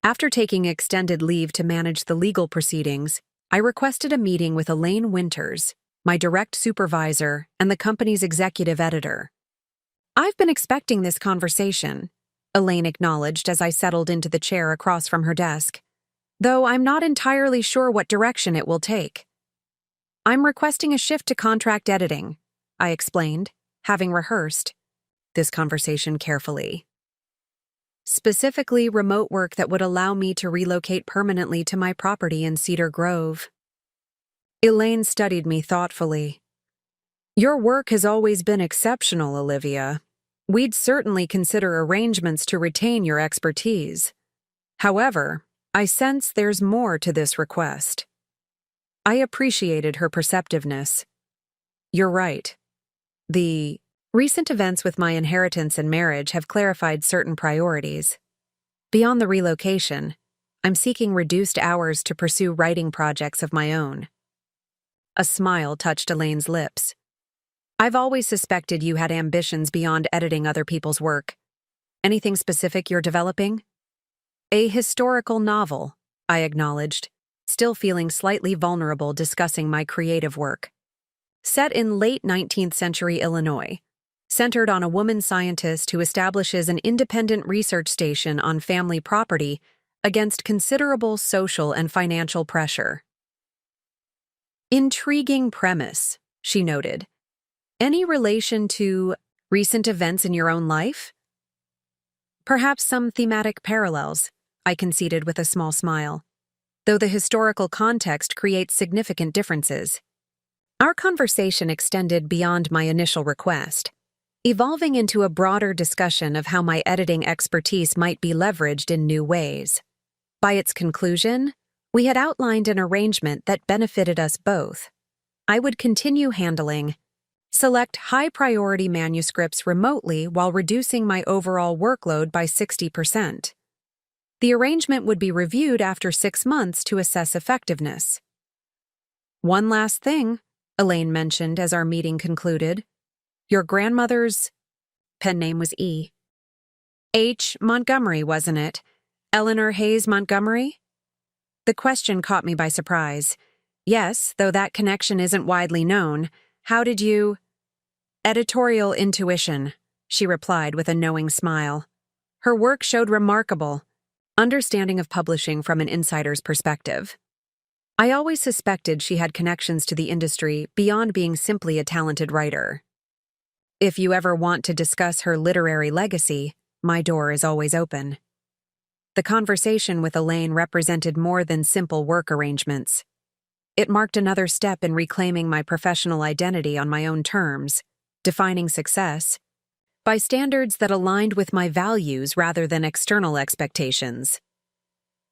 [SPEAKER 1] After taking extended leave to manage the legal proceedings, I requested a meeting with Elaine Winters, my direct supervisor and the company's executive editor. "I've been expecting this conversation," Elaine acknowledged as I settled into the chair across from her desk, "though I'm not entirely sure what direction it will take." "I'm requesting a shift to contract editing," I explained, having rehearsed this conversation carefully. specifically remote work that would allow me to relocate permanently to my property in Cedar Grove. Elaine studied me thoughtfully. Your work has always been exceptional, Olivia. We'd certainly consider arrangements to retain your expertise. However, I sense there's more to this request. I appreciated her perceptiveness. You're right. The recent events with my inheritance and marriage have clarified certain priorities. Beyond the relocation, I'm seeking reduced hours to pursue writing projects of my own. A smile touched Elaine's lips. I've always suspected you had ambitions beyond editing other people's work. Anything specific you're developing? A historical novel, I acknowledged, still feeling slightly vulnerable discussing my creative work. Set in late 19th century Illinois, centered on a woman scientist who establishes an independent research station on family property against considerable social and financial pressure. Intriguing premise, she noted. Any relation to recent events in your own life? Perhaps some thematic parallels, I conceded with a small smile, though the historical context creates significant differences. Our conversation extended beyond my initial request, evolving into a broader discussion of how my editing expertise might be leveraged in new ways. By its conclusion, we had outlined an arrangement that benefited us both. I would continue handling select high-priority manuscripts remotely while reducing my overall workload by 60%. The arrangement would be reviewed after 6 months to assess effectiveness. One last thing, Elaine mentioned as our meeting concluded. Your grandmother's pen name was E. H. Montgomery, wasn't it? Eleanor Hayes Montgomery? The question caught me by surprise. Yes, though that connection isn't widely known. How did you— Editorial intuition, she replied with a knowing smile. Her work showed remarkable understanding of publishing from an insider's perspective. I always suspected she had connections to the industry beyond being simply a talented writer. If you ever want to discuss her literary legacy, my door is always open. The conversation with Elaine represented more than simple work arrangements. It marked another step in reclaiming my professional identity on my own terms, defining success by standards that aligned with my values rather than external expectations.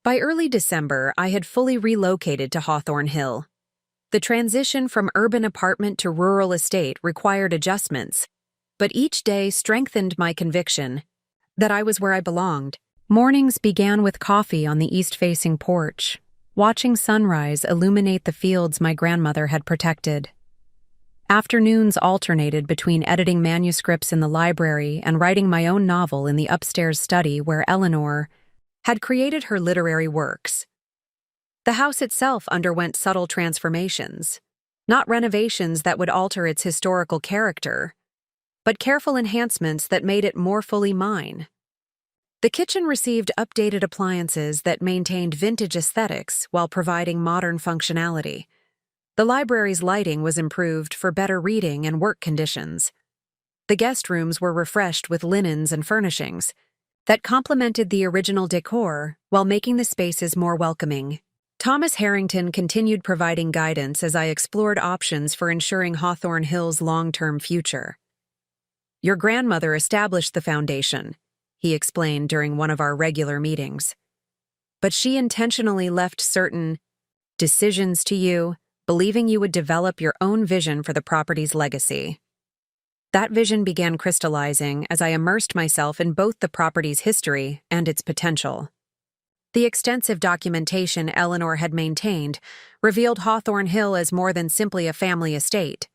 [SPEAKER 1] By early December, I had fully relocated to Hawthorne Hill. The transition from urban apartment to rural estate required adjustments, but each day strengthened my conviction that I was where I belonged. Mornings began with coffee on the east-facing porch, watching sunrise illuminate the fields my grandmother had protected. Afternoons alternated between editing manuscripts in the library and writing my own novel in the upstairs study where Eleanor had created her literary works. The house itself underwent subtle transformations, not renovations that would alter its historical character, but careful enhancements that made it more fully mine. The kitchen received updated appliances that maintained vintage aesthetics while providing modern functionality. The library's lighting was improved for better reading and work conditions. The guest rooms were refreshed with linens and furnishings that complemented the original decor while making the spaces more welcoming. Thomas Harrington continued providing guidance as I explored options for ensuring Hawthorne Hill's long-term future. Your grandmother established the foundation, he explained during one of our regular meetings. But she intentionally left certain decisions to you, believing you would develop your own vision for the property's legacy. That vision began crystallizing as I immersed myself in both the property's history and its potential. The extensive documentation Eleanor had maintained revealed Hawthorne Hill as more than simply a family estate.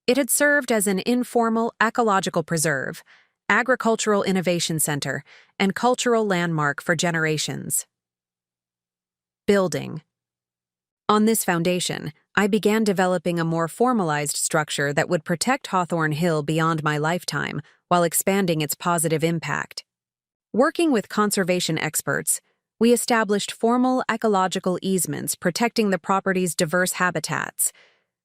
[SPEAKER 1] It had served as an informal ecological preserve, agricultural innovation center, and cultural landmark for generations. Building. On this foundation, I began developing a more formalized structure that would protect Hawthorne Hill beyond my lifetime while expanding its positive impact. Working with conservation experts, we established formal ecological easements protecting the property's diverse habitats: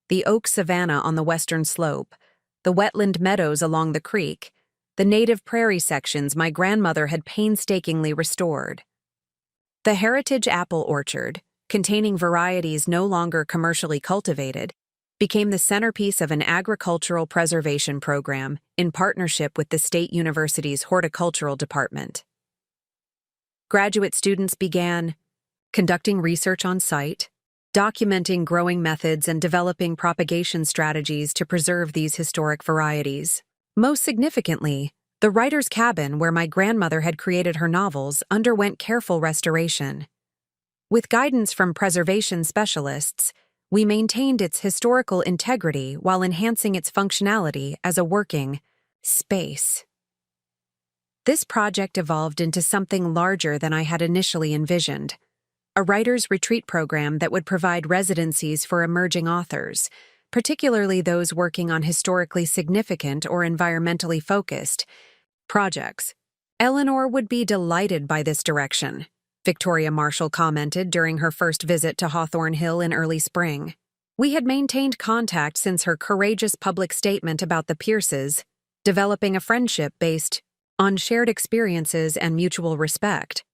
[SPEAKER 1] the oak savanna on the western slope, the wetland meadows along the creek, the native prairie sections my grandmother had painstakingly restored. The heritage apple orchard, containing varieties no longer commercially cultivated, became the centerpiece of an agricultural preservation program in partnership with the State University's horticultural department. Graduate students began conducting research on site, documenting growing methods, and developing propagation strategies to preserve these historic varieties. Most significantly, the writer's cabin where my grandmother had created her novels underwent careful restoration. With guidance from preservation specialists, we maintained its historical integrity while enhancing its functionality as a working space. This project evolved into something larger than I had initially envisioned, a writer's retreat program that would provide residencies for emerging authors, particularly those working on historically significant or environmentally focused projects. Eleanor would be delighted by this direction, Victoria Marshall commented during her first visit to Hawthorne Hill in early spring. We had maintained contact since her courageous public statement about the Pierces, developing a friendship based on shared experiences and mutual respect.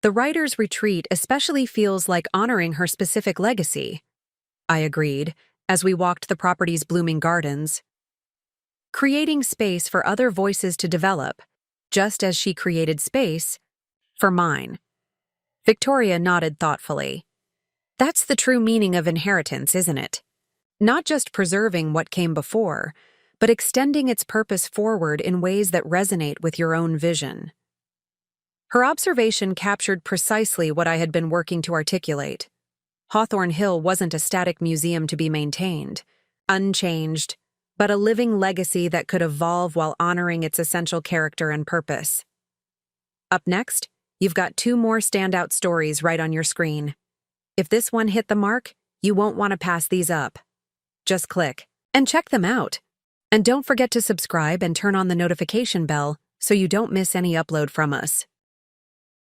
[SPEAKER 1] The writer's retreat especially feels like honoring her specific legacy, I agreed, as we walked the property's blooming gardens. Creating space for other voices to develop, just as she created space for mine. Victoria nodded thoughtfully. That's the true meaning of inheritance, isn't it? Not just preserving what came before, but extending its purpose forward in ways that resonate with your own vision. Her observation captured precisely what I had been working to articulate. Hawthorne Hill wasn't a static museum to be maintained, unchanged, but a living legacy that could evolve while honoring its essential character and purpose. Up next, you've got 2 more standout stories right on your screen. If this one hit the mark, you won't want to pass these up. Just click and check them out. And don't forget to subscribe and turn on the notification bell so you don't miss any upload from us.